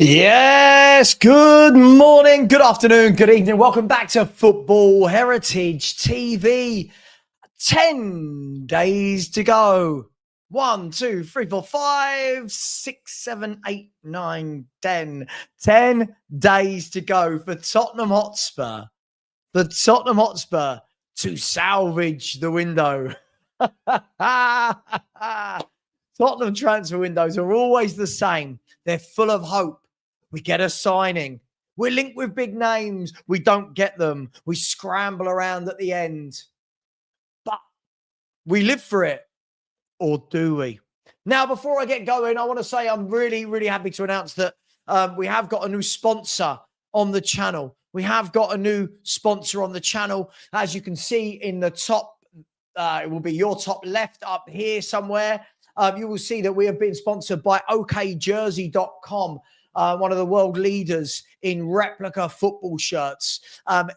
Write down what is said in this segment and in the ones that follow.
Yes, good morning, good afternoon, good evening. Welcome back to Football Heritage TV. 10 days to go. 1, 2, 3, 4, 5, 6, 7, 8, 9, 10. 10 days to go for Tottenham Hotspur. The Tottenham Hotspur to salvage the window. Tottenham transfer windows are always the same. They're full of hope. We get a signing. We're linked with big names. We don't get them. We scramble around at the end. But we live for it. Or do we? Now, before I get going, I want to say I'm really, really happy to announce that we have got a new sponsor on the channel. We have got a new sponsor on the channel. As you can see in the top, it will be your top left up here somewhere. You will see that we have been sponsored by okjersey.com. One of the world leaders in replica football shirts.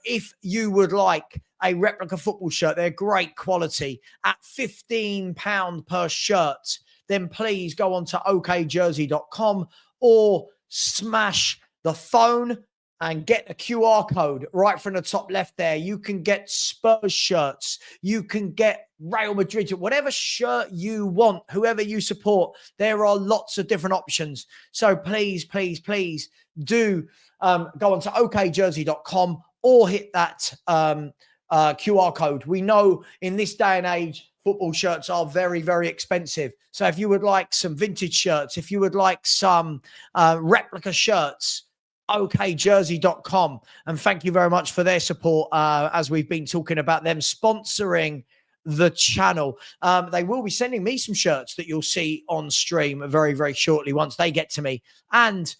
If you would like a replica football shirt, they're great quality at £15 per shirt, then please go on to okjersey.com or smash the phone and get a QR code right from the top left there. You can get Spurs shirts. You can get Real Madrid, whatever shirt you want, whoever you support. There are lots of different options. So please, please, please do go on to okjersey.com or hit that QR code. We know in this day and age, football shirts are very, very expensive. So if you would like some vintage shirts, if you would like some replica shirts, okjersey.com, and thank you very much for their support as we've been talking about them sponsoring the channel. They will be sending me some shirts that you'll see on stream very, very shortly once they get to me. And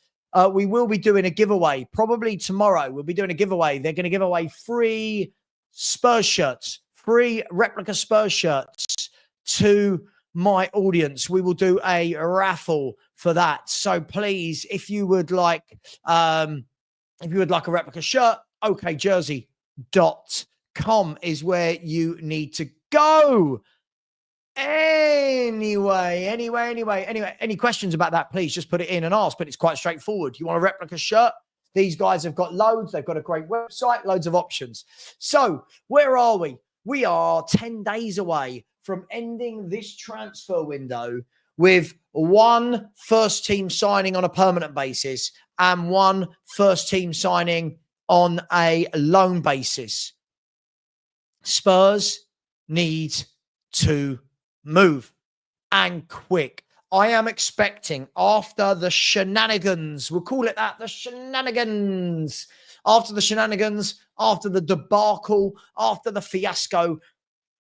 we will be doing a giveaway probably tomorrow. We'll be doing a giveaway. They're going to give away free Spurs shirts, free replica Spurs shirts to my audience. We will do a raffle for that. So please, if you would like a replica shirt, okjersey.com is where you need to go. Anyway, any questions about that, please just put it in and ask, but it's quite straightforward. You want a replica shirt? These guys have got loads. They've got a great website, loads of options. So where are we? We are 10 days away from ending this transfer window with one first team signing on a permanent basis and one first team signing on a loan basis. Spurs need to move, and quick. I am expecting after the shenanigans, we'll call it that, the shenanigans, after the debacle, after the fiasco,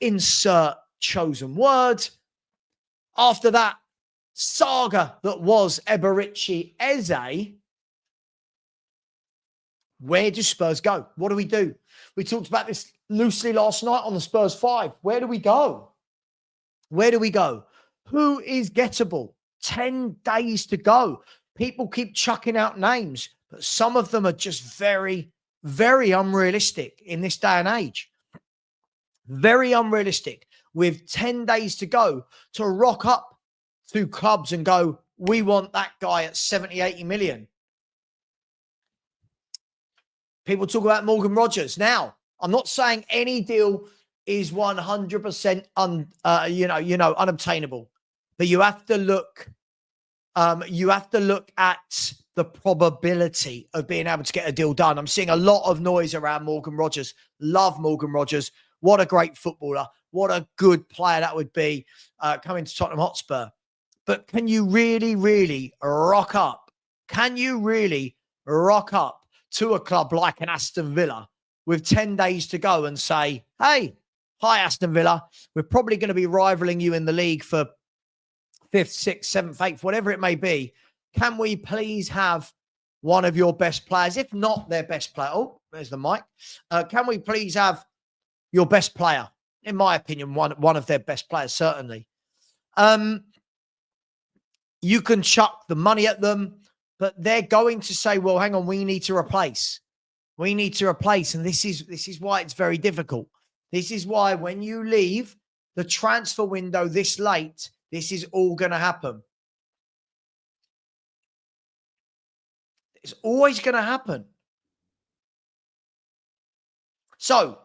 insert chosen word, after that saga that was Eberici Eze, where do Spurs go? What do we do? We talked about this loosely last night on the Spurs 5. Where do we go? Where do we go? Who is gettable? 10 days to go. People keep chucking out names, but some of them are just very, very unrealistic in this day and age. Very unrealistic. With 10 days to go to rock up to clubs and go, we want that guy at 70, 80 million. People talk about Morgan Rogers. Now, I'm not saying any deal is 100% unobtainable, but you have to look at the probability of being able to get a deal done. I'm seeing a lot of noise around Morgan Rogers. Love Morgan Rogers. What a great footballer. What a good player that would be coming to Tottenham Hotspur. But can you really, really rock up? Can you really rock up to a club like an Aston Villa with 10 days to go and say, hey, hi, Aston Villa, we're probably going to be rivaling you in the league for 5th, 6th, 7th, 8th, whatever it may be. Can we please have one of your best players, if not their best player? Oh, there's the mic. Can we please have your best player? In my opinion, one of their best players, certainly. You can chuck the money at them, but they're going to say, well, hang on, we need to replace. We need to replace. And this is why it's very difficult. This is why when you leave the transfer window this late, this is all going to happen. It's always going to happen. So,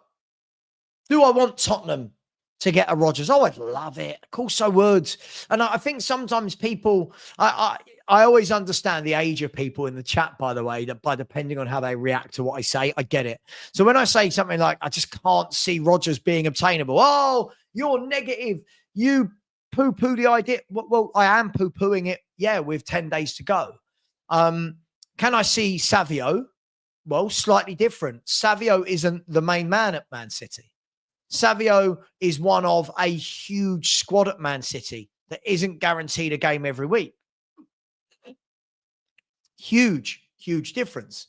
do I want Tottenham to get a Rodgers? Oh, I'd love it. Of course I would. And I think sometimes people, I always understand the age of people in the chat, by the way, that by depending on how they react to what I say, I get it. So when I say something like, I just can't see Rodgers being obtainable. Oh, you're negative. You poo-poo the idea. Well, I am poo-pooing it. Yeah, with 10 days to go. Can I see Savio? Well, slightly different. Savio isn't the main man at Man City. Savio is one of a huge squad at Man City that isn't guaranteed a game every week. Huge, huge difference.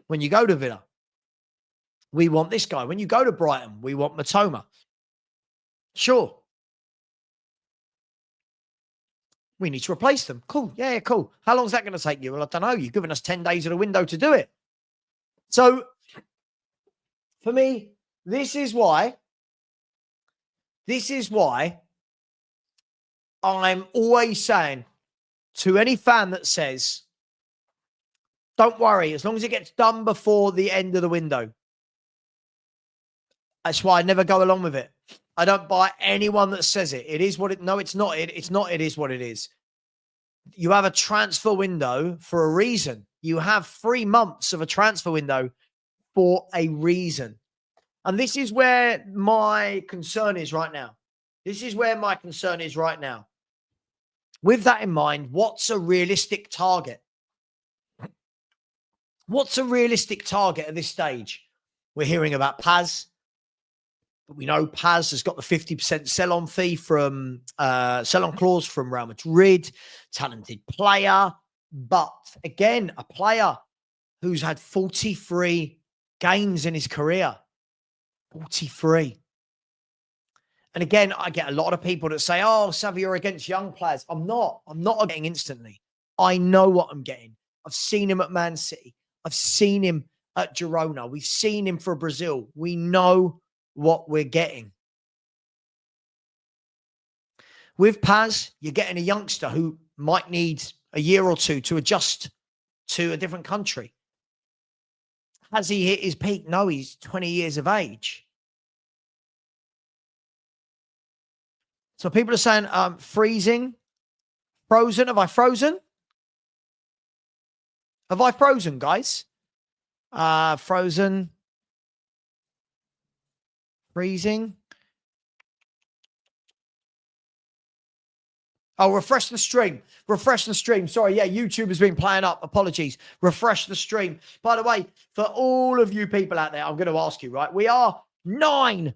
When you go to Villa, we want this guy. When you go to Brighton, we want Matoma. Sure. We need to replace them. Cool. Yeah, cool. How long is that going to take you? Well, I don't know. You've given us 10 days of the window to do it. So, for me, this is why I'm always saying to any fan that says, don't worry, as long as it gets done before the end of the window. That's why I never go along with it. I don't buy anyone that says it. It is what it, no, it's not. It's not, it is what it is. You have a transfer window for a reason. You have 3 months of a transfer window for a reason. And this is where my concern is right now. This is where my concern is right now. With that in mind, what's a realistic target? What's a realistic target at this stage? We're hearing about Paz. But we know Paz has got the 50% sell-on fee from sell-on clause from Real Madrid. Talented player. But again, a player who's had 43 games in his career. 43. And again, I get a lot of people that say, oh, Savio, you're against young players. I'm not getting instantly. I know what I'm getting. I've seen him at Man City. I've seen him at Girona. We've seen him for Brazil. We know what we're getting. With Paz, you're getting a youngster who might need a year or two to adjust to a different country. Has he hit his peak? No, he's 20 years of age. So people are saying, freezing, frozen. Have I frozen? Have I frozen, guys? Frozen, freezing. Oh, refresh the stream. Refresh the stream. Sorry, yeah, YouTube has been playing up. Apologies. Refresh the stream. By the way, for all of you people out there, I'm going to ask you, right? We are nine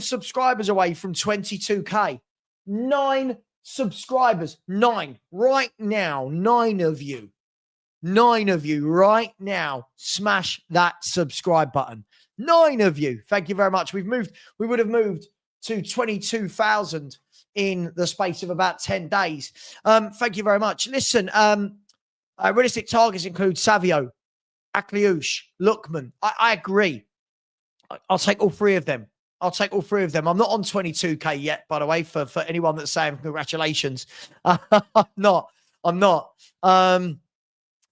subscribers away from 22K. 9 subscribers. 9. Right now. 9 of you. 9 of you right now. Smash that subscribe button. 9 of you. Thank you very much. We would have moved to 22,000 in the space of about 10 days. Thank you very much. Listen, realistic targets include Savio, Akliouche, Lookman. I agree. I'll take all 3 of them. I'll take all 3 of them. I'm not on 22K yet, by the way, for anyone that's saying congratulations. I'm not.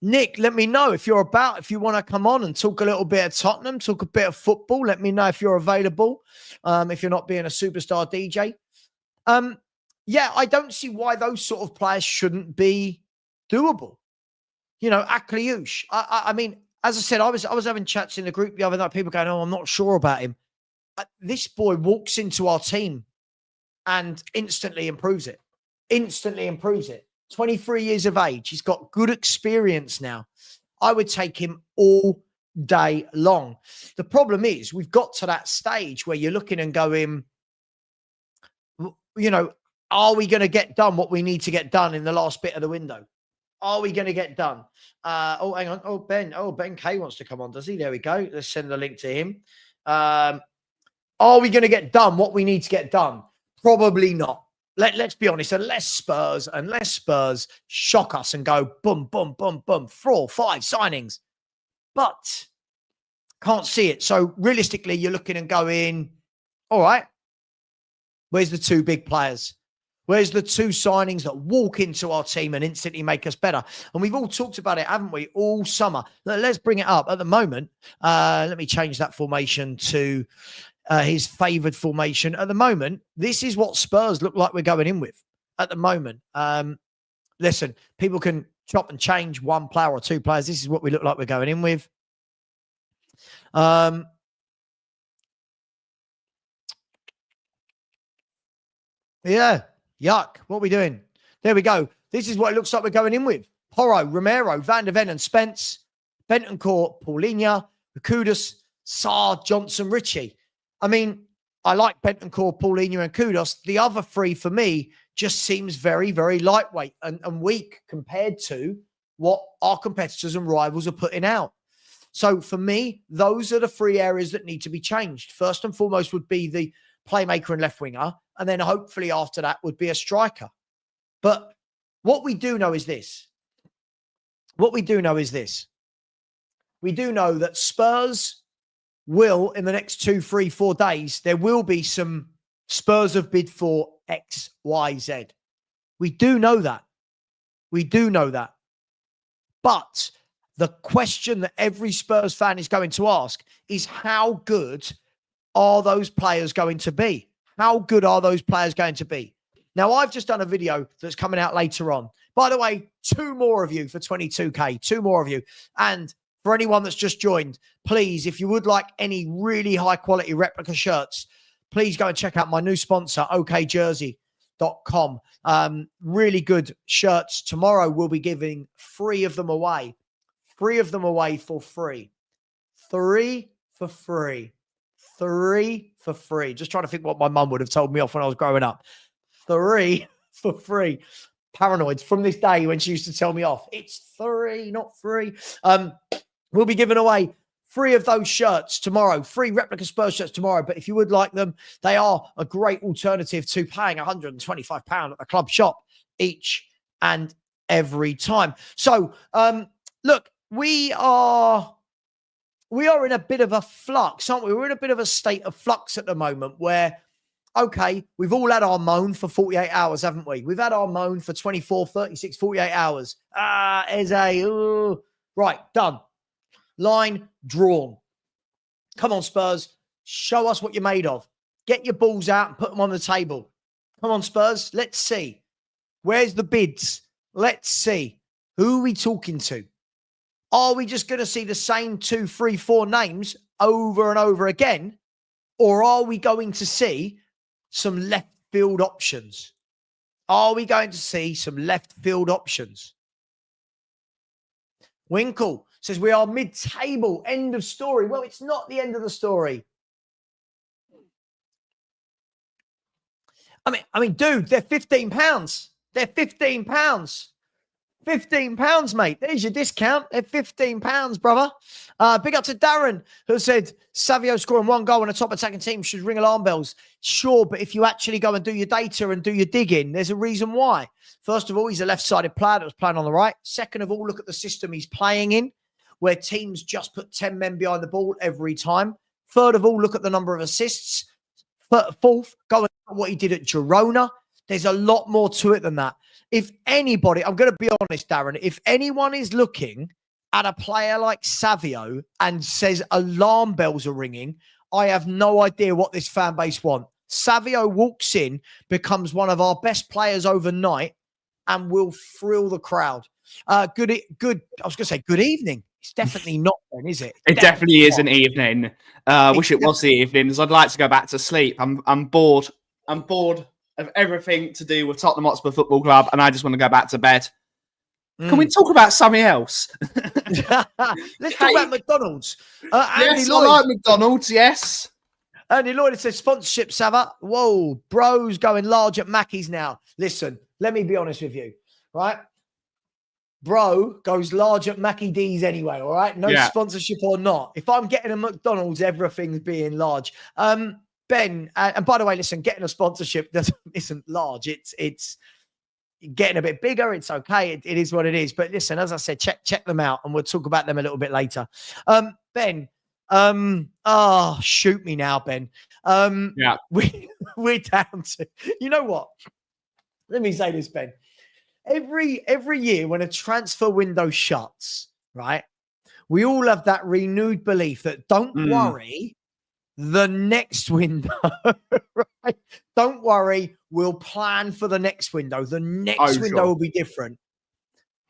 Nick, let me know if you want to come on and talk a little bit of Tottenham, talk a bit of football. Let me know if you're available, if you're not being a superstar DJ. Yeah, I don't see why those sort of players shouldn't be doable. You know, Akliouche. I mean, as I said, I was having chats in the group the other night. People going, "Oh, I'm not sure about him." This boy walks into our team and instantly improves it. 23 years of age. He's got good experience now. I would take him all day long. The problem is we've got to that stage where you're looking and going, you know, are we going to get done what we need to get done in the last bit of the window? Are we going to get done? Oh, hang on. Oh, Ben K wants to come on, does he? There we go. Let's send the link to him. Are we going to get done what we need to get done? Probably not. Let's be honest. Unless Spurs shock us and go boom, boom, boom, boom, 4, 5 signings. But can't see it. So realistically, you're looking and going, all right, where's the 2 big players? Where's the two signings that walk into our team and instantly make us better? And we've all talked about it, haven't we, all summer? Let's bring it up. At the moment, let me change that formation to his favoured formation. At the moment, this is what Spurs look like we're going in with at the moment. Listen, people can chop and change one player or two players. This is what we look like we're going in with. Yeah. Yuck. What are we doing? There we go. This is what it looks like we're going in with. Porro, Romero, Van der Ven and Spence, Bentancur, Paulinho, Kudus, Sarr, Johnson, Ritchie. I mean, I like Bentancur, Paulinho and Kudus. The other three for me just seems very, very lightweight and weak compared to what our competitors and rivals are putting out. So for me, those are the three areas that need to be changed. First and foremost would be the playmaker and left winger. And then hopefully after that would be a striker. But what we do know is this. We do know that Spurs will, in the next 2, 3, 4 days, there will be some Spurs have bid for X, Y, Z. We do know that. But the question that every Spurs fan is going to ask is, how good are those players going to be? How good are those players going to be? Now, I've just done a video that's coming out later on. By the way, 2 more of you for 22K, 2 more of you. And for anyone that's just joined, please, if you would like any really high quality replica shirts, please go and check out my new sponsor, okjersey.com. Really good shirts. Tomorrow we'll be giving 3 of them away. 3 of them away for free. 3 for free. 3 for free. Just trying to think what my mum would have told me off when I was growing up. 3 for free. Paranoids from this day when she used to tell me off. It's 3, not free. We'll be giving away 3 of those shirts tomorrow. 3 replica Spurs shirts tomorrow. But if you would like them, they are a great alternative to paying £125 at the club shop each and every time. So, look, we are in a bit of a flux, aren't we? We're in a bit of a state of flux at the moment where, okay, we've all had our moan for 48 hours, haven't we? We've had our moan for 24, 36, 48 hours. Right, done. Line drawn. Come on, Spurs. Show us what you're made of. Get your balls out and put them on the table. Come on, Spurs. Let's see. Where's the bids? Let's see. Who are we talking to? Are we just going to see the same 2, 3, 4 names over and over again? Or are we going to see some left field options? Are we going to see some left field options? Winkle says we are mid-table. End of story. Well, it's not the end of the story. I mean, dude, they're £15. They're £15. £15, mate. There's your discount. They're £15, brother. Big up to Darren, who said Savio scoring 1 goal on a top attacking team should ring alarm bells. Sure, but if you actually go and do your data and do your digging, there's a reason why. First of all, he's a left-sided player that was playing on the right. Second of all, look at the system he's playing in, where teams just put 10 men behind the ball every time. Third of all, look at the number of assists. Fourth, go and look at what he did at Girona. There's a lot more to it than that. If anybody, I'm going to be honest, Darren, if anyone is looking at a player like Savio and says alarm bells are ringing, I have no idea what this fan base want. Savio walks in, becomes one of our best players overnight, and will thrill the crowd. Good. I was going to say good evening. It's definitely not then, is it? It definitely is an evening. Wish it was the evenings. I'd like to go back to sleep. I'm bored. I'm bored of everything to do with Tottenham Hotspur Football Club, and I just want to go back to bed. Can we talk about something else? Let's talk about McDonald's. Yes, I like McDonald's, yes. Andy Lloyd says sponsorship, Savva. Whoa, bro's going large at Mackey's now. Listen, let me be honest with you, right? Bro goes large at Mackie D's anyway, all right? No sponsorship or not. If I'm getting a McDonald's, everything's being large. Ben, and by the way, listen, getting a sponsorship isn't large. It's getting a bit bigger. It's okay. It is what it is. But listen, as I said, check them out, and we'll talk about them a little bit later. Ben, shoot me now, Ben. We're down to, you know what? let me say this, Ben. Every year when a transfer window shuts, right, we all have that renewed belief that don't worry, the next window, right? Don't worry, we'll plan for the next window. The next window will be different.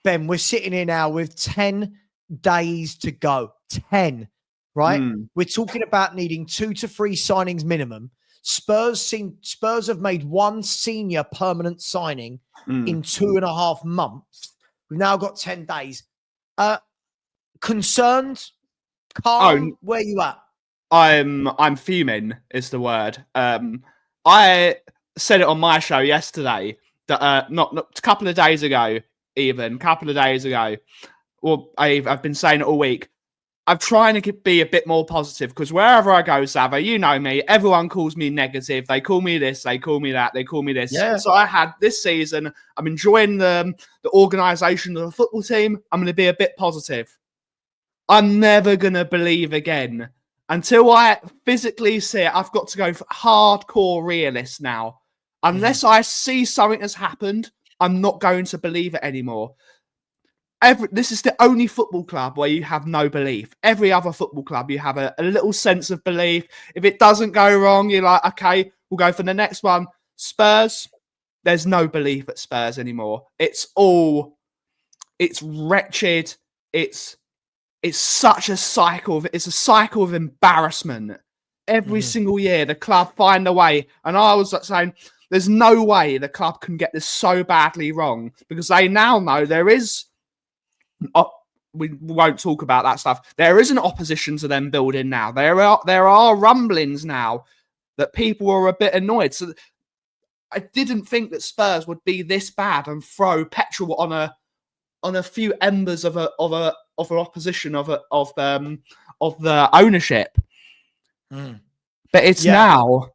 Ben, we're sitting here now with 10 days to go. 10, right? We're talking about needing 2 to 3 signings minimum. Spurs have made one senior permanent signing in 2.5 months. We've now got 10 days. Concerned? Calm? Where you at? I'm fuming is the word. I said it on my show yesterday that not a couple of days ago, Well, I've been saying it all week. I'm trying to be a bit more positive because wherever I go, Savva, you know me, everyone calls me negative. They call me this, they call me that, they call me this. Yeah. So I had this season, I'm enjoying the organisation of the football team. I'm going to be a bit positive. I'm never going to believe again. Until I physically see it, I've got to go for hardcore realist now. Unless I see something has happened, I'm not going to believe it anymore. This is the only football club where you have no belief. Every other football club, you have a little sense of belief. If it doesn't go wrong, you're like, okay, we'll go for the next one. Spurs, there's no belief at Spurs anymore. It's wretched. It's such a cycle. It's a cycle of embarrassment. Every single year, the club find a way. And I was saying, there's no way the club can get this so badly wrong because they now know there is... we won't talk about that stuff. There is an opposition to them building now. There are rumblings now that people are a bit annoyed. So I didn't think that Spurs would be this bad and throw petrol on a few embers of an opposition of the ownership. But it's now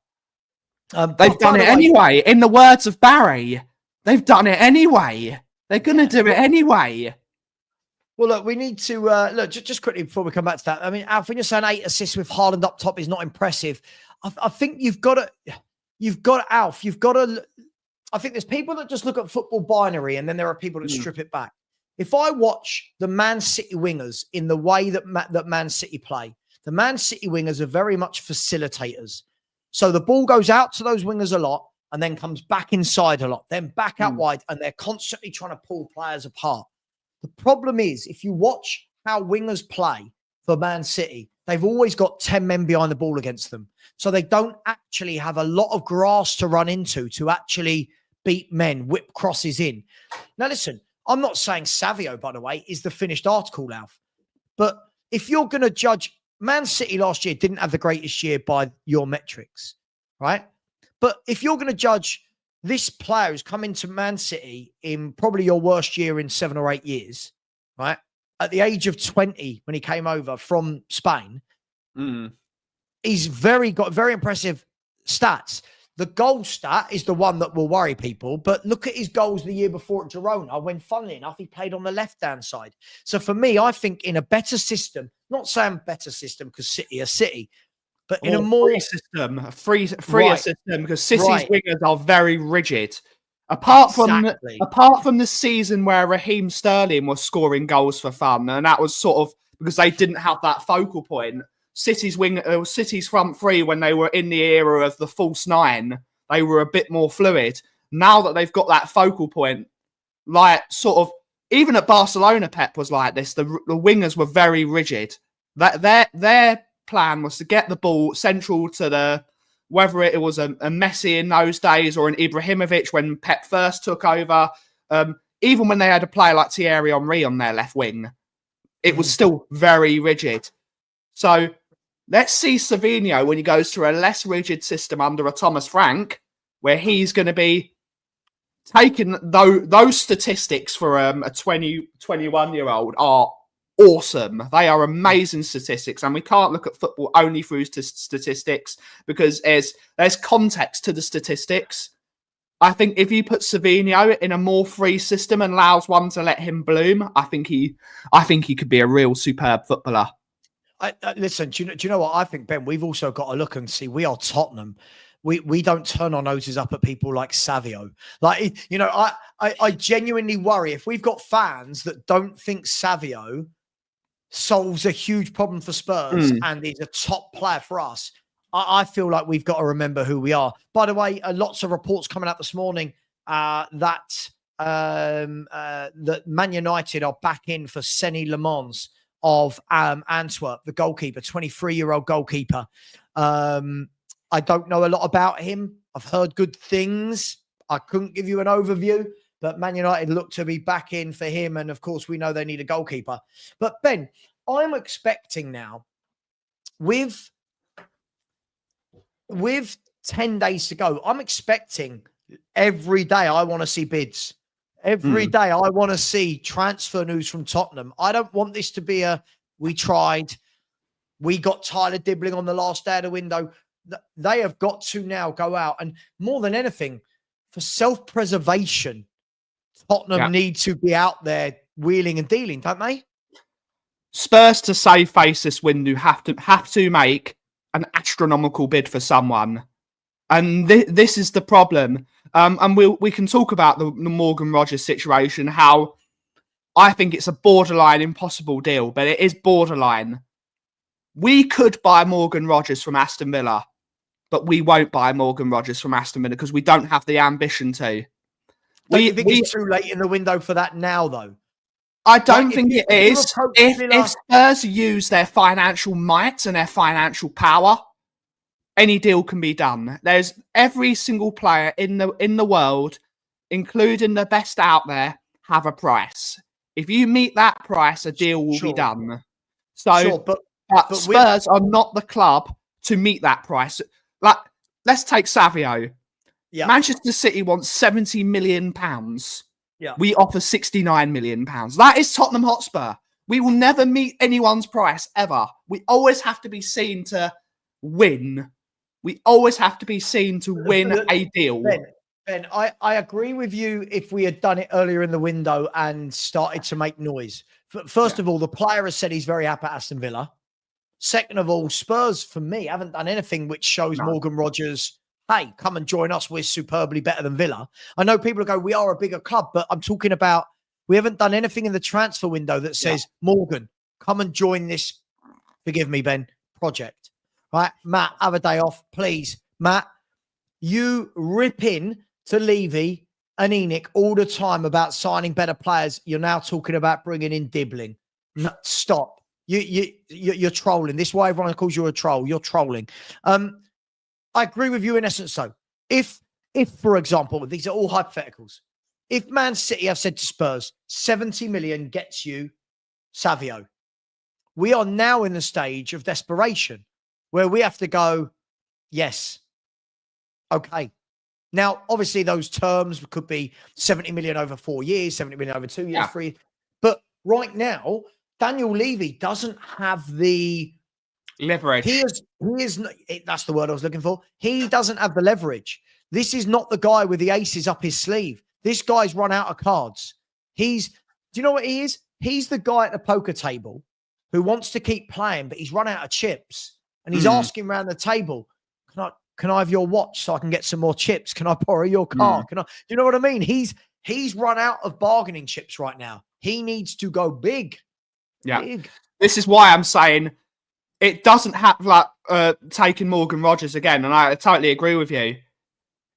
they've done it anyway. In the words of Barry, they've done it anyway. They're going to do it anyway. Well, look, we need to look just quickly before we come back to that. I mean, Alf, when you're saying 8 assists with Haaland up top is not impressive, I think you've got to. I think there's people that just look at football binary, and then there are people that strip it back. If I watch the Man City wingers in the way that Man City play, the Man City wingers are very much facilitators. So the ball goes out to those wingers a lot, and then comes back inside a lot, then back out wide, and they're constantly trying to pull players apart. The problem is, if you watch how wingers play for Man City, they've always got 10 men behind the ball against them. So they don't actually have a lot of grass to run into to actually beat men, whip crosses in. Now, listen, I'm not saying Savio, by the way, is the finished article, Alf. But if you're going to judge, Man City last year didn't have the greatest year by your metrics, right? But if you're going to judge this player who's come into Man City in probably your worst year in 7 or 8 years, right? At the age of 20, when he came over from Spain, he's got very impressive stats. The goal stat is the one that will worry people, but look at his goals the year before at Girona, when, funnily enough, he played on the left-hand side. So for me, I think in a better system, not saying better system because City are City, but in a more free system, because City's wingers are very rigid. Apart from the season where Raheem Sterling was scoring goals for fun, and that was sort of because they didn't have that focal point. City's front three, when they were in the era of the false nine, they were a bit more fluid. Now that they've got that focal point, like sort of even at Barcelona, Pep was like this. The wingers were very rigid. Their plan was to get the ball central to whether it was a Messi in those days or an Ibrahimovic when Pep first took over. Even when they had a player like Thierry Henry on their left wing, it was still very rigid. So let's see Savio when he goes to a less rigid system under a Thomas Frank, where he's going to be taking those statistics for a 21-year-old are awesome. They are amazing statistics, and we can't look at football only through statistics because there's context to the statistics. I think if you put Savio in a more free system and allows one to let him bloom, I think he could be a real superb footballer. Listen, do you know what I think, Ben? We've also got to look and see. We are Tottenham. we don't turn our noses up at people like Savio. Like, you know, I genuinely worry if we've got fans that don't think Savio solves a huge problem for Spurs and is a top player for us. I feel like we've got to remember who we are. By the way, lots of reports coming out this morning that Man United are back in for Senny Le Mans of Antwerp, the goalkeeper, 23-year-old goalkeeper. I don't know a lot about him. I've heard good things. I couldn't give you an overview, but Man United look to be back in for him. And of course, we know they need a goalkeeper. But Ben, I'm expecting now with 10 days to go, I'm expecting every day I want to see bids. Every day I want to see transfer news from Tottenham. I don't want this to be we tried. We got Tyler Dibling on the last day of the window. They have got to now go out. And more than anything, for self-preservation, Tottenham need to be out there wheeling and dealing, don't they? Spurs to save face this window have to make an astronomical bid for someone. And this is the problem. And we can talk about the Morgan Rogers situation, how I think it's a borderline impossible deal, but it is borderline. We could buy Morgan Rogers from Aston Villa, but we won't buy Morgan Rogers from Aston Villa because we don't have the ambition to. Do you think it's too late in the window for that now, though? I don't think it is. If Spurs use their financial might and their financial power, any deal can be done. There's every single player in the world, including the best out there, have a price. If you meet that price, a deal will be done. So, but Spurs are not the club to meet that price. Like, let's take Savio. Yeah. Manchester City wants £70 million. Yeah. We offer £69 million. That is Tottenham Hotspur. We will never meet anyone's price, ever. We always have to be seen to win. We always have to be seen to win a deal. Ben, I agree with you if we had done it earlier in the window and started to make noise. First of all, the player has said he's very happy at Aston Villa. Second of all, Spurs, for me, haven't done anything which shows Morgan Rogers, hey, come and join us. We're superbly better than Villa. I know people go, we are a bigger club, but I'm talking about we haven't done anything in the transfer window that says, Morgan, come and join this, forgive me, Ben, project. Right, Matt, have a day off, please. Matt, you rip in to Levy and Enoch all the time about signing better players. You're now talking about bringing in Dibling. No, stop. You're trolling. This is why everyone calls you a troll. You're trolling. I agree with you in essence, though. If, for example, these are all hypotheticals. If Man City have said to Spurs, 70 million gets you Savio, we are now in the stage of desperation where we have to go, yes, okay. Now, obviously, those terms could be 70 million over 4 years, 70 million over 2 years, 3 years. But right now, Daniel Levy doesn't have the leverage. That's the word I was looking for. He doesn't have the leverage. This is not the guy with the aces up his sleeve. This guy's run out of cards. Do you know what he is? He's the guy at the poker table who wants to keep playing, but he's run out of chips. And he's asking around the table, can I have your watch so I can get some more chips? Can I borrow your car? Do you know what I mean? He's run out of bargaining chips right now. He needs to go big. Yeah. Big. This is why I'm saying it doesn't have like taking Morgan Rogers again. And I totally agree with you.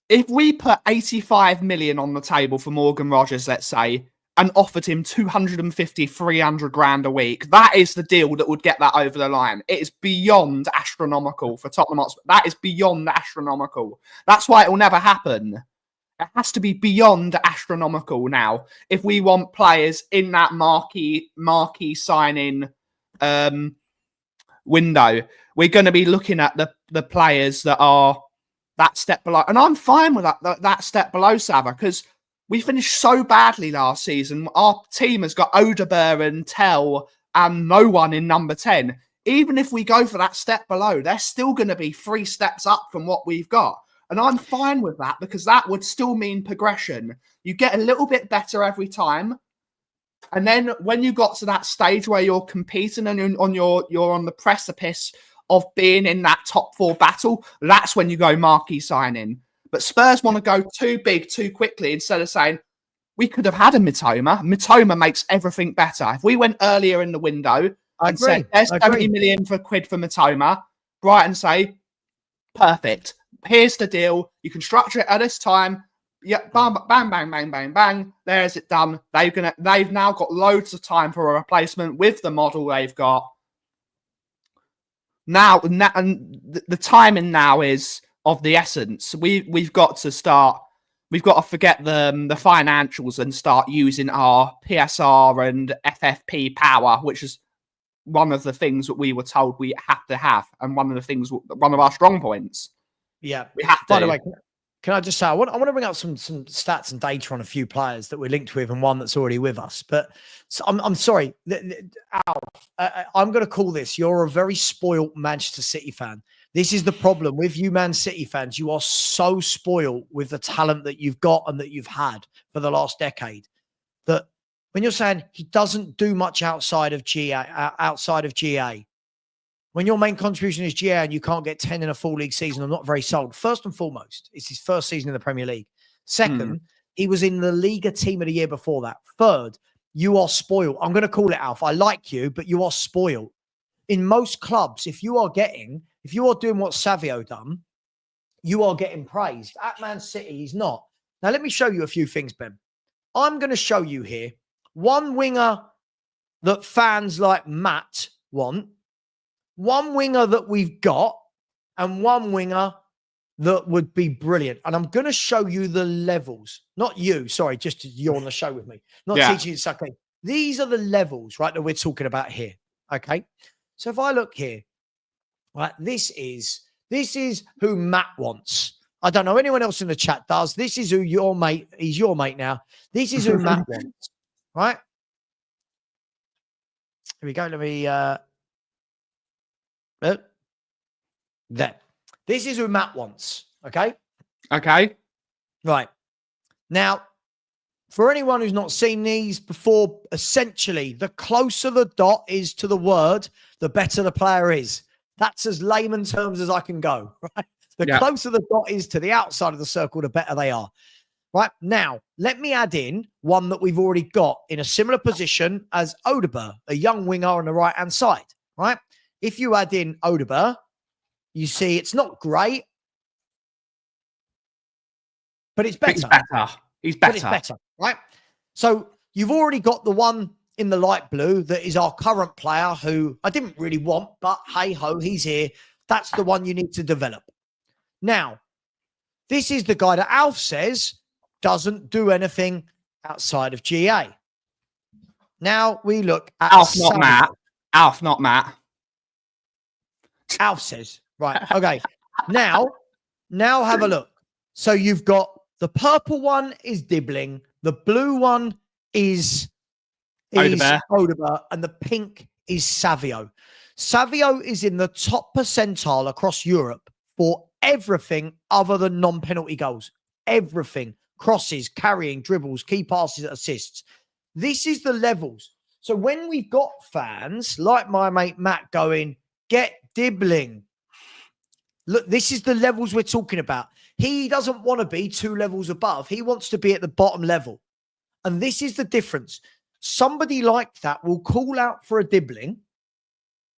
If we put 85 million on the table for Morgan Rogers, let's say, and offered him 250, 300 grand a week, that is the deal that would get that over the line. It is beyond astronomical for Tottenham Hotspur. That is beyond astronomical. That's why it will never happen. It has to be beyond astronomical now. If we want players in that marquee signing window, we're going to be looking at the players that are that step below. And I'm fine with that step below, Savva, because we finished so badly last season. Our team has got Odeberg and Tell and no one in number 10. Even if we go for that step below, they're still going to be 3 steps up from what we've got. And I'm fine with that because that would still mean progression. You get a little bit better every time. And then when you got to that stage where you're competing and you're on the precipice of being in that top 4 battle, that's when you go marquee signing. But Spurs want to go too big too quickly instead of saying, we could have had a Mitoma. Mitoma makes everything better. If we went earlier in the window and said, there's 70 million quid for Mitoma, Brighton say, perfect. Here's the deal. You can structure it at this time. Yeah, bang, bang, bang, bang, bang, bang. There's it done. They've now got loads of time for a replacement with the model they've got. Now, and the timing now is of the essence. We've got to start. We've got to forget the financials and start using our PSR and FFP power, which is one of the things that we were told we have to have, and one of our strong points. Yeah, we have to. By the way, can I just say I want to bring up some stats and data on a few players that we're linked with, and one that's already with us. But so I'm sorry, Al, I'm going to call this. You're a very spoilt Manchester City fan. This is the problem with you, Man City fans. You are so spoiled with the talent that you've got and that you've had for the last decade that when you're saying he doesn't do much outside of GA, when your main contribution is GA and you can't get 10 in a full league season, I'm not very sold. First and foremost, it's his first season in the Premier League. Second, he was in the Liga team of the year before that. Third, you are spoiled. I'm going to call it, Alf. I like you, but you are spoiled. In most clubs, if you are doing what Savio done, you are getting praised. At Man City, he's not. Now, let me show you a few things, Ben. I'm going to show you here one winger that fans like Matt want, one winger that we've got, and one winger that would be brilliant. And I'm going to show you the levels. Not you, sorry, just you're on the show with me. Not teaching you something. These are the levels, right, that we're talking about here. Okay? So if I look here, right, this is who Matt wants. I don't know anyone else in the chat does. This is who your mate, he's your mate now. This is who Matt wants, right? Here we go. Let me, there. This is who Matt wants, okay? Okay. Right. Now, for anyone who's not seen these before, essentially, the closer the dot is to the word, the better the player is. That's as layman terms as I can go, right? The closer the dot is to the outside of the circle, the better they are. Right. Now, let me add in one that we've already got in a similar position as Odegaard, a young winger on the right-hand side, right? If you add in Odegaard, you see it's not great, but it's better. He's better. But it's better, right? So you've already got the one in the light blue that is our current player who I didn't really want, but hey-ho, he's here. That's the one you need to develop. Now, this is the guy that Alf says doesn't do anything outside of GA. Now we look at Alf, not Matt. Alf, not Matt. Alf says, right, okay. Now have a look. So you've got the purple one is Dibling, the blue one is Odegaard, and the pink is Savio. Savio is in the top percentile across Europe for everything other than non-penalty goals. Everything. Crosses, carrying, dribbles, key passes, assists. This is the levels. So when we've got fans like my mate Matt going, get Dibling. Look, this is the levels we're talking about. He doesn't want to be 2 levels above. He wants to be at the bottom level. And this is the difference. Somebody like that will call out for a Dibling.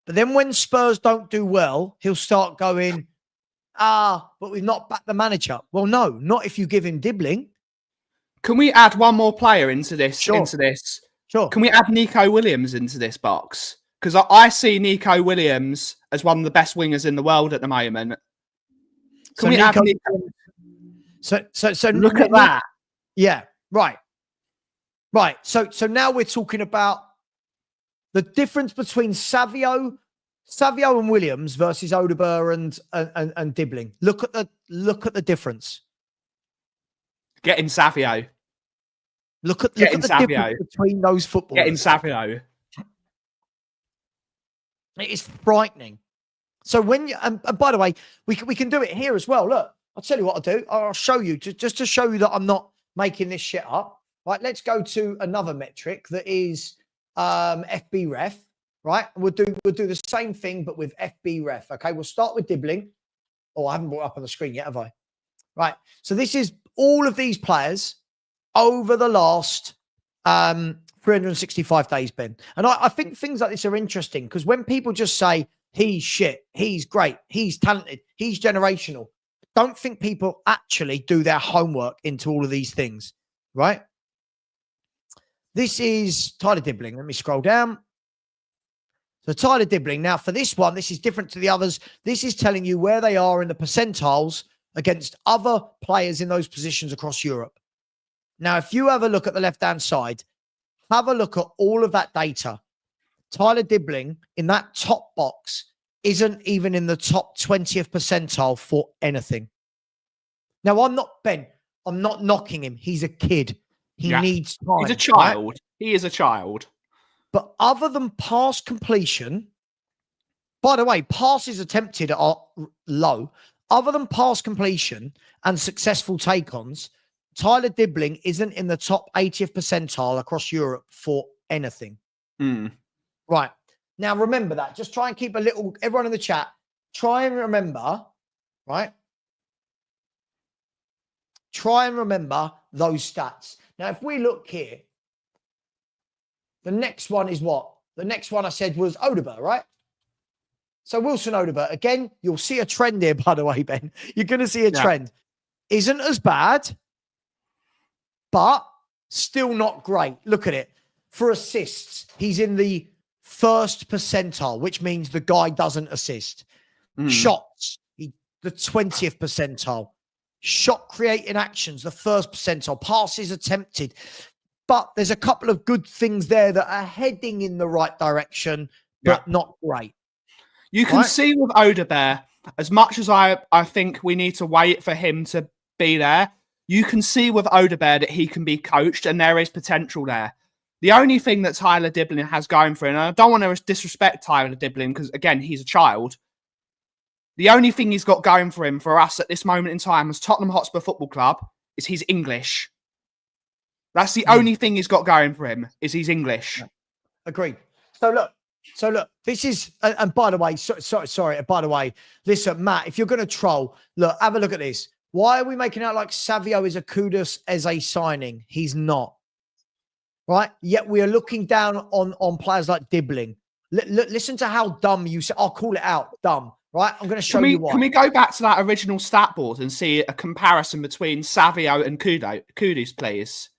But then when Spurs don't do well, he'll start going, but we've not backed the manager. Well, no, not if you give him Dibling. Can we add one more player into this? Sure. Sure. Can we add Nico Williams into this box? Because I see Nico Williams as one of the best wingers in the world at the moment. Can we add Nico? So look at that. Yeah, right. Right. So now we're talking about the difference between Savio and Williams versus Odegaard and Dibling. Look at the difference. Getting Savio. Look at the difference between those footballers. Getting Savio. It is frightening. So when you, and by the way, we can do it here as well. Look, I'll tell you what I'll do. I'll show you just to show you that I'm not making this shit up. Right, let's go to another metric that is FB Ref. right? And we'll do the same thing, but with FB ref. Okay, we'll start with Dibling. Oh, I haven't brought it up on the screen yet, have I? Right. So this is all of these players over the last 365 days, Ben. And I think things like this are interesting because when people just say he's shit, he's great, he's talented, he's generational, don't think people actually do their homework into all of these things, right? This is Tyler Dibling. Let me scroll down. So Tyler Dibling. Now for this one, this is different to the others. This is telling you where they are in the percentiles against other players in those positions across Europe. Now, if you have a look at the left-hand side, have a look at all of that data. Tyler Dibling in that top box isn't even in the top 20th percentile for anything. Now, I'm not knocking him. He's a kid. He needs time. He's a child. Right? He is a child. But other than pass completion, by the way, passes attempted are low. Other than pass completion and successful take-ons, Tyler Dibling isn't in the top 80th percentile across Europe for anything. Right. Now, remember that. Just try and keep everyone in the chat, try and remember, right? Try and remember those stats. Now, if we look here, the next one is what? The next one I said was Odegaard, right? So Wilson Odegaard, again, you'll see a trend here, by the way, Ben. You're going to see a trend. Isn't as bad, but still not great. Look at it. For assists, he's in the first percentile, which means the guy doesn't assist. Shots, the 20th percentile. Shot creating actions, the first percentile. Passes attempted. But there's a couple of good things there that are heading in the right direction, but not great. You can see with Odegaard, as much as I think we need to wait for him to be there, you can see with Odegaard that he can be coached and there is potential there. The only thing that Tyler Dibling has going for him, and I don't want to disrespect Tyler Dibling because, again, he's a child. The only thing he's got going for him, for us at this moment in time as Tottenham Hotspur Football Club, is he's English. That's the only thing he's got going for him, is he's English. Agreed. So look, this is, and by the way, sorry, by the way, listen, Matt, if you're going to troll, look, have a look at this. Why are we making out like Savio is a kudos as a signing? He's not. Right? Yet we are looking down on players like Dibling. Listen to how dumb you say. I'll call it out. Dumb. Right? I'm going to show you why. Can we go back to that original stat board and see a comparison between Savio and Kudus, please?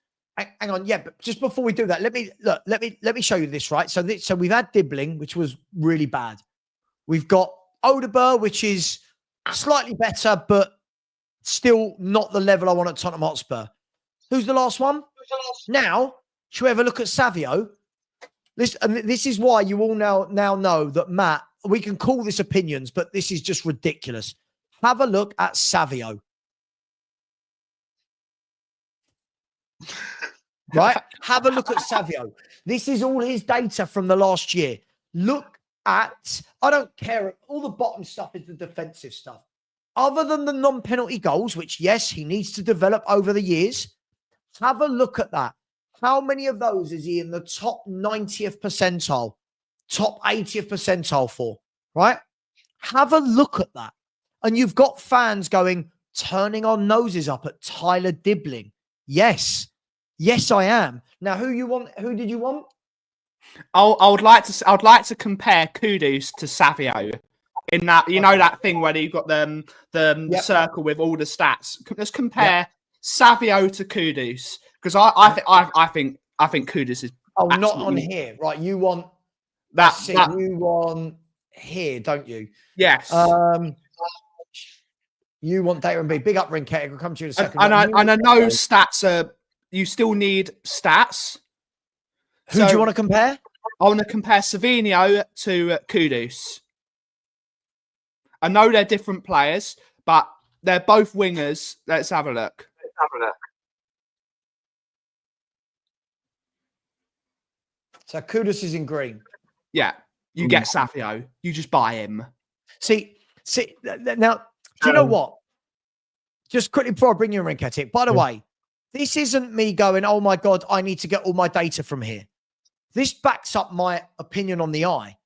Hang on, yeah, but just before we do that, let me show you this, right? So we've had Dibling, which was really bad. We've got Odegaard, which is slightly better, but still not the level I want at Tottenham Hotspur. Who's the last one? Now, should we have a look at Savio? This is why you all now know that, Matt, we can call this opinions, but this is just ridiculous. Have a look at Savio. Right? Have a look at Savio. This is all his data from the last year. Look at, I don't care, all the bottom stuff is the defensive stuff. Other than the non-penalty goals, which, yes, he needs to develop over the years, have a look at that. How many of those is he in the top 90th percentile, top 80th percentile for, right? Have a look at that. And you've got fans turning our noses up at Tyler Dibling. Yes. Yes, I am. Now, who did you want? I would like to compare Kudus to Savio in that, know, that thing where you've got the circle with all the stats. Let's compare Savio to Kudus, because I think Kudus is. Oh, not on here, right? You want that? You want here, don't you? Yes. You want data and B. Big up, Rinket. I'll come to you in a second. And I know stats are. You still need stats. Who do you want to compare? I want to compare Savio to Kudus. I know they're different players, but they're both wingers. Let's have a look. So Kudus is in green. Yeah, you get Savio. You just buy him. See. Now, do you know what? Just quickly before I bring you in, Rinket. By the way, this isn't me going, oh my God, I need to get all my data from here. This backs up my opinion on the eye.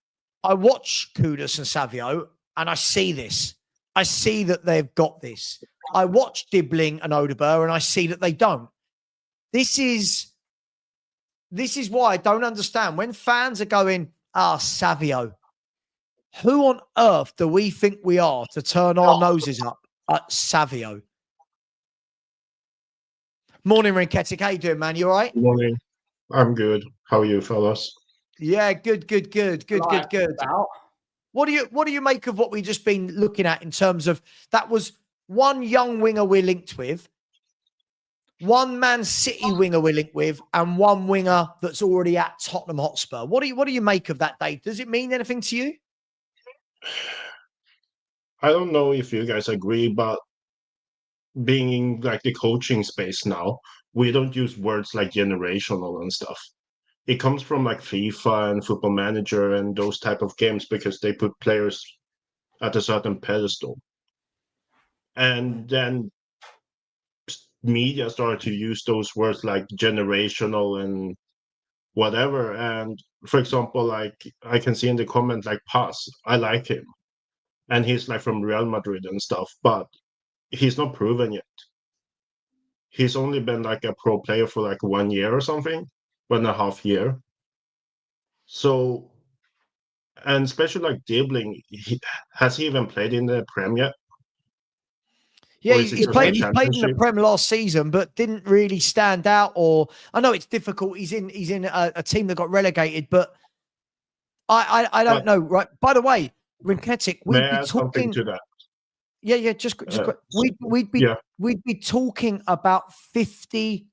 I watch Kudus and Savio, and I see this. I see that they've got this. I watch Dibling and Odegaard, and I see that they don't. This is why I don't understand when fans are going, Savio. Who on earth do we think we are to turn our noses up at Savio? Morning, Rinketic. How you doing, man? You all right? Morning. I'm good. How are you, fellas? Yeah, good. What do you make of what we've just been looking at in terms of that was one young winger we're linked with, one Man City winger we're linked with, and one winger that's already at Tottenham Hotspur? What do you make of that, Dave? Does it mean anything to you? I don't know if you guys agree, but being in like the coaching space now, we don't use words like generational and stuff. It comes from like FIFA and Football Manager and those type of games because they put players at a certain pedestal. And then media started to use those words like generational and whatever. And for example, like I can see in the comment like Pass, I like him. And he's like from Real Madrid and stuff, but he's not proven yet. He's only been like a pro player for like 1 year or something, 1.5 years. So, and especially like Dibling, has he even played in the Prem yet? Yeah, Or is it he just played like in the Championship? Prem last season, but didn't really stand out. Or I know it's difficult. He's in a team that got relegated, but I don't know. Right. By the way, Rinketic, May we'd I be add something talking. to that? Yeah, just we'd be talking about £50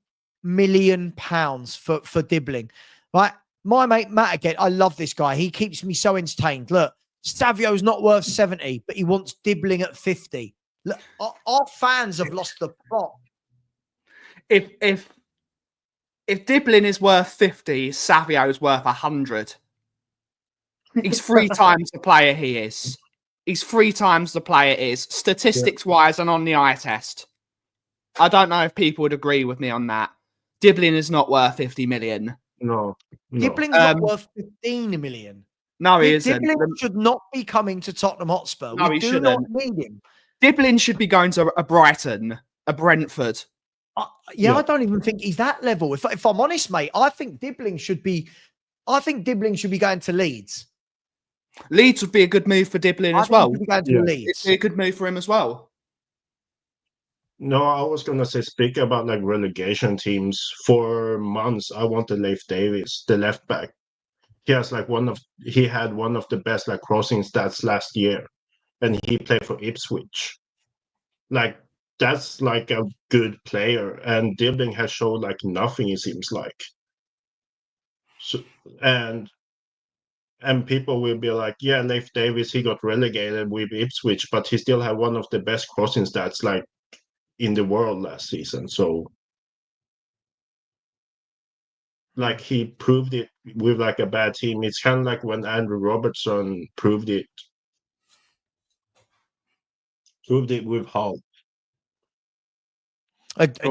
million for Dibling, right? My mate Matt again. I love this guy. He keeps me so entertained. Look, Savio's not worth 70, but he wants Dibling at 50. Look, our fans have lost the plot. If Dibling is worth 50, Savio is worth 100. He's 3 times the player he is. He's 3 times the player is, statistics-wise and on the eye test. I don't know if people would agree with me on that. Dibling is not worth 50 million. No. Dibling's not worth 15 million. No, he isn't. Dibling should not be coming to Tottenham Hotspur. No, we do not need him. Dibling should be going to a Brighton, a Brentford. I don't even think he's that level. If I'm honest, mate, I think Dibling should be going to Leeds. Leeds would be a good move for Dibling as well. Leeds. It'd be a good move for him as well. No, I was gonna say, speak about like relegation teams. For months, I wanted Leif Davis, the left back. He has like he had one of the best like crossing stats last year, and he played for Ipswich. Like that's like a good player, and Dibling has shown like nothing. It seems like. So and people will be like, yeah, Leif Davis, he got relegated with Ipswich, but he still had one of the best crossing stats like in the world last season. So like he proved it with like a bad team. It's kind of like when Andrew Robertson proved it with Hull.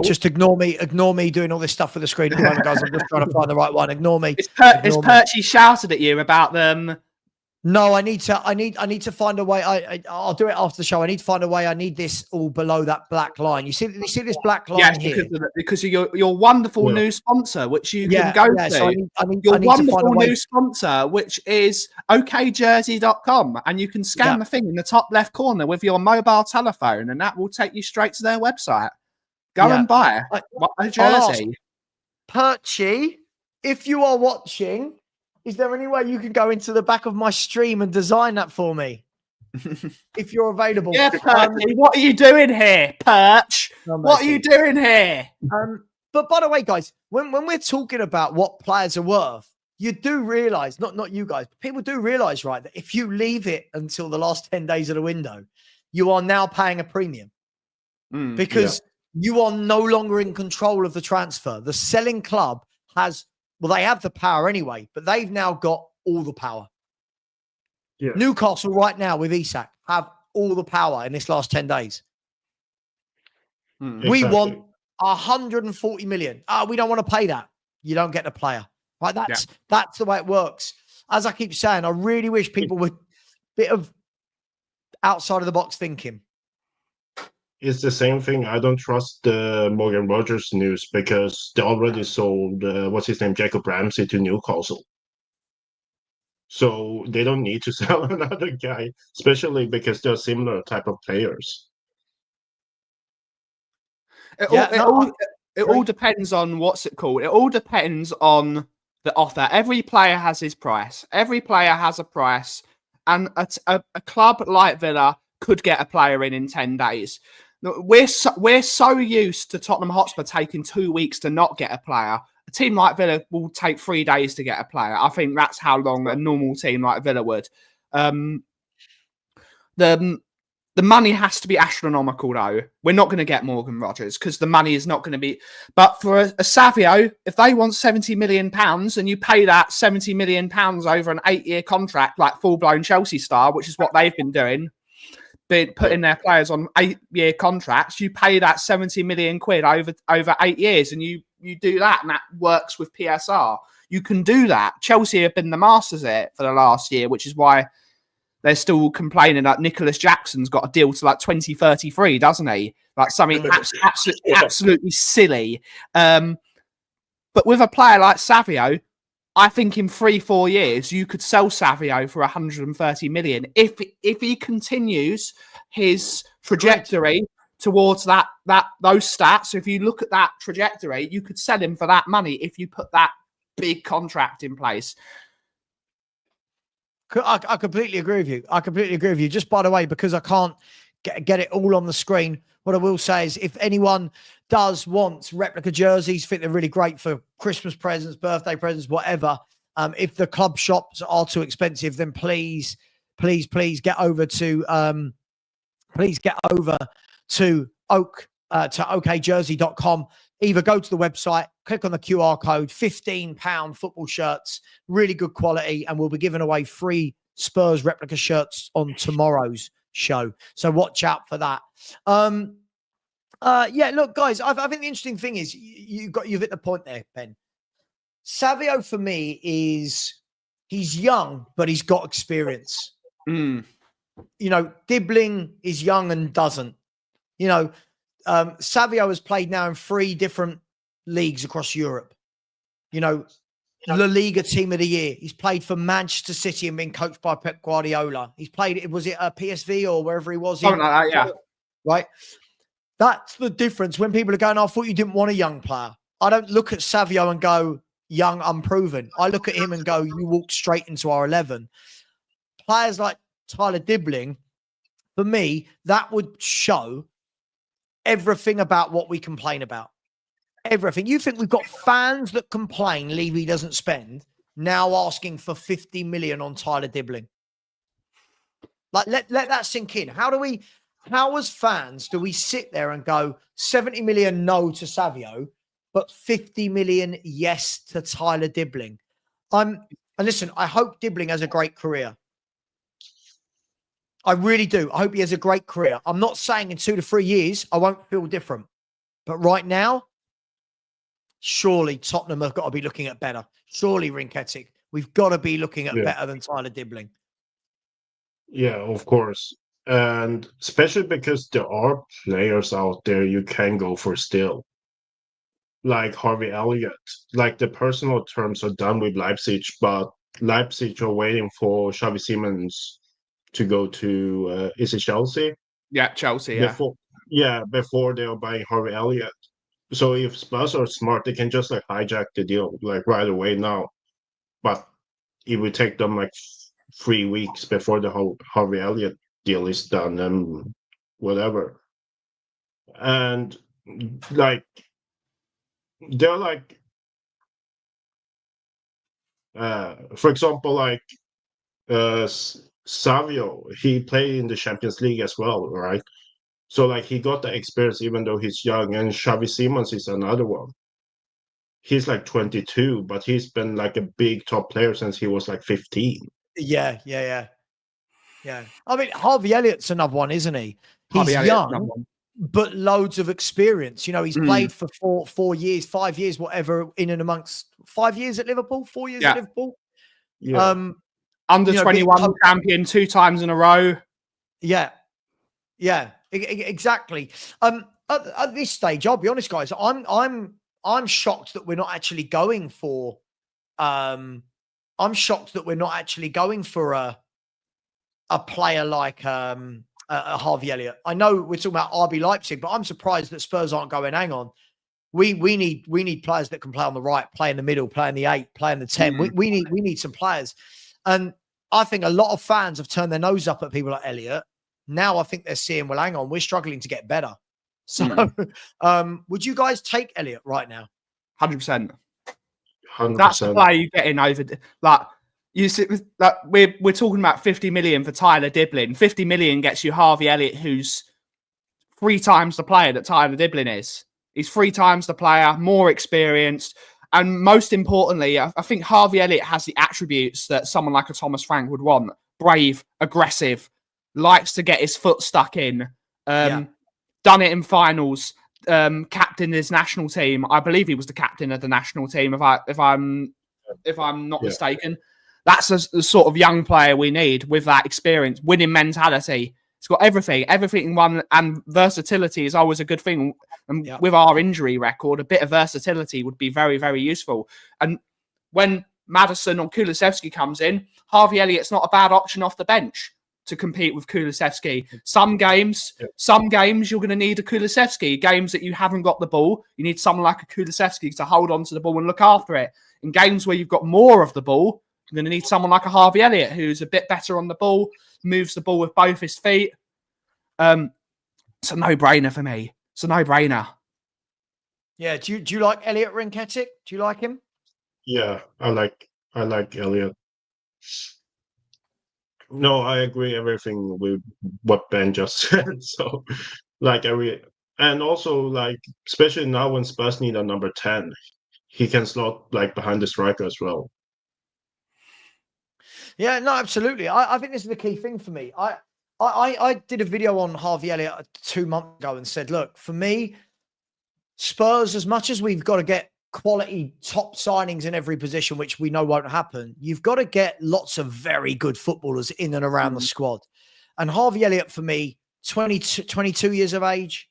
Just ignore me doing all this stuff with the screen at the moment, guys. I'm just trying to find the right one. Ignore me. Is Perchy shouted at you about them? No, I need to find a way. I'll do it after the show. I need to find a way. I need this all below that black line. You see this black line here? Because of your wonderful new sponsor, which you can go to. So I need to wonderful find a way. new sponsor, which is okjersey.com, and you can scan the thing in the top left corner with your mobile telephone, and that will take you straight to their website. Go and buy a jersey. Perchy, if you are watching, is there any way you can go into the back of my stream and design that for me? If you're available. Yeah, Perchy, what are you doing here, Perch? What are you doing here? But by the way, guys, when we're talking about what players are worth, you do realize, not you guys, but people do realize, right, that if you leave it until the last 10 days of the window, you are now paying a premium. Because you are no longer in control of the transfer. The selling club they have the power anyway, but they've now got all the power. Yeah. Newcastle right now with Isak have all the power in this last 10 days. We want 140 million. We don't want to pay that. You don't get the player. Right? That's the way it works. as I keep saying, I really wish people were a bit of outside of the box thinking. It's the same thing. I don't trust the Morgan Rogers news because they already sold what's his name, Jacob Ramsey, to Newcastle. So they don't need to sell another guy, especially because they're similar type of players. It all depends on what's it called. It all depends on the offer. Every player has his price. Every player has a price, and a club like Villa could get a player in 10 days. We're so used to Tottenham Hotspur taking 2 weeks to not get a player. A team like Villa will take 3 days to get a player. I think that's how long a normal team like Villa would. The money has to be astronomical, though. We're not going to get Morgan Rogers because the money is not going to be. But for a Savio, if they want £70 million and you pay that £70 million over an 8-year contract, like full-blown Chelsea star, which is what they've been doing, putting their players on 8-year contracts, you pay that 70 million quid over 8 years, and you do that, and that works with PSR. You can do that. Chelsea have been the masters at it for the last year, which is why they're still complaining that Nicholas Jackson's got a deal to like 2033, doesn't he? Like something absolutely silly. But with a player like Savio, I think in 3-4 years you could sell Savio for 130 million if he continues his trajectory towards those stats. If you look at that trajectory, you could sell him for that money if you put that big contract in place. I completely agree with you. Just by the way, because I can't get it all on the screen, what I will say is if anyone does want replica jerseys, think they're really great for Christmas presents, birthday presents, whatever. If the club shops are too expensive, then please get over to okjersey.com. Either go to the website, click on the QR code, £15 football shirts, really good quality, and we'll be giving away free Spurs replica shirts on tomorrow's show. So watch out for that. Yeah, look, guys, I think the interesting thing is you've hit the point there, Ben. Savio for me he's young, but he's got experience. You know, Dibling is young and doesn't. You know, Savio has played now in 3 different leagues across Europe. You know, La Liga Team of the Year. He's played for Manchester City and been coached by Pep Guardiola. He's played, was it PSV or wherever he was? Something like that, yeah. Right? That's the difference when people are going, I thought you didn't want a young player. I don't look at Savio and go, young, unproven. I look at him and go, you walked straight into our 11. Players like Tyler Dibling, for me, that would show everything about what we complain about. Everything. You think we've got fans that complain Levy doesn't spend, now asking for 50 million on Tyler Dibling? Like, let that sink in. How as fans do we sit there and go 70 million no to Savio, but 50 million yes to Tyler Dibling? And listen, I hope Dibling has a great career. I really do. I hope he has a great career. I'm not saying in 2 to 3 years I won't feel different. But right now, surely Tottenham have got to be looking at better. Surely, Rinketic, we've got to be looking at better than Tyler Dibling. Yeah, of course. And especially because there are players out there you can go for still. Like Harvey Elliott. Like the personal terms are done with Leipzig, but Leipzig are waiting for Xavi Simons to go to is it Chelsea? Yeah, Chelsea. Yeah, before they are buying Harvey Elliott. So if Spurs are smart, they can just like hijack the deal like right away now. But it would take them like 3 weeks before the whole Harvey Elliott deal is done and whatever. And like they're like, for example, like Savio, he played in the Champions League as well, right? So like he got the experience even though he's young. And Xavi Simons is another one. He's like 22, but he's been like a big top player since he was like 15. Yeah. I mean, Harvey Elliott's another one, isn't he? He's young, but loads of experience. You know, he's played for 4 years, 5 years, whatever, in and amongst 5 years at Liverpool, 4 years at Liverpool. Yeah. Under you know, 21 champion 2 times in a row. Yeah. Exactly. At this stage, I'll be honest, guys. I'm shocked that we're not actually going for. I'm shocked that we're not actually going for a player like a Harvey Elliott. I know we're talking about RB Leipzig, but I'm surprised that Spurs aren't going. Hang on, we need players that can play on the right, play in the middle, play in the 8, play in the 10. We need some players, and I think a lot of fans have turned their nose up at people like Elliott. Now I think they're seeing, well, hang on, we're struggling to get better. So, would you guys take Elliott right now? 100%. 100%. That's the player you get in over. Like you see, like we're talking about 50 million for Tyler Dibling. 50 million gets you Harvey Elliott, who's 3 times the player that Tyler Dibling is. He's 3 times the player, more experienced, and most importantly, I think Harvey Elliott has the attributes that someone like a Thomas Frank would want: brave, aggressive, likes to get his foot stuck in. Done it in finals. Captain his national team. I believe he was the captain of the national team. If I'm not mistaken, that's the sort of young player we need with that experience, winning mentality. It's got everything in one, and versatility is always a good thing. And with our injury record, a bit of versatility would be very, very useful. And when Maddison or Kulusevski comes in, Harvey Elliott's not a bad option off the bench to compete with Kulusevski. Some games you're going to need a Kulusevski. Games that you haven't got the ball, you need someone like a Kulusevski to hold on to the ball and look after it. In games where you've got more of the ball, you're going to need someone like a Harvey Elliott who's a bit better on the ball, moves the ball with both his feet. It's a no-brainer for me. It's a no-brainer. Yeah. Do you like Elliott Rinketic? Do you like him? Yeah, I like Elliott. No, I agree everything with what Ben just said. So, and also like, especially now when Spurs need a number 10, he can slot like behind the striker as well. Yeah, no, absolutely. I think this is the key thing for me. I did a video on Harvey Elliott 2 months ago and said, look, for me, Spurs, as much as we've got to get quality top signings in every position, which we know won't happen, you've got to get lots of very good footballers in and around the squad. And Harvey Elliott, for me, 22 years of age,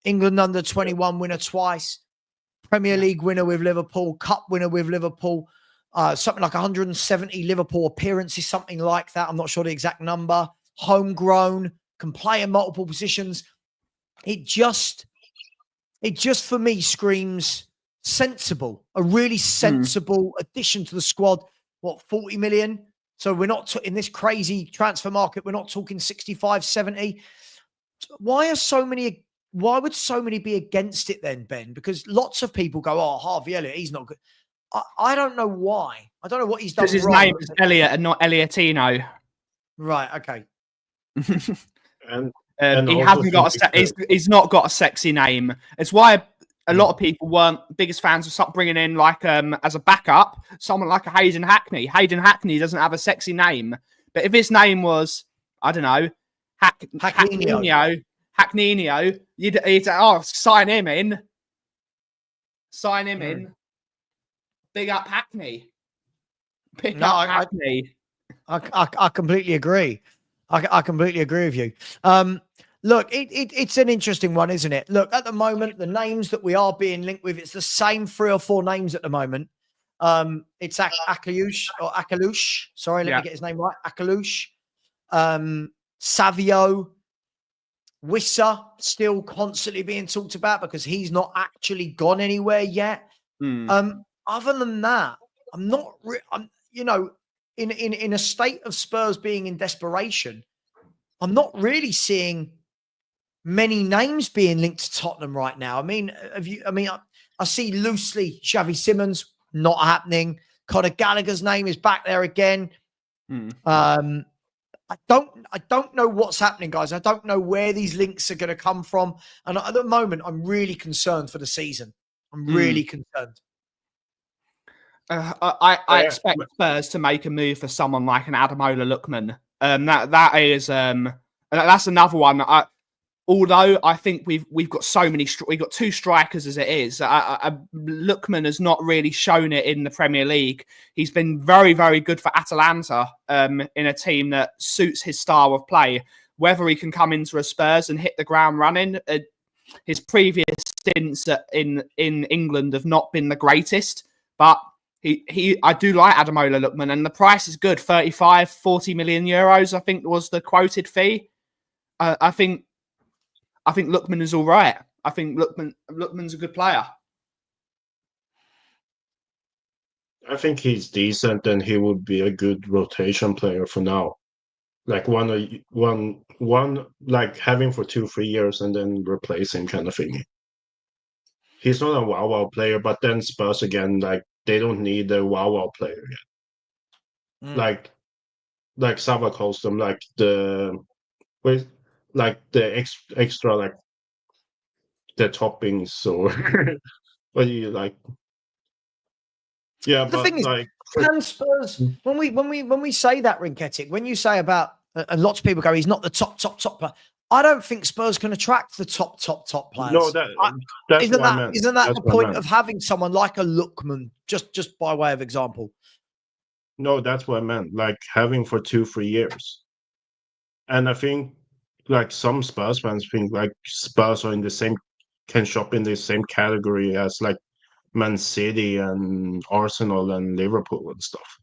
England under 21 winner twice, Premier League winner with Liverpool, Cup winner with Liverpool, something like 170 Liverpool appearances, something like that. I'm not sure the exact number. Homegrown, can play in multiple positions. It just for me screams sensible, a really sensible addition to the squad. What, 40 million? So we're not in this crazy transfer market. We're not talking 65, 70. Why would so many be against it then, Ben? Because lots of people go, oh, Harvey Elliott, he's not good. I don't know why. I don't know what he's done. Because his name is Elliott and not Elliotino. Right. Okay. and he hasn't got he's not got a sexy name. It's why a lot of people weren't biggest fans of bringing in like as a backup someone like a Hayden Hackney. Hayden Hackney doesn't have a sexy name, but if his name was, I don't know, Hackney, you'd sign him in. Big up Hackney. Hackney. I completely agree. I completely agree with you. Look, it's an interesting one, isn't it? Look, at the moment, the names that we are being linked with, it's the same 3 or 4 names at the moment. It's Akliouche. Sorry, let me get his name right. Akliouche. Savio. Wissa still constantly being talked about because he's not actually gone anywhere yet. Other than that, I'm not. In a state of Spurs being in desperation, I'm not really seeing many names being linked to Tottenham right now. I mean, I see loosely Xavi Simons, not happening. Conor Gallagher's name is back there again. I don't know what's happening, guys. I don't know where these links are going to come from. And at the moment, I'm really concerned for the season. I'm really concerned. I expect Spurs to make a move for someone like an Ademola Lookman. That's another one. although I think we've got so many, we've got 2 strikers as it is. Lookman has not really shown it in the Premier League. He's been very, very good for Atalanta in a team that suits his style of play. Whether he can come into a Spurs and hit the ground running, his previous stints in England have not been the greatest, but I do like Ademola Lookman, and the price is good. 40 million euros, I think was the quoted fee. I think Lookman is all right. I think Lookman's a good player. I think he's decent, and he would be a good rotation player for now. Like one, like having for 2-3 years and then replace him kind of thing. He's not a wow player, but then Spurs again, like they don't need a wow player yet. Like Savva calls them, like the extra, like the toppings, or what do you like? Yeah, The but thing is, like can Spurs, when we say that, Rinketic, when you say about, and lots of people go, he's not the top player. I don't think Spurs can attract the top players. No, that's isn't what I that meant. isn't that That's the what I point meant. of having someone like a Lookman, just by way of example? No, that's what I meant. Like having for 2-3 years. And I think like some Spurs fans think like Spurs are can shop in the same category as like Man City and Arsenal and Liverpool and stuff.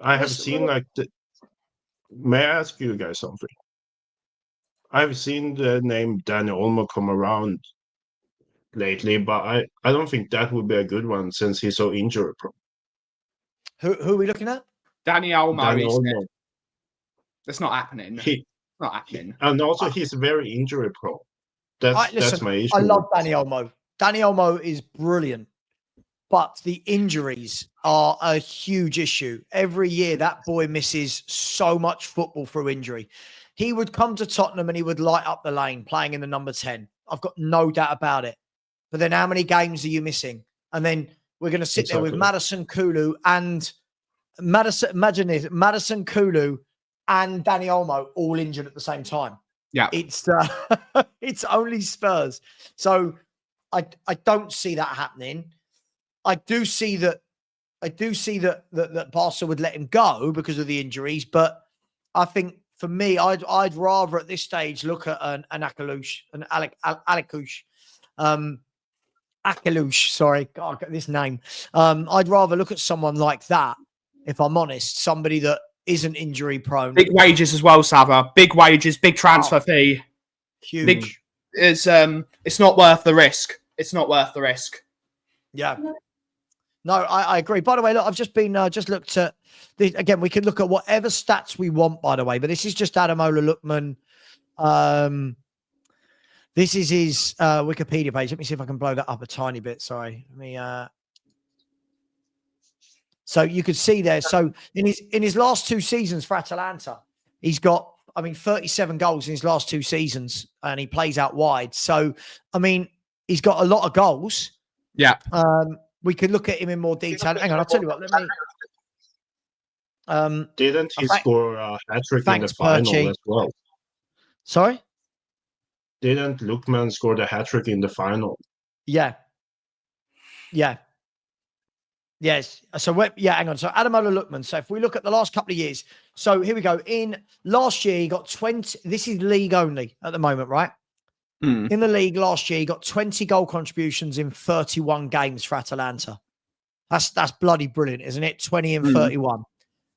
I have seen like may I ask you guys something? I've seen the name Dani Olmo come around lately, but I don't think that would be a good one since he's so injury prone. Who are we looking at? Dani Olmo. Olmo. That's not happening. Not happening. And also, he's very injury prone. That's my issue. I love Dani Olmo. Dani Olmo is brilliant, but the injuries are a huge issue. Every year, that boy misses so much football through injury. He would come to Tottenham and he would light up the lane playing in the number 10. I've got no doubt about it. But then how many games are you missing? And then we're going to sit there with Madison Kulu and imagine this, Madison Kulu and Dani Olmo all injured at the same time. Yeah. It's it's only Spurs. So I don't see that happening. I do see that Barca would let him go because of the injuries, but I think for me, I'd rather at this stage look at an Akliouche, Akliouche, sorry, God, I got this name. I'd rather look at someone like that, if I'm honest, somebody that isn't injury prone. Big wages as well, Savva. Big wages, big transfer fee. Huge. It's not worth the risk. It's not worth the risk. Yeah. No, I agree. By the way, look, I've just been just looked at this again. We can look at whatever stats we want, by the way, but this is just Ademola Lookman. This is his Wikipedia page. Let me see if I can blow that up a tiny bit. Sorry. Let me so you could see there. So in his last 2 seasons for Atalanta, he's got 37 goals in his last 2 seasons, and he plays out wide. So he's got a lot of goals. Yeah. We could look at him in more detail. Hang on, I'll tell you what. Let me. Didn't he score a hat trick in the final as well? Sorry. Didn't Lookman score the hat trick in the final? Yeah. Yes. So hang on. So Ademola Lookman. So if we look at the last couple of years, so here we go. In last year, he got 20. This is league only at the moment, right? In the league last year, he got 20 goal contributions in 31 games for Atalanta. That's bloody brilliant, isn't it? 20 in 31.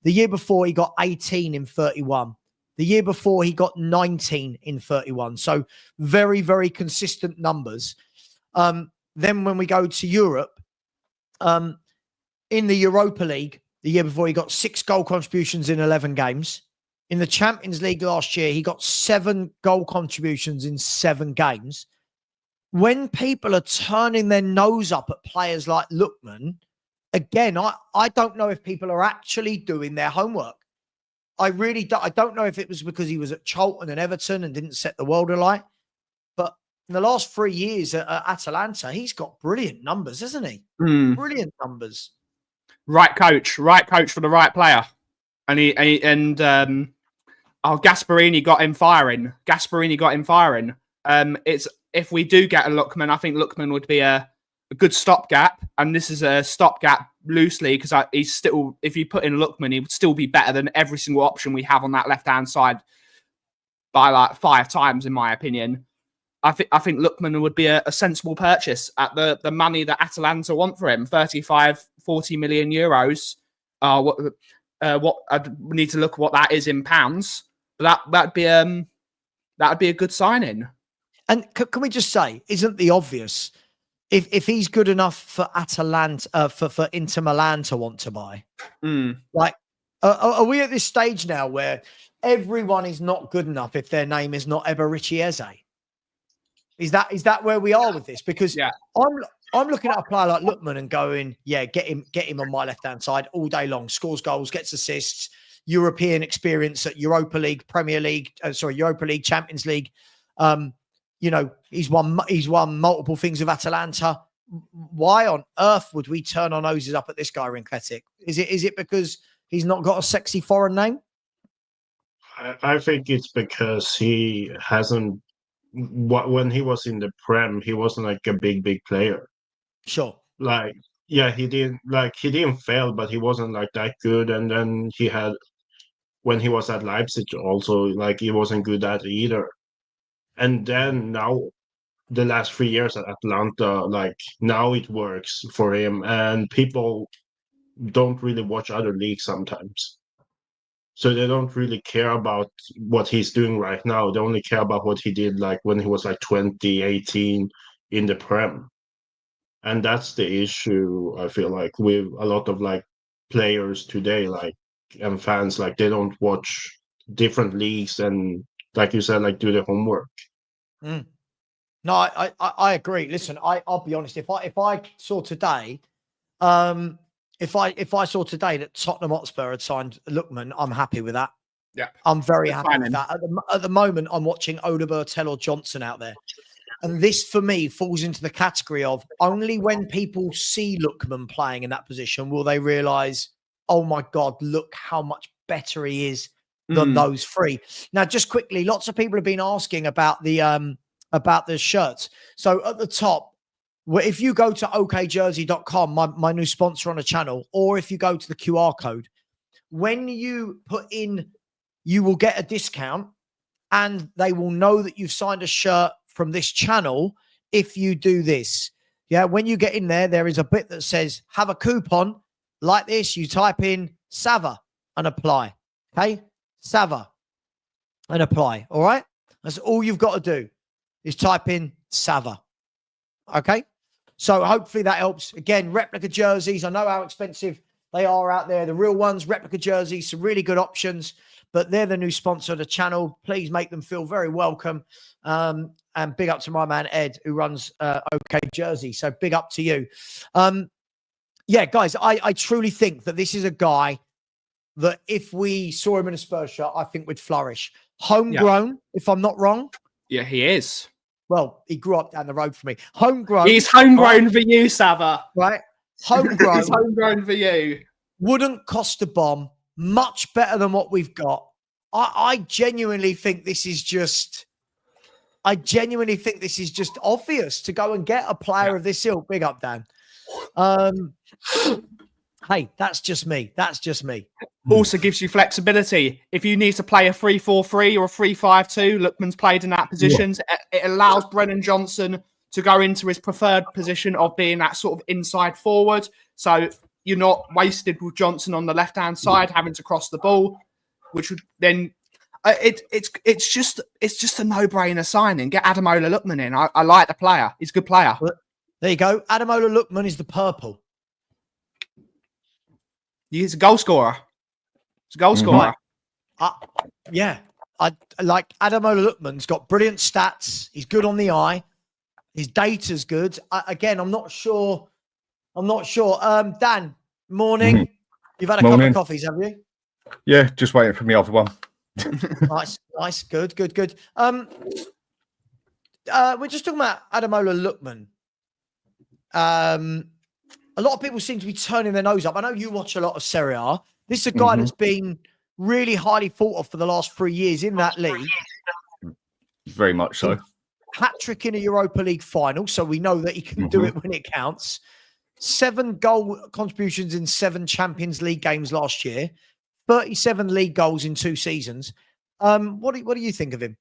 The year before, he got 18 in 31. The year before, he got 19 in 31. So very, very consistent numbers. Then when we go to Europe, in the Europa League, the year before, he got 6 goal contributions in 11 games. In the Champions League last year, he got 7 goal contributions in 7 games. When people are turning their nose up at players like Lookman, again, I don't know if people are actually doing their homework. I really don't. I don't know if it was because he was at Charlton and Everton and didn't set the world alight. But in the last 3 years at Atalanta, he's got brilliant numbers, hasn't he? Brilliant numbers. Right coach for the right player. And Oh, Gasperini got him firing. It's if we do get a Lookman, I think Lookman would be a good stopgap, and this is a stopgap loosely because he's still. If you put in Lookman, he would still be better than every single option we have on that left-hand side by like 5 times, in my opinion. I think Lookman would be a sensible purchase at the money that Atalanta want for him, 35, 40 million euros. What I'd need to look at what that is in pounds. But that'd be a good signing. And can we just say, isn't the obvious? If he's good enough for Atalanta, for Inter Milan to want to buy, like, are we at this stage now where everyone is not good enough if their name is not Eberici Eze? Is that where we are with this? Because I'm looking at a player like Lookman and going, yeah, get him on my left-hand side all day long. Scores goals, gets assists, European experience at Europa League, Europa League, Champions League. He's won multiple things with Atalanta. Why on earth would we turn our noses up at this guy, Rinketic? Is it because he's not got a sexy foreign name? I think it's because he hasn't. When he was in the Prem, he wasn't like a big player. Sure. Like, yeah, he didn't fail, but he wasn't like that good. And then when he was at Leipzig also, like, he wasn't good at it either. And then now, the last 3 years at Atlanta, like, now it works for him, and people don't really watch other leagues sometimes. So they don't really care about what he's doing right now. They only care about what he did like when he was like 2018 in the Prem. And that's the issue, I feel like, with a lot of like players today, like, and fans, like, they don't watch different leagues and, like you said, like, do their homework. No, I agree. Listen, I'll be honest. If I saw today, if I saw today that Tottenham Hotspur had signed Lookman, I'm happy with that. Yeah, I'm very happy with that. At the moment, I'm watching Oda Bertel or Johnson out there. And this, for me, falls into the category of only when people see Lookman playing in that position will they realise, oh, my God, look how much better he is than those three. Now, just quickly, lots of people have been asking about the shirts. So at the top, if you go to okjersey.com, my new sponsor on the channel, or if you go to the QR code, when you put in, you will get a discount and they will know that you've signed a shirt from this channel if you do this. Yeah, when you get in there is a bit that says have a coupon like this. You type in Savva and apply. Okay, Savva and apply. All right, that's all you've got to do is type in Savva. Okay, so hopefully that helps. Again, replica jerseys. I know how expensive they are out there. The real ones, replica jerseys, some really good options, but they're the new sponsor of the channel. Please make them feel very welcome. And big up to my man, Ed, who runs OK Jersey. So big up to you. Yeah, guys, I truly think that this is a guy that if we saw him in a Spurs shirt, I think would flourish. Homegrown, if I'm not wrong. Yeah, he is. Well, he grew up down the road for me. Homegrown. He's homegrown for you, Savva. Right? Homegrown. He's homegrown for you. Wouldn't cost a bomb. Much better than what we've got. I genuinely think this is just... obvious to go and get a player of this ilk. Big up, Dan. Hey, that's just me. Also gives you flexibility. If you need to play a 3-4-3 or a 3-5-2, Lookman's played in that positions. Yeah. It allows Brennan Johnson to go into his preferred position of being that sort of inside forward. So you're not wasted with Johnson on the left-hand side having to cross the ball, which would then... It's just a no-brainer signing. Get Ademola Lookman in. I like the player. He's a good player. Well, there you go. Ademola Lookman is the purple. He's a goal scorer. Yeah. I like Ademola Lookman's got brilliant stats. He's good on the eye. His data's good. Again, I'm not sure. Dan, morning. You've had a couple of coffees, have you? Yeah, just waiting for me other one. Nice. Good. We're just talking about Ademola Lookman. A lot of people seem to be turning their nose up. I know you watch a lot of Serie A. This is a guy that's been really highly thought of for the last 3 years in that league. Very much so. Hat-trick in a Europa League final, so we know that he can do it when it counts. 7 goal contributions in 7 Champions League games last year. 37 league goals in 2 seasons. What do you think of him?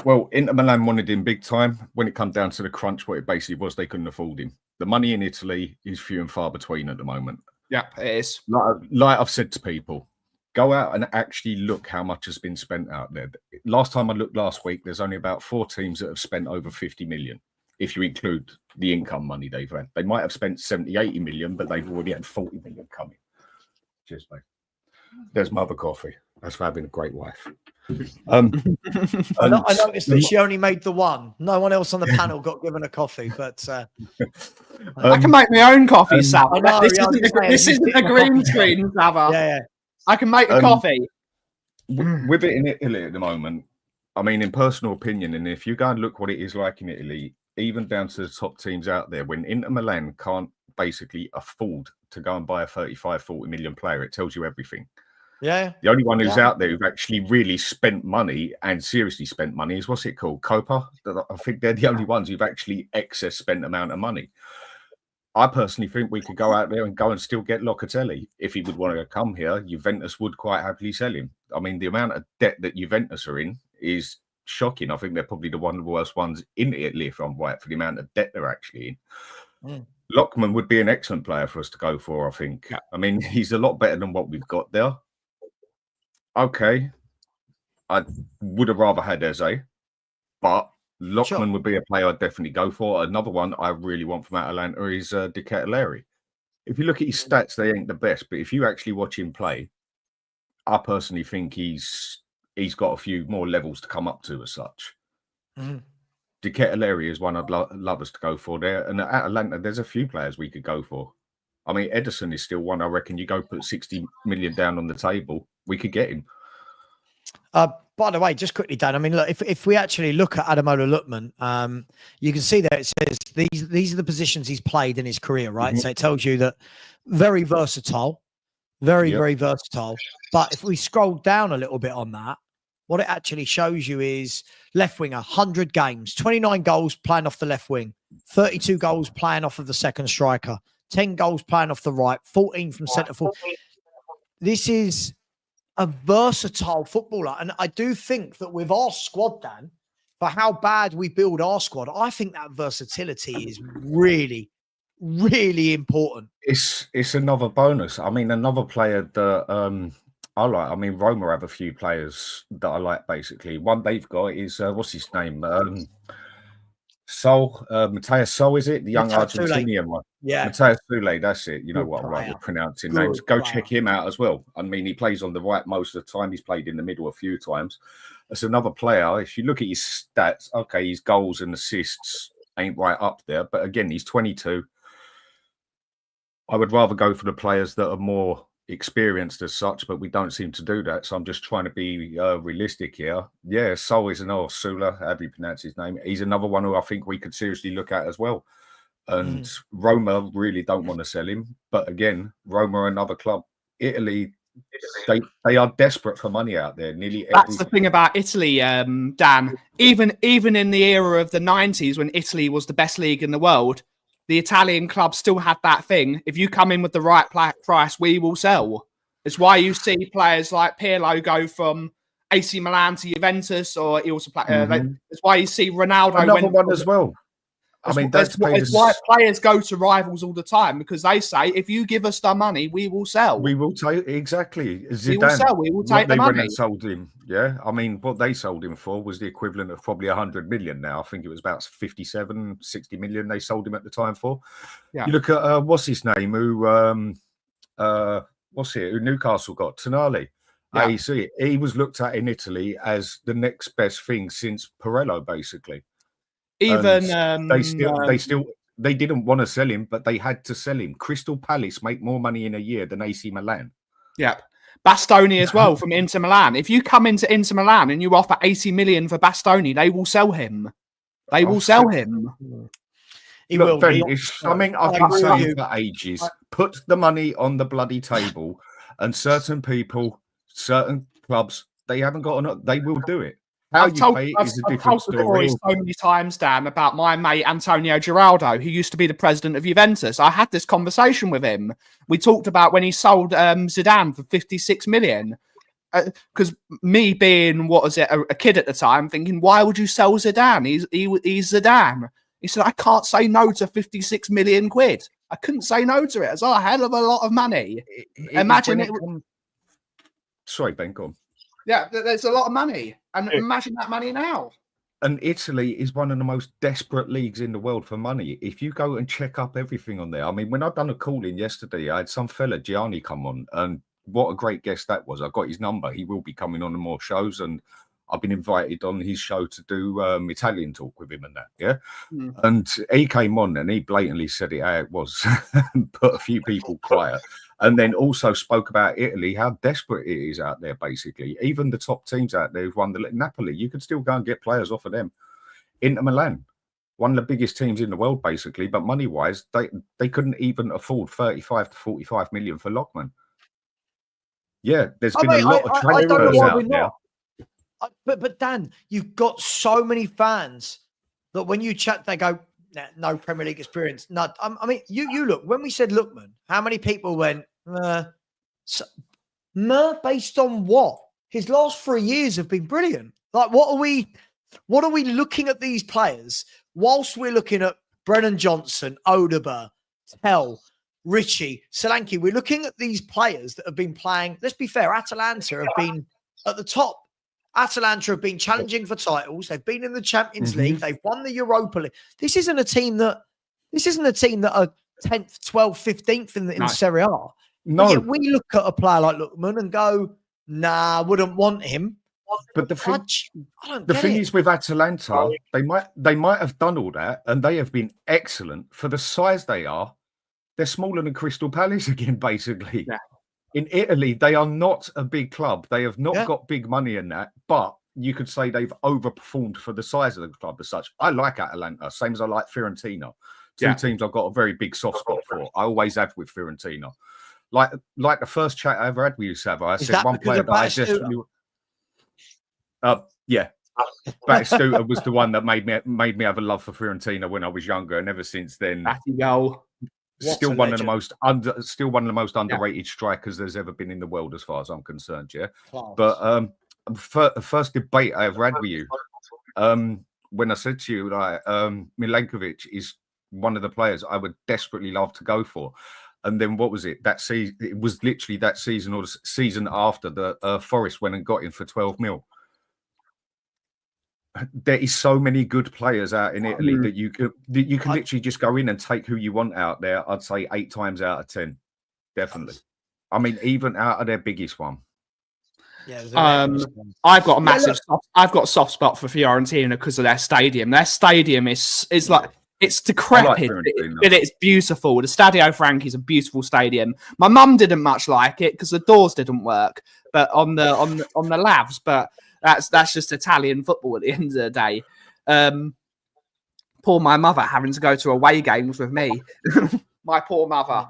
Well, Inter Milan wanted him big time. When it comes down to the crunch, what it basically was, they couldn't afford him. The money in Italy is few and far between at the moment. Yeah, it is. Like I've said to people, go out and actually look how much has been spent out there. Last time I looked last week, there's only about 4 teams that have spent over 50 million. If you include the income money they've had, they might have spent 70, 80 million, but they've already had 40 million coming. Cheers, mate. There's my other coffee. That's for having a great wife. I noticed that she only made the one. No one else on the panel got given a coffee, but I can make my own coffee, Savva. know, This isn't a green screen, Savva. yeah. I can make a coffee. With it in Italy at the moment, I mean, in personal opinion, and if you go and look what it is like in Italy, even down to the top teams out there, when Inter Milan can't basically afford to go and buy a 35, 40 million player, it tells you everything. Yeah. The only one who's out there who've actually really spent money and seriously spent money is, what's it called? Copa. I think they're the only ones who've actually excess spent amount of money. I personally think we could go out there and go and still get Locatelli. If he would want to come here, Juventus would quite happily sell him. I mean, the amount of debt that Juventus are in is shocking. I think they're probably one of the worst ones in Italy, if I'm right, for the amount of debt they're actually in. Lockman would be an excellent player for us to go for, I think. Yeah. I mean, he's a lot better than what we've got there. Okay, I would have rather had Eze, but Lockman would be a player I'd definitely go for. Another one I really want from Atalanta is De Ketelaere. If you look at his stats, they ain't the best, but if you actually watch him play, I personally think he's got a few more levels to come up to as such. De Ketelaere is one I'd love us to go for there. And at Atalanta, there's a few players we could go for. I mean, Edison is still one I reckon you go put 60 million down on the table, we could get him. By the way, just quickly, Dan, I mean, look, if we actually look at Ademola Lookman, you can see that it says these are the positions he's played in his career, right? So it tells you that very versatile, very versatile. But if we scroll down a little bit on that, what it actually shows you is left winger, 100 games, 29 goals playing off the left wing, 32 goals playing off of the second striker, 10 goals playing off the right, 14 from centre forward. This is a versatile footballer. And I do think that with our squad, Dan, for how bad we build our squad, I think that versatility is really, really important. It's another bonus. I mean, another player that I like. I mean, Roma have a few players that I like, basically. One they've got is, what's his name? Matthias Sol, is it? The young Argentinian one. Yeah. Matthias Sule, that's it. You know what I'm like with pronouncing names. Go check him out as well. I mean, he plays on the right most of the time. He's played in the middle a few times. That's another player. If you look at his stats, okay, his goals and assists ain't right up there. But again, he's 22. I would rather go for the players that are more experienced as such, but we don't seem to do that. So I'm just trying to be realistic here. Yeah, Sol is Sula, how do you pronounce his name? He's another one who I think we could seriously look at as well. And Roma really don't want to sell him. But again, Roma are another club. Italy, they are desperate for money out there. That's the thing about Italy, Dan. Even in the era of the 90s, when Italy was the best league in the world, the Italian club still had that thing. If you come in with the right price, we will sell. It's why you see players like Pirlo go from AC Milan to Juventus, or he also play. It's why you see Ronaldo. Another one as well. I mean, that's why players go to rivals all the time, because they say, if you give us the money, we will sell. We will take, exactly. Zidane, we will sell. We will take the money. They went and sold him. Yeah. I mean, what they sold him for was the equivalent of probably 100 million now. I think it was about 57, 60 million they sold him at the time for. Yeah. You look at, what's his name? Who Newcastle got? Tonali. Yeah. You see it. He was looked at in Italy as the next best thing since Pirello, basically. Even they didn't want to sell him, but they had to sell him. Crystal Palace make more money in a year than AC Milan. Yep. Bastoni as well from Inter Milan. If you come into Inter Milan and you offer 80 million for Bastoni, they will sell him. They will sell him. He will. It's something I've been saying for ages. Put the money on the bloody table And certain people, certain clubs, they haven't got they will do it. How I've you told, pay it I've, is a I've different told the story story. so many times, Dan, about my mate Antonio Giraldo, who used to be the president of Juventus. I had this conversation with him. We talked about when he sold Zidane for 56 million. Because me being, what was it, a kid at the time, thinking, why would you sell Zidane? He's Zidane. He said, I can't say no to 56 million quid. I couldn't say no to it. It's a hell of a lot of money. Imagine it. Sorry, Ben, go on. Yeah, there's a lot of money. And imagine that money now. And Italy is one of the most desperate leagues in the world for money. If you go and check up everything on there, I mean, when I've done a call in yesterday, I had some fella, Gianni, come on, and what a great guest that was. I got his number. He will be coming on more shows, and I've been invited on his show to do Italian talk with him and that, yeah? And he came on and he blatantly said it how it was, put a few people quiet, and then also spoke about Italy, how desperate it is out there, basically. Even the top teams out there who've won the Napoli, you could still go and get players off of them. Inter Milan, one of the biggest teams in the world, basically, but money-wise, they couldn't even afford 35 to 45 million for Lockman. Yeah, there's been a lot of transfers out there. But Dan, you've got so many fans that when you chat, they go, nah, no Premier League experience. No, I mean, you look, when we said Lookman, how many people went, based on what? His last 3 years have been brilliant. Like, what are we looking at these players whilst we're looking at Brennan Johnson, Odeber, Tell, Richie, Solanke? We're looking at these players that have been playing. Let's be fair, Atalanta have been at the top. Atalanta have been challenging for titles. They've been in the Champions League. They've won the Europa League. This isn't a team that are 10th, 12th, 15th in Serie A. No. Yet we look at a player like Lookman and go, nah, wouldn't want him. But the thing it. is with Atalanta, they might have done all that, and they have been excellent for the size they are. They're smaller than Crystal Palace again, basically. Yeah. In Italy, they are not a big club. They have not got big money in that, but you could say they've overperformed for the size of the club as such. I like Atalanta, same as I like Fiorentina. Two teams I've got a very big soft spot for. I always have with Fiorentina. Like the first chat I ever had with you, Savva, I said one player that I desperately... Batistuta was the one that made me have a love for Fiorentina when I was younger, and ever since then... Still one of the most underrated strikers there's ever been in the world, as far as I'm concerned. Yeah, but first debate I ever had with you, when I said to you like Milankovic is one of the players I would desperately love to go for, and then what was it that season? It was literally that season or the season after the Forest went and got him for 12 mil. There is so many good players out in Italy that you can literally just go in and take who you want out there. I'd say 8 times out of 10, definitely. I mean, even out of their biggest one. Yeah, I've got a soft spot for Fiorentina because of their stadium. Their stadium is like, it's decrepit, but it's beautiful. The Stadio Franchi is a beautiful stadium. My mum didn't much like it because the doors didn't work, but on the lavs, but. That's just Italian football at the end of the day. Poor my mother having to go to away games with me. My poor mother.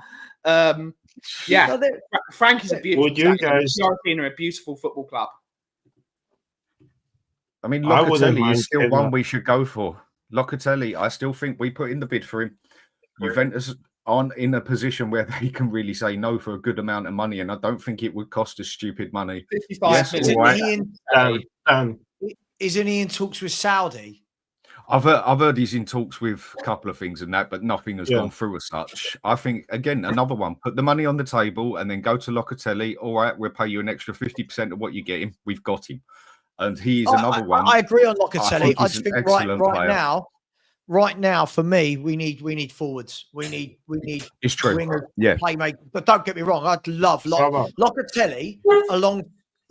Frankie's a beautiful. Would you guys? Fiorentina, a beautiful football club. I mean, Locatelli is still one we should go for. Locatelli, I still think we put in the bid for him. Juventus aren't in a position where they can really say no for a good amount of money, and I don't think it would cost us stupid money. 55 million. Isn't he in talks with Saudi? I've heard he's in talks with a couple of things and that, but nothing has gone through as such. I think, again, another one, put the money on the table and then go to Locatelli. All right, we'll pay you an extra 50% of what you get him. We've got him. And he's another one. I agree on Locatelli. I just think right now, for me, we need forwards. We need it's true. Playmaker. But don't get me wrong, I'd love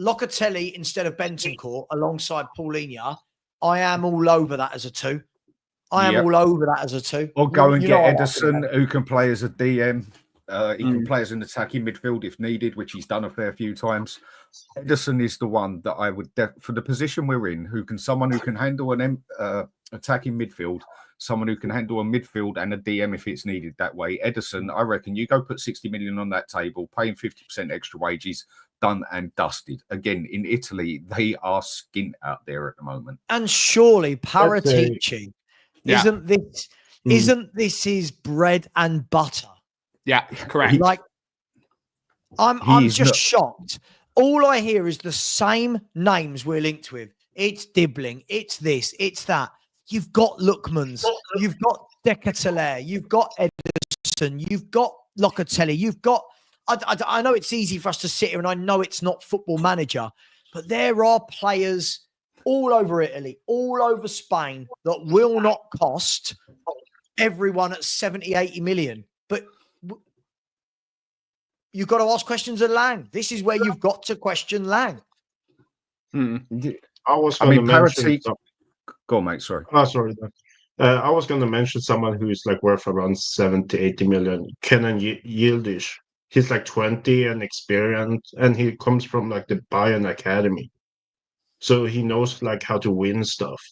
Locatelli instead of Bentancur alongside Paulinho. I am all over that as a 2. I am all over that as a 2. Or go and get Ederson, who can play as a DM. He can play as an attacking midfield if needed, which he's done a fair few times. Ederson is the one that I would, for the position we're in, someone who can handle an attacking midfield, someone who can handle a midfield and a DM if it's needed that way. Ederson, I reckon you go put 60 million on that table, pay him 50% extra wages, done and dusted. Again, in Italy, they are skint out there at the moment. And surely Paratici isn't this his bread and butter? Yeah, correct. Like, I'm just shocked. All I hear is the same names we're linked with. It's Dibling, it's this, it's that. You've got Lookmans, you've got Decatelere, you've got Ederson, you've got Locatelli, you've got. I know it's easy for us to sit here, and I know it's not Football Manager, but there are players all over Italy, all over Spain that will not cost everyone at 70, 80 million. But you've got to ask questions of Lang. This is where you've got to question Lang. I was going to mention. Go on, mate. Sorry. Oh, sorry. I was going to mention someone who is like worth around 70, 80 million. Kenan Yildiz. He's like 20 and experienced, and he comes from like the Bayern Academy. So he knows like how to win stuff.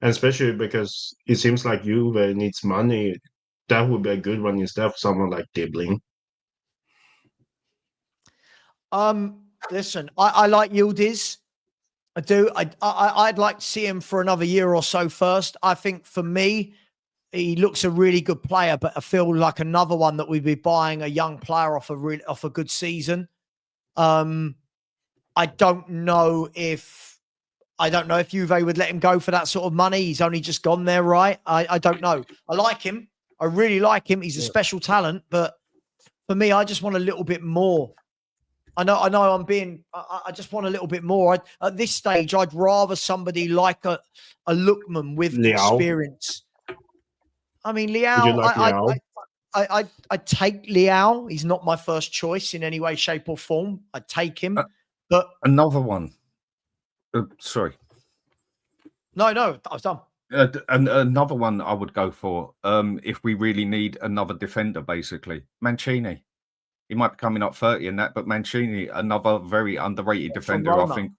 And especially because it seems like Juve needs money. That would be a good one instead of someone like Dibling. Listen, I like Yildiz. I do. I'd like to see him for another year or so first. I think for me, he looks a really good player, but I feel like another one that we'd be buying a young player off a good season. I don't know if Juve would let him go for that sort of money. He's only just gone there, right? I don't know. I like him. I really like him. He's a special talent, but for me, I just want a little bit more. I know I just want a little bit more. At this stage, I'd rather somebody like a Lookman with experience. I mean, Liao, I'd take Liao. He's not my first choice in any way, shape or form. I'd take him. But another one. Sorry. No, I was done. Another one I would go for if we really need another defender, basically. Mancini. He might be coming up 30 in that, but Mancini, another very underrated defender, I think.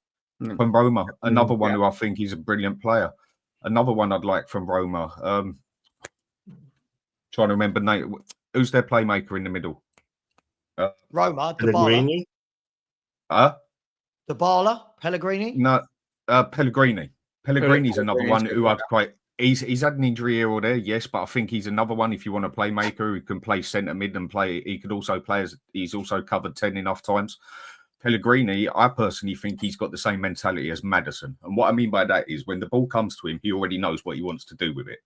From Roma. Another one who I think is a brilliant player. Another one I'd like from Roma. Trying to remember name. Who's their playmaker in the middle? Roma, Pellegrini. Pellegrini? Pellegrini? No, Pellegrini. Pellegrini's another one who I'd quite. He's had an injury here or there, yes, but I think he's another one. If you want a playmaker who can play centre mid and play, he could also play as he's also covered 10 enough times. Pellegrini, I personally think he's got the same mentality as Maddison, and what I mean by that is when the ball comes to him, he already knows what he wants to do with it.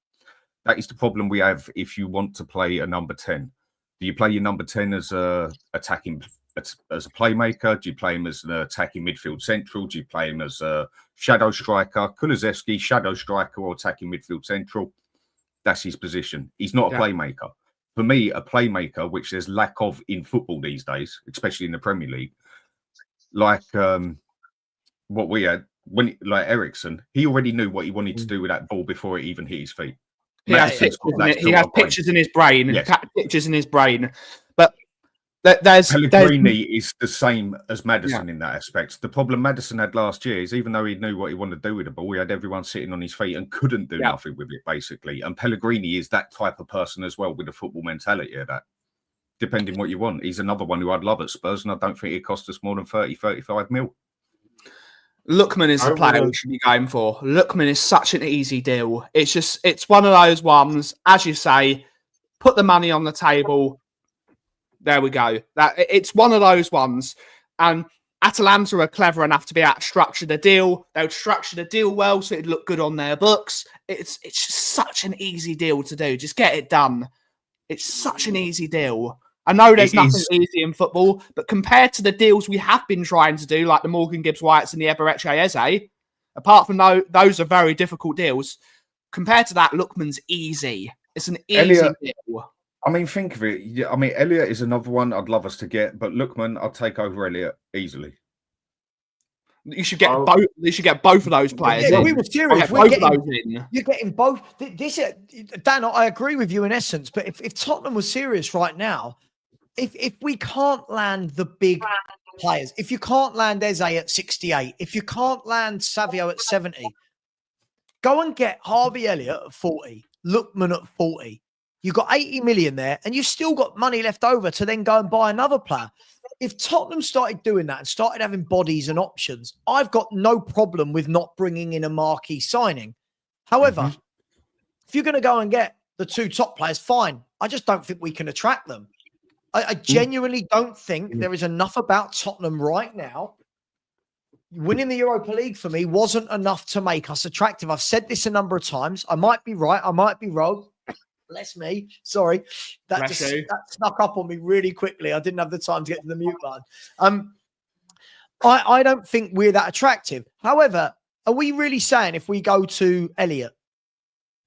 That is the problem we have if you want to play a number 10. Do you play your number 10 as a attacking as a playmaker? Do you play him as an attacking midfield central? Do you play him as a shadow striker? Kulusevski, shadow striker or attacking midfield central? That's his position. He's not a playmaker. For me, a playmaker, which there's lack of in football these days, especially in the Premier League, like what we had, like Ericsson, he already knew what he wanted to do with that ball before it even hit his feet. He has pictures in his brain. Yes. Pictures in his brain. But Pellegrini is the same as Maddison in that aspect. The problem Maddison had last year is even though he knew what he wanted to do with the ball, he had everyone sitting on his feet and couldn't do nothing with it, basically. And Pellegrini is that type of person as well with a football mentality of that. Depending what you want. He's another one who I'd love at Spurs, and I don't think it cost us more than 30, 35 mil. Lookman is the player we should be going for. Lookman is such an easy deal. It's one of those ones, as you say, put the money on the table. There we go. It's one of those ones. And Atalanta are clever enough to be able to structure the deal. They would structure the deal well so it'd look good on their books. It's just such an easy deal to do. Just get it done. It's such an easy deal. I know there's nothing easy in football, but compared to the deals we have been trying to do, like the Morgan Gibbs-Whites and the Eberechi Eze, apart from those are very difficult deals, compared to that, Lookman's easy. It's an easy deal. I mean, think of it. I mean, Elliot is another one I'd love us to get, but Lookman, I'll take over Elliot easily. You should get both. You should get both of those players. Yeah, we were serious. You're getting both. Dan, I agree with you in essence. But if Tottenham was serious right now, if we can't land the big players, if you can't land Eze at 68, if you can't land Savio at 70, Go and get Harvey Elliott at 40, Lookman at 40. You've got 80 million there, and you've still got money left over to then go and buy another player. If Tottenham started doing that and started having bodies and options, I've got no problem with not bringing in a marquee signing. However, if you're going to go and get the 2 top players, fine. I just don't think we can attract them. I genuinely don't think there is enough about Tottenham right now. Winning the Europa League for me wasn't enough to make us attractive. I've said this a number of times. I might be right. I might be wrong. Bless me. Sorry. That snuck up on me really quickly. I didn't have the time to get to the mute button. I don't think we're that attractive. However, are we really saying if we go to Elliott,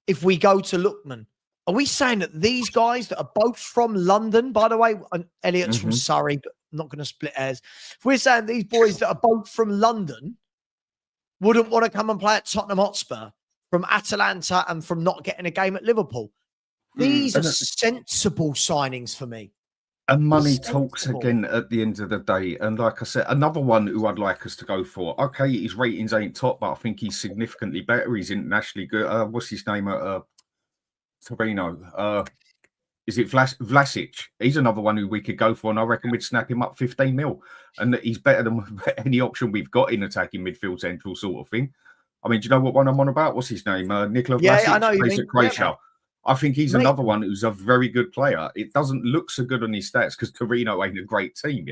if we go to Lookman, are we saying that these guys that are both from London, by the way, and Elliott's from Surrey, but I'm not going to split hairs. If we're saying these boys that are both from London wouldn't want to come and play at Tottenham Hotspur from Atalanta and from not getting a game at Liverpool, these are sensible signings for me. And money talks again at the end of the day. And like I said, another one who I'd like us to go for. Okay, his ratings ain't top, but I think he's significantly better. He's internationally good. What's his name? Torino. Is it Vlasic? He's another one who we could go for, and I reckon we'd snap him up 15 mil. And he's better than any option we've got in attacking midfield central sort of thing. I mean, do you know what one I'm on about? What's his name? Nikola Vlasic, I know you plays mean. at Croatia. Yeah, I think he's another one who's a very good player. It doesn't look so good on his stats because Torino ain't a great team,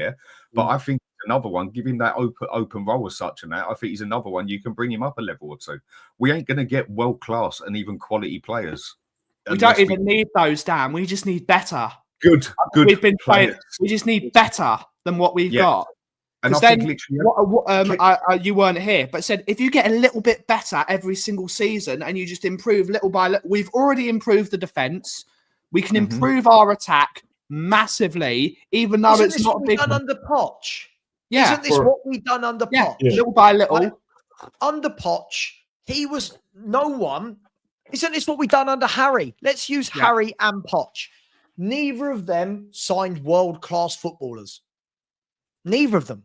but I think another one, give him that open role as such, and that I think he's another one you can bring him up a level or two. We ain't going to get world class and even quality players. We don't even need those, Dan. We just need better. Good. We've been playing. We just need better than what we've got. And I then, think literally, you weren't here, but said if you get a little bit better every single season and you just improve little by little, we've already improved the defense. We can improve our attack massively, even though Isn't it's this not what big. We've done under Poch. Yeah, isn't this what we've done under Poch? Little by little. Like, under Poch, he was no one. Isn't this what we've done under Harry? Let's use Harry and Poch. Neither of them signed world-class footballers. Neither of them.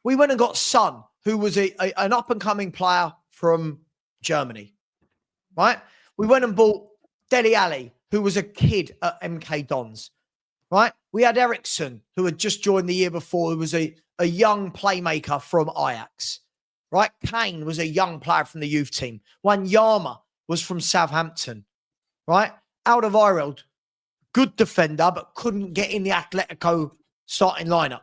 We went and got Son, who was an up-and-coming player from Germany, right? We went and bought Dele Alli, who was a kid at MK Dons, right? We had Eriksson, who had just joined the year before, who was a young playmaker from Ajax, right? Kane was a young player from the youth team. Wanyama was from Southampton, right? Alderweireld, good defender, but couldn't get in the Atletico starting lineup.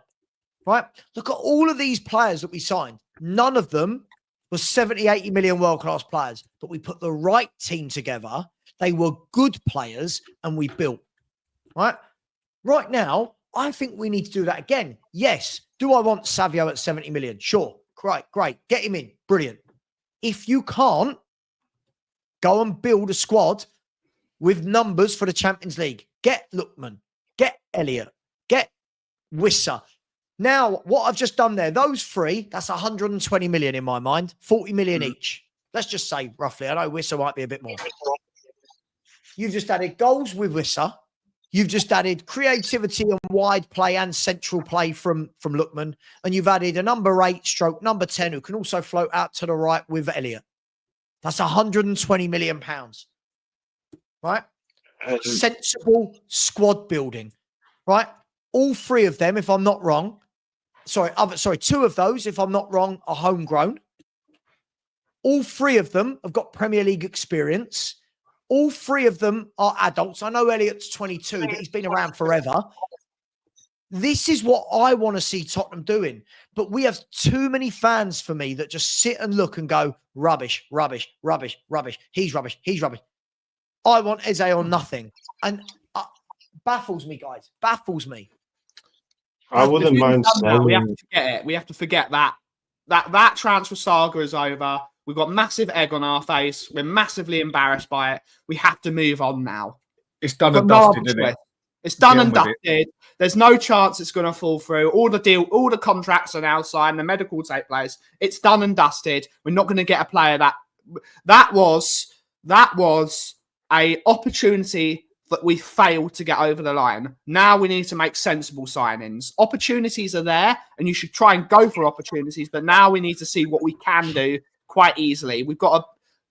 Right? Look at all of these players that we signed. None of them was 70, 80 million world-class players, but we put the right team together. They were good players and we built. Right? Right now, I think we need to do that again. Yes. Do I want Savio at 70 million? Sure. Great. Get him in. Brilliant. If you can't, go and build a squad with numbers for the Champions League. Get Lookman. Get Elliott. Get Wissa. Now, what I've just done there, those three, that's 120 million in my mind, 40 million each. Let's just say roughly. I know Wissa might be a bit more. You've just added goals with Wissa. You've just added creativity and wide play and central play from Lookman. And you've added a number 8 stroke number 10 who can also float out to the right with Elliott. That's 120 million pounds. Right? Sensible squad building. Right? All three of them, if I'm not wrong, two of those, if I'm not wrong, are homegrown. All three of them have got Premier League experience. All three of them are adults. I know Elliott's 22, but he's been around forever. This is what I want to see Tottenham doing. But we have too many fans for me that just sit and look and go, rubbish. He's rubbish. I want Eze or nothing. And baffles me, guys. Baffles me. I wouldn't mind selling. We have to forget it. We have to forget that transfer saga is over. We've got massive egg on our face. We're massively embarrassed by it. We have to move on now. It's done and dusted, isn't it? It's done and dusted. There's no chance it's going to fall through. All the contracts are now signed. The medical will take place. It's done and dusted. We're not going to get a player that was a opportunity that we failed to get over the line. Now we need to make sensible signings. Opportunities are there, and you should try and go for opportunities. But now we need to see what we can do quite easily. We've got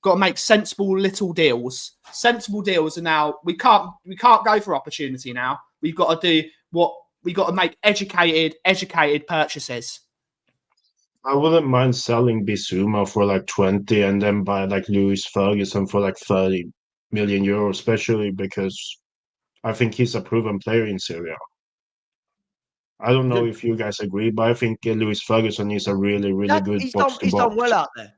got to make sensible little deals. Sensible deals, and now we can't go for opportunity now. We've got to do what we got to make educated purchases. I wouldn't mind selling Bissouma for like 20 and then buy like Lewis Ferguson for like 30 million euros, especially because I think he's a proven player in Serie A. I don't know if you guys agree, but I think Lewis Ferguson is a really, really good He's box to done box. well out there.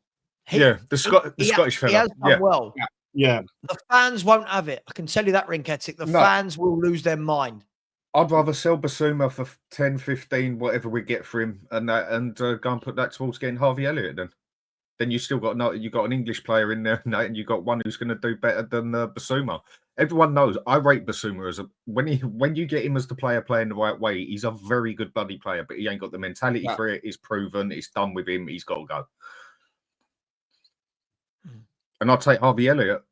The Scottish fella. He has done well. Yeah. The fans won't have it. I can tell you that, Rinketic. The fans will lose their mind. I'd rather sell Basuma for 10, 15, whatever we get for him, and go and put that towards getting Harvey Elliott. Then you still got an English player in there, and you got one who's going to do better than Basuma. Everyone knows I rate Basuma as when you get him as the player playing the right way, he's a very good bloody player, but he ain't got the mentality for it. It's proven. It's done with him. He's got to go. And I'd take Harvey Elliott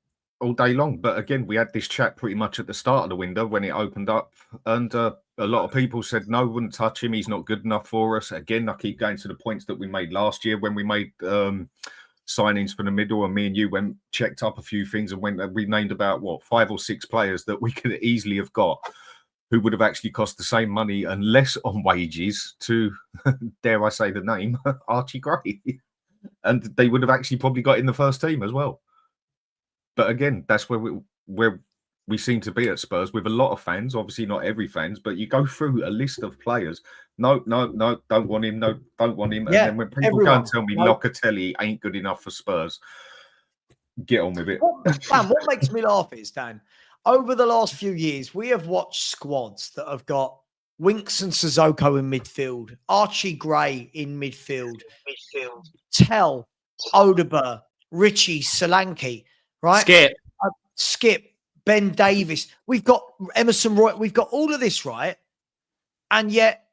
all day long. But again, we had this chat pretty much at the start of the window when it opened up. And a lot of people said, no, wouldn't touch him. He's not good enough for us. Again, I keep going to the points that we made last year when we made signings for the middle. And me and you checked up a few things and we named about, 5 or 6 players that we could easily have got who would have actually cost the same money and less on wages to, dare I say the name, Archie Gray. And they would have actually probably got in the first team as well. But again, that's where we seem to be at Spurs with a lot of fans. Obviously, not every fans, but you go through a list of players. No, don't want him. No, don't want him. Yeah, and then when people go and tell me Locatelli ain't good enough for Spurs, get on with it. Dan, what makes me laugh is, Dan, over the last few years, we have watched squads that have got Winks and Sissoko in midfield, Archie Gray in midfield, Tell, Odegaard, Richie, Solanke, right? Skip, Ben Davis. We've got Emerson Roy. We've got all of this, right? And yet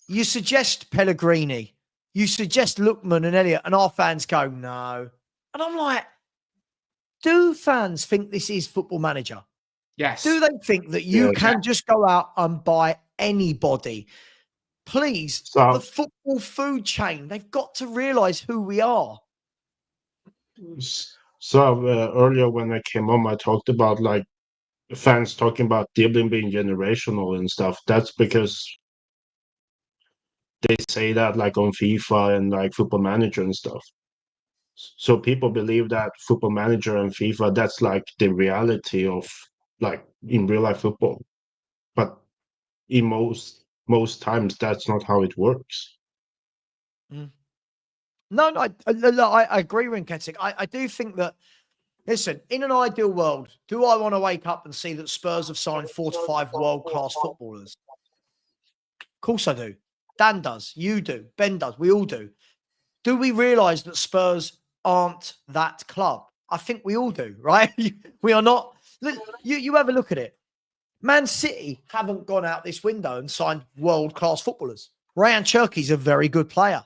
you suggest Pellegrini, you suggest Lookman and Elliott, and our fans go, no. And I'm like, do fans think this is Football Manager? Yes. Do they think that you can just go out and buy anybody? Please, the football food chain, they've got to realize who we are. So earlier when I came on, I talked about like fans talking about Dibling being generational and stuff. That's because they say that like on FIFA and like Football Manager and stuff. So people believe that Football Manager and FIFA, that's like the reality of like in real life football. But in most times, that's not how it works. No, I agree, Rinketic. I do think that, listen, in an ideal world, do I want to wake up and see that Spurs have signed 4 to 5 world-class footballers? Of course I do. Dan does. You do. Ben does. We all do. Do we realise that Spurs aren't that club? I think we all do, right? We are not. Look, you have a look at it. Man City haven't gone out this window and signed world-class footballers. Ryan Cherky's a very good player.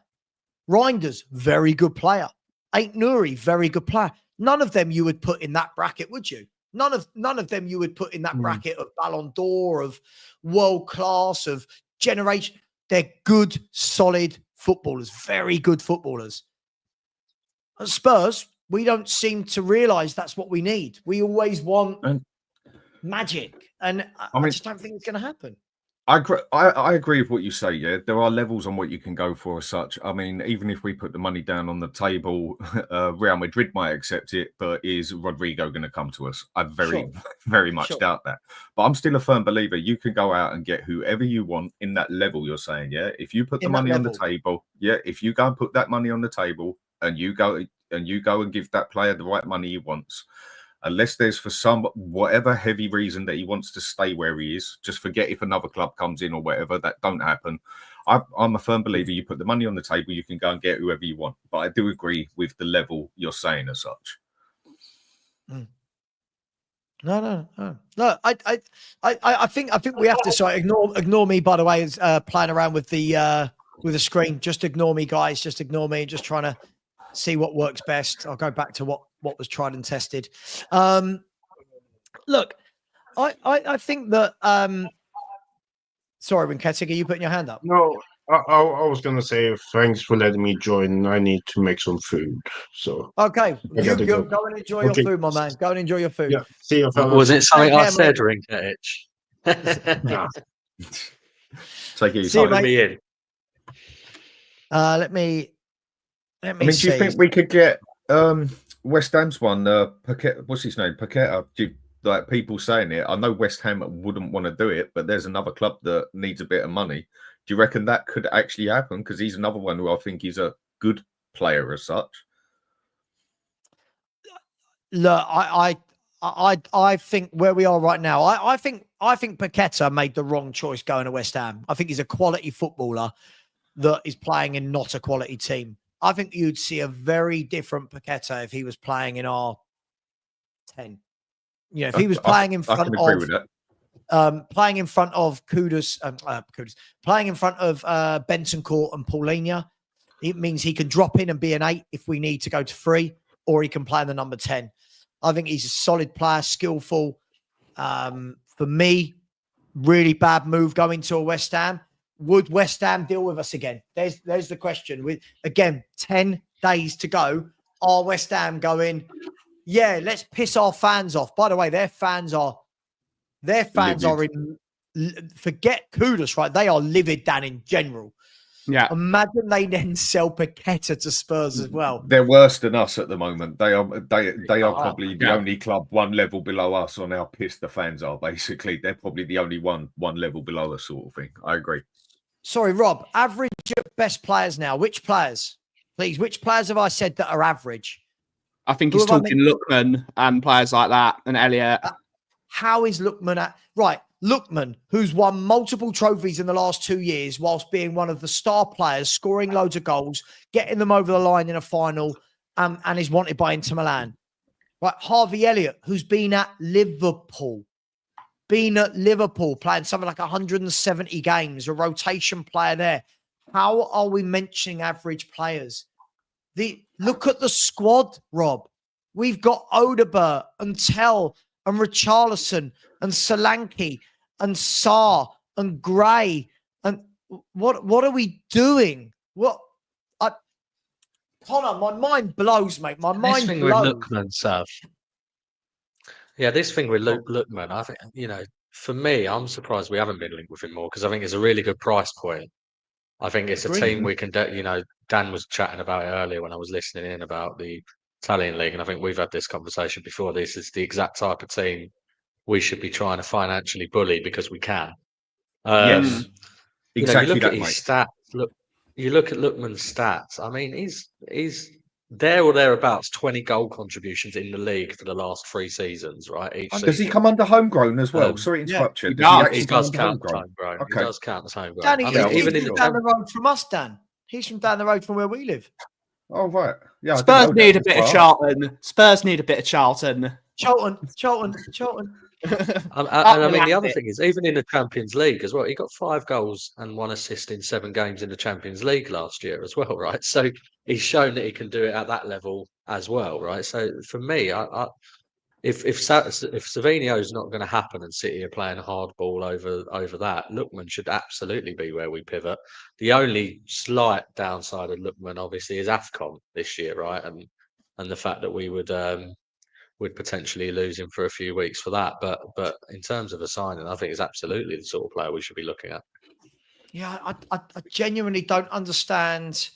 Reinders, very good player. Ait Nouri, very good player. None of them you would put in that bracket, would you? None of them you would put in that bracket of Ballon d'Or, of world class, of generation. They're good, solid footballers, very good footballers. At Spurs, we don't seem to realise that's what we need. We always want magic, and I just don't think it's going to happen. I agree with what you say. Yeah, there are levels on what you can go for as such. I mean, even if we put the money down on the table, Real Madrid might accept it, but is Rodrigo going to come to us? I very much doubt that. But I'm still a firm believer. You can go out and get whoever you want in that level. You're saying, yeah. If you put the money on the table, if you go and put that money on the table, and you go and give that player the right money he wants. Unless there's for some whatever heavy reason that he wants to stay where he is, just forget if another club comes in or whatever, that don't happen. I'm a firm believer. You put the money on the table, you can go and get whoever you want. But I do agree with the level you're saying as such. No. I think we have to. Sorry, ignore me. By the way, is playing around with the screen. Just ignore me, guys. Just ignore me. Just trying to see what works best. I'll go back to what was tried and tested. Look, I think that sorry, Rinketic, are you putting your hand up? No, I was gonna say thanks for letting me join. I need to make some food, so Okay, I you gotta go, go. go and enjoy your food, my man. Go and enjoy your food. Yeah, see you, fellas. Was it something Take I care, said, mate. Rinkic? Nah. Take it See you, easy. mate. me in. Let me I mean, see. do you think we could get West Ham's one? Paquet, what's his name? Paqueta. Like people saying it. I know West Ham wouldn't want to do it, but there's another club that needs a bit of money. Do you reckon that could actually happen? Because he's another one who I think is a good player as such. Look, I think where we are right now, I think Paqueta made the wrong choice going to West Ham. I think he's a quality footballer that is playing in not a quality team. I think you'd see a very different Paqueta if he was playing in our 10. You know, if he was playing in front I can agree of with that. playing in front of Kudus, playing in front of Bentancur and Paulinho, it means he can drop in and be an 8 if we need to go to 3, or he can play in the number 10. I think he's a solid player, skillful. For me, really bad move going to a West Ham. Would West Ham deal with us again? There's the question. With again 10 days to go, are West Ham going? Yeah, let's piss our fans off. By the way, their fans are in. Forget Kudus, right? They are livid, Dan, in general. Yeah. Imagine they then sell Paqueta to Spurs as well. They're worse than us at the moment. They are probably the only club one level below us on how pissed the fans are. Basically, they're probably the only one level below us, sort of thing. I agree. Sorry, Rob. Average best players now. Which players, please? Which players have I said that are average? I think he's talking Lookman and players like that, and Elliot. How is Lookman at right? Lookman, who's won multiple trophies in the last 2 years, whilst being one of the star players, scoring loads of goals, getting them over the line in a final, and is wanted by Inter Milan. Right, Harvey Elliott, who's been at Liverpool, playing something like 170 games, a rotation player there. How are we mentioning average players? Look at the squad, Rob. We've got Odegaard and Tell and Richarlison and Solanke and Sarr and Gray. And what are we doing? Connor, my mind blows, mate. My mind This thing blows. with Lookman, Sav. Yeah, this thing with Lookman, I think, for me, I'm surprised we haven't been linked with him more because I think it's a really good price point. I think it's a team we can, Dan was chatting about it earlier when I was listening in about the Italian league, and I think we've had this conversation before. This is the exact type of team we should be trying to financially bully because we can. Yes, exactly. You look that, at his mate. stats. You look at Lookman's stats. I mean, he's there or thereabouts 20 goal contributions in the league for the last 3 seasons, right? Each Does he season. come under homegrown as well? Sorry to interrupt you. He does count as homegrown. Okay. He does count as homegrown. Danny, even he's from down the road from us, Dan. He's from down the road from where we live. Oh, right. Yeah. Spurs need a bit of Charlton. Charlton. I mean, the other thing is, even in the Champions League as well, he got 5 goals and 1 assist in 7 games in the Champions League last year as well, right? So he's shown that he can do it at that level as well, right? So for me, if Savio is not going to happen and City are playing hardball over that, Lookman should absolutely be where we pivot. The only slight downside of Lookman, obviously, is AFCON this year, right? And the fact that we would potentially lose him for a few weeks for that. But in terms of a signing, I think it's absolutely the sort of player we should be looking at. Yeah, I genuinely don't understand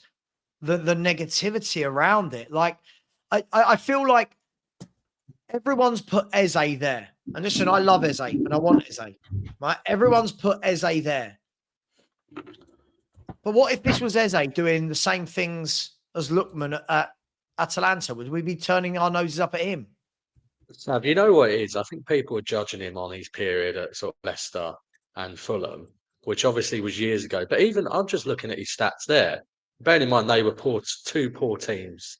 the negativity around it. Like, I feel like everyone's put Eze there. And listen, I love Eze and I want Eze. Right? Everyone's put Eze there. But what if this was Eze doing the same things as Lookman at Atalanta? Would we be turning our noses up at him? Sav, you know what it is? I think people are judging him on his period at sort of Leicester and Fulham, which obviously was years ago. But even I'm just looking at his stats there. Bearing in mind they were two poor teams,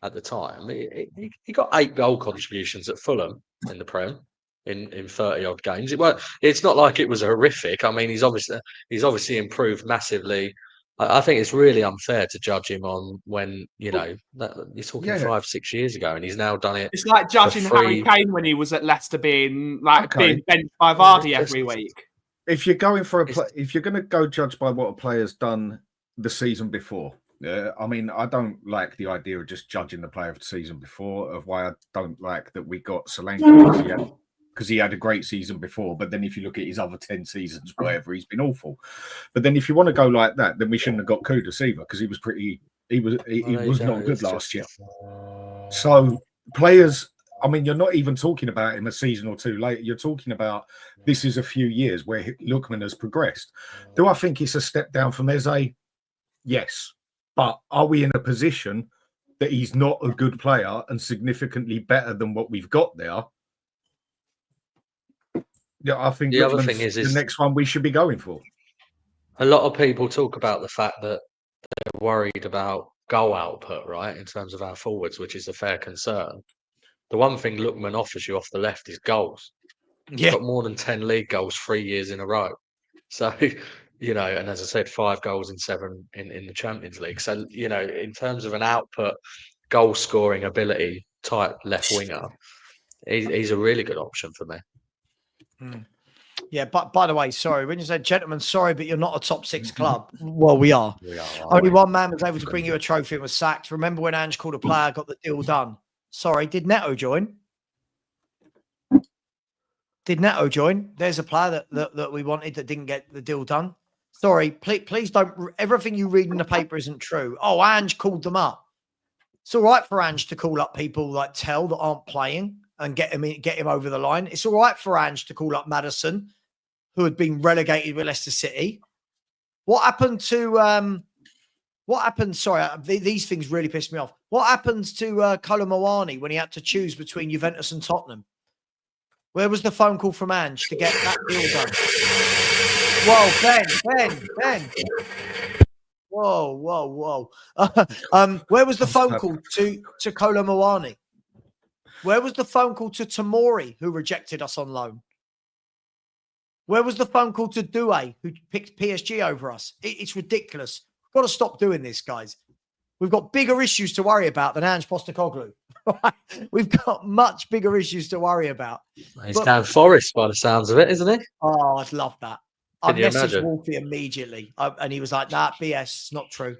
at the time. He got 8 goal contributions at Fulham in the Prem in 30 odd games. It's not like it was horrific. I mean, he's obviously improved massively. I think it's really unfair to judge him on when, you're talking 5-6 years ago and he's now done it. It's like judging Harry Kane when he was at Leicester being benched by Vardy every week. if you're going for if you're going to go judge by what a player's done the season before, I mean, I don't like the idea of just judging the player of the season before. Of why I don't like that we got Solanke because he had a great season before. But then if you look at his other 10 seasons, whatever, he's been awful. But then if you want to go like that, then we shouldn't have got Kudus either because he was pretty. He was not good last year. So players. I mean, you're not even talking about him a season or two later. You're talking about this is a few years where Lookman has progressed. Do I think it's a step down from Eze? Yes. But are we in a position that he's not a good player and significantly better than what we've got there? Yeah, I think the other thing is the next one we should be going for. A lot of people talk about the fact that they're worried about goal output, right, in terms of our forwards, which is a fair concern. The one thing Lookman offers you off the left is goals. He's got more than 10 league goals 3 years in a row. So, you know, and as I said, 5 goals in 7 in the Champions League. So, you know, in terms of an output, goal scoring ability type left winger, he's a really good option for me. Yeah, but by the way, sorry, when you said gentlemen, sorry, but you're not a top 6 club. Well, we are. Only one man was able to bring you a trophy and was sacked. Remember when Ange called a player, got the deal done? Sorry, did Neto join? Did Neto join? There's a player that we wanted that didn't get the deal done. Sorry, please don't. Everything you read in the paper isn't true. Oh, Ange called them up. It's all right for Ange to call up people like Tell that aren't playing and get him over the line. It's all right for Ange to call up Maddison, who had been relegated with Leicester City. What happened to Sorry, these things really pissed me off. What happens to Colomawani when he had to choose between Juventus and Tottenham? Where was the phone call from Ange to get that deal done? Whoa, Ben. Whoa. Where was the phone call to Colomawani? Where was the phone call to Tamori, who rejected us on loan? Where was the phone call to Doué, who picked PSG over us? It's ridiculous. We've got to stop doing this, guys. We've got bigger issues to worry about than Angepostecoglou. We've got much bigger issues to worry about. He's down Forest by the sounds of it, isn't he? Oh, I'd love that. I Can you messaged imagine? Wolfie immediately, and he was like, nah, BS, it's not true.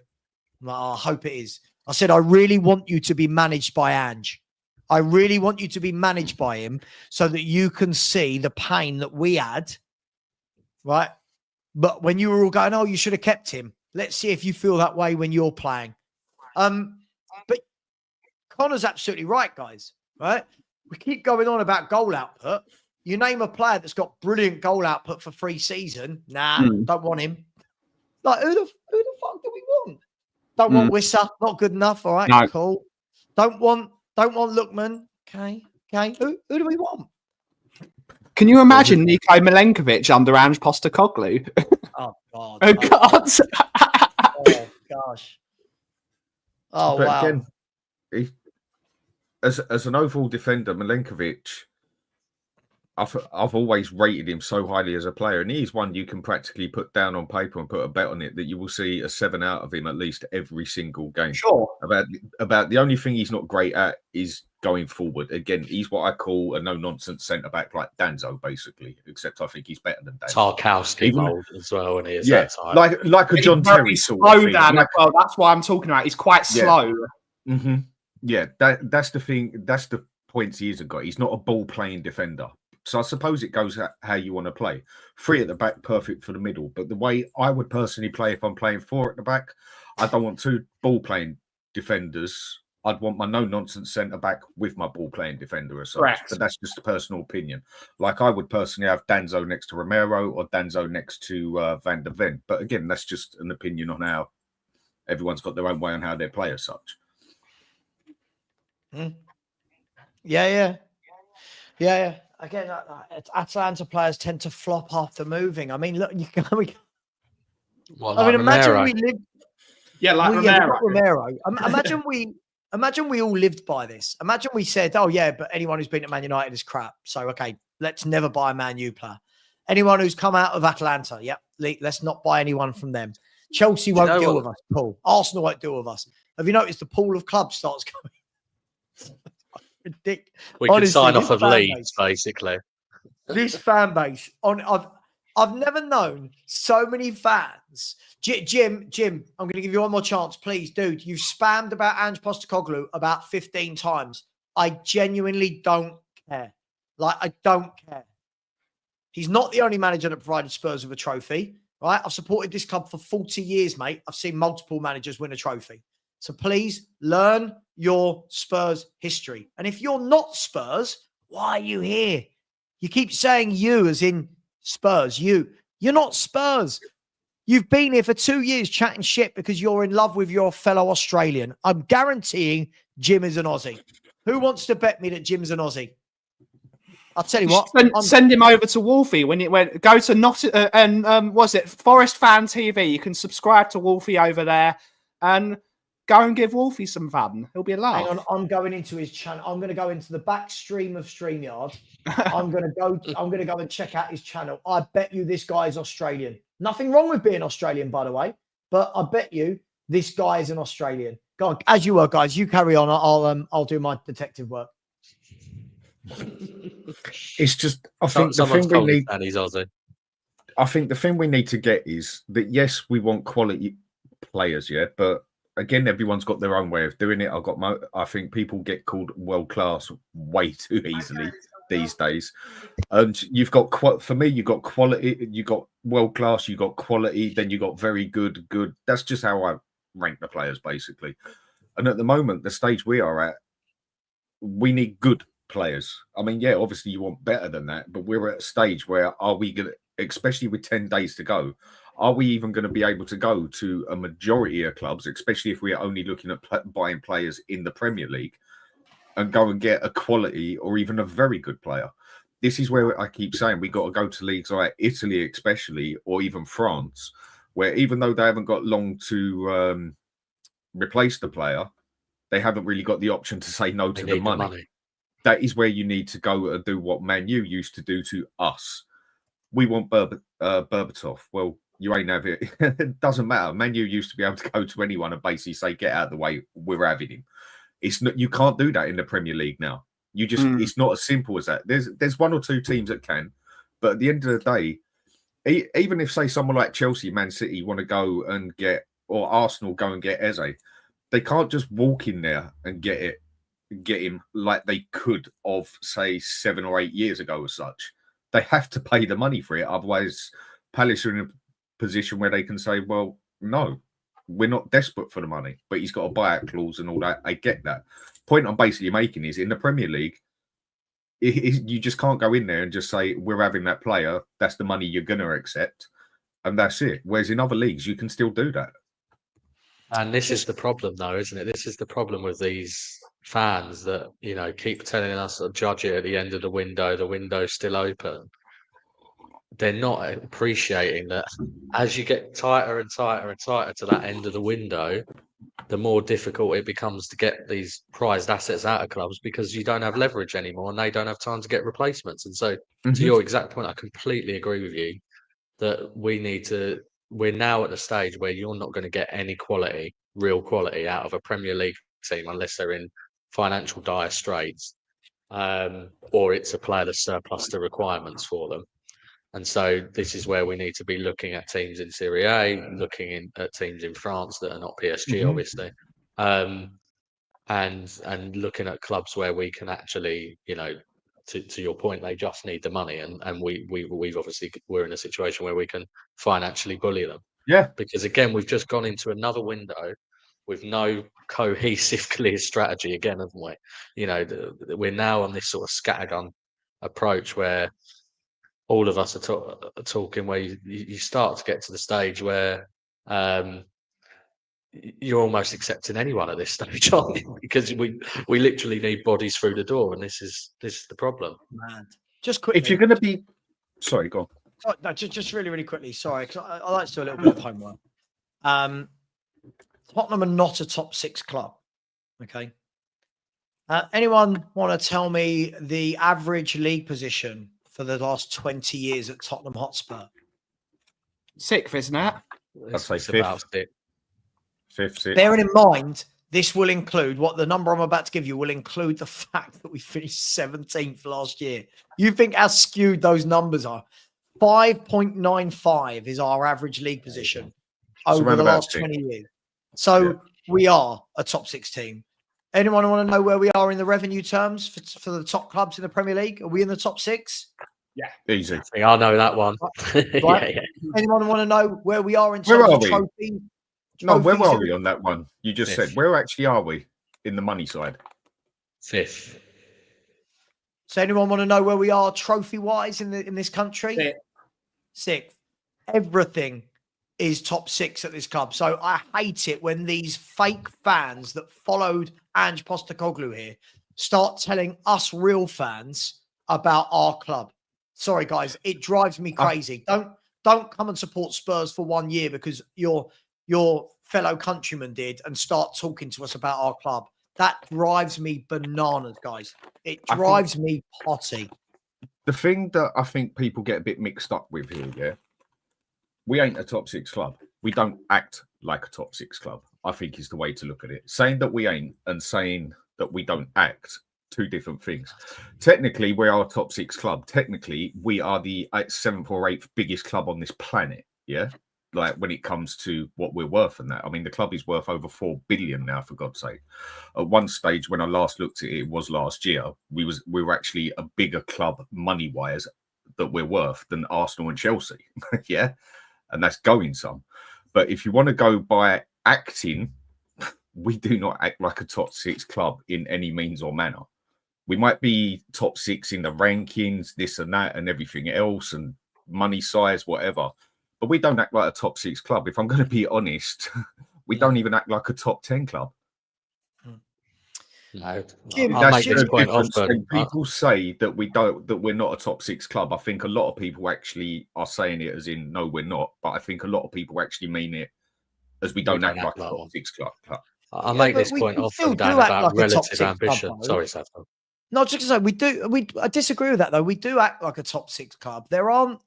I'm like, oh, I hope it is. I said, I really want you to be managed by Ange. I really want you to be managed by him so that you can see the pain that we had, right? But when you were all going, oh, you should have kept him. Let's see if you feel that way when you're playing. But Connor's absolutely right, guys, right? We keep going on about goal output. You name a player that's got brilliant goal output for 3 seasons. Nah, don't want him. Like, who the fuck do we want? Don't want Wissa. Not good enough. All right, no. Cool. Don't want Lookman. Okay. Who do we want? Can you imagine Niko Milenkovic under Angepostecoglou? Oh, God. Oh, God. Oh, gosh. Oh, but wow. Again, as an overall defender, Milenkovic, I've always rated him so highly as a player, and he's one you can practically put down on paper and put a bet on it that you will see a 7 out of him at least every single game. Sure. About the only thing he's not great at is going forward. Again, he's what I call a no-nonsense centre-back like Danzo, basically, except I think he's better than Danzo. Tarkowski mould as well, and he is yeah, like a John Terry sort of thing. Well, that's what I'm talking about. He's quite slow. Yeah, yeah, that's the thing. That's the points he hasn't got. He's not a ball-playing defender. So I suppose it goes how you want to play. 3 at the back, perfect for the middle. But the way I would personally play if I'm playing 4 at the back, I don't want 2 ball-playing defenders. I'd want my no-nonsense centre-back with my ball-playing defender as such. Correct. But that's just a personal opinion. Like I would personally have Danzo next to Romero or Danzo next to Van der Ven. But again, that's just an opinion on how everyone's got their own way on how they play as such. Yeah. Again, Atalanta players tend to flop after moving. I mean, look, imagine we lived. Yeah, like Romero. Imagine we all lived by this. Imagine we said, "Oh yeah, but anyone who's been at Man United is crap." So okay, let's never buy a Man U player. Anyone who's come out of Atalanta, let's not buy anyone from them. Chelsea won't deal with us. Paul. Arsenal won't deal with us. Have you noticed the pool of clubs starts going? Ridiculous. We can sign off of Leeds, basically. This fan base, I've never known so many fans. Jim, I'm going to give you one more chance, please, dude. You've spammed about Angepostecoglou about 15 times. I genuinely don't care. Like, I don't care. He's not the only manager that provided Spurs with a trophy, right? I've supported this club for 40 years, mate. I've seen multiple managers win a trophy. So please learn your Spurs history. And if you're not Spurs, why are you here? You keep saying you as in Spurs, you're not Spurs. You've been here for 2 years chatting shit because you're in love with your fellow Australian. I'm guaranteeing Jim is an Aussie. Who wants to bet me that Jim's an Aussie? I'll tell you what. Send him over to Wolfie go to was it Forest Fan TV? You can subscribe to Wolfie over there and go and give Wolfie some fun. He'll be a laugh. Hang on, I'm going into his channel. I'm going to go into the back stream of StreamYard. I'm going to go and check out his channel. I bet you this guy is Australian. Nothing wrong with being Australian, by the way, but I bet you this guy is an Australian. Go on, as you were, guys. You carry on. I'll do my detective work. It's just I think the thing we need. And he's Aussie. I think the thing we need to get is that yes, we want quality players, yeah, but again, everyone's got their own way of doing it. I think people get called world class way too easily these days. And you've got for me, you got quality, you got world class, you got quality, then you got very good. That's just how I rank the players, basically. And at the moment, the stage we are at, we need good players. I mean, yeah, obviously you want better than that, but we're at a stage where are we going to, especially with 10 days to go, are we even going to be able to go to a majority of clubs, especially if we're only looking at buying players in the Premier League, and go and get a quality or even a very good player? This is where I keep saying we got to go to leagues like Italy, especially, or even France, where even though they haven't got long to replace the player, they haven't really got the option to say no to the money. That is where you need to go and do what Man U used to do to us. We want Berbatov. Well, you ain't have it. It doesn't matter. Man U used to be able to go to anyone and basically say, get out of the way, we're having him. It's not, you can't do that in the Premier League now. You just it's not as simple as that. There's one or two teams that can, but at the end of the day, even if say someone like Chelsea, Man City want to go and get, or Arsenal go and get Eze, they can't just walk in there and get him like they could of say 7 or 8 years ago or such. They have to pay the money for it. Otherwise, Palace are in a position where they can say, well, no, we're not desperate for the money, but he's got a buyout clause and all that. I get that. Point I'm basically making is in the Premier League, you just can't go in there and just say, we're having that player. That's the money you're going to accept. And that's it. Whereas in other leagues, you can still do that. And this is the problem, though, isn't it? This is the problem with these fans that, you know, keep telling us to judge it at the end of the window's still open. They're not appreciating that as you get tighter and tighter and tighter to that end of the window, the more difficult it becomes to get these prized assets out of clubs because you don't have leverage anymore and they don't have time to get replacements. And so, to your exact point, I completely agree with you that we're now at the stage where you're not going to get any quality, real quality out of a Premier League team unless they're in financial dire straits, or it's a player that's surplus to requirements for them. And so this is where we need to be looking at teams in Serie A, looking at teams in France that are not PSG, obviously, and looking at clubs where we can actually, you know, to your point, they just need the money, and we've obviously, we're in a situation where we can financially bully them. Yeah, because again, we've just gone into another window with no cohesive, clear strategy again, haven't we? You know, we're now on this sort of scattergun approach where all of us are talking, where you start to get to the stage where you're almost accepting anyone at this stage, aren't you? Because we literally need bodies through the door, and this is the problem. Man, just quickly, if you're going to be, sorry, go on. Oh, no, just really quickly. Sorry, because I like to do a little bit of homework. Tottenham are not a top 6 club. Okay. Anyone want to tell me the average league position for the last 20 years at Tottenham Hotspur? 6th, isn't it? I'd say 5th. 5th. Bearing in mind, this will include what the number I'm about to give you will include the fact that we finished 17th last year. You think how skewed those numbers are? 5.95 is our average league position over around the about last six. 20 years. So we are a top 6 team. Anyone want to know where we are in the revenue terms for the top clubs in the Premier League? Are we in the top 6? Yeah, easy. I think I know that one. Right. Yeah. Anyone want to know where we are in Where terms are of we? trophy? No, where trophies are in we the- on that one? You just Fifth. said, where actually are we in the money side? 5th. So anyone want to know where we are trophy-wise in this country? 6th. Everything is top 6 at this club. So I hate it when these fake fans that followed Angepostecoglou here start telling us real fans about our club. Sorry, guys, it drives me crazy. Don't come and support Spurs for 1 year because your fellow countrymen did and start talking to us about our club. That drives me bananas, guys. It drives me potty. The thing that I think people get a bit mixed up with here, yeah, we ain't a top 6 club. We don't act like a top 6 club, I think is the way to look at it. Saying that we ain't and saying that we don't act, two different things. Technically, we are a top 6 club. Technically, we are the 7th or 8th biggest club on this planet, yeah? Like when it comes to what we're worth and that. I mean, the club is worth over 4 billion now, for God's sake. At one stage, when I last looked at it, it was last year, we were actually a bigger club money-wise that we're worth than Arsenal and Chelsea, yeah? And that's going some. But if you want to go by acting, we do not act like a top 6 club in any means or manner. We might be top 6 in the rankings, this and that and everything else and money size, whatever. But we don't act like a top 6 club. If I'm going to be honest, we don't even act like a top 10 club. No, Jim, I'll make Jim, this point Difference often. when people say that we're not a top 6 club. I think a lot of people actually are saying it as in no, we're not. But I think a lot of people actually mean it as we don't act like a top 6 club. I'll Yeah, make but this we point still often, do Dan, act about like a top relative 6 club, ambition. though. Sorry, Savva. No, just to say, I disagree with that, though. We do act like a top 6 club. There aren't,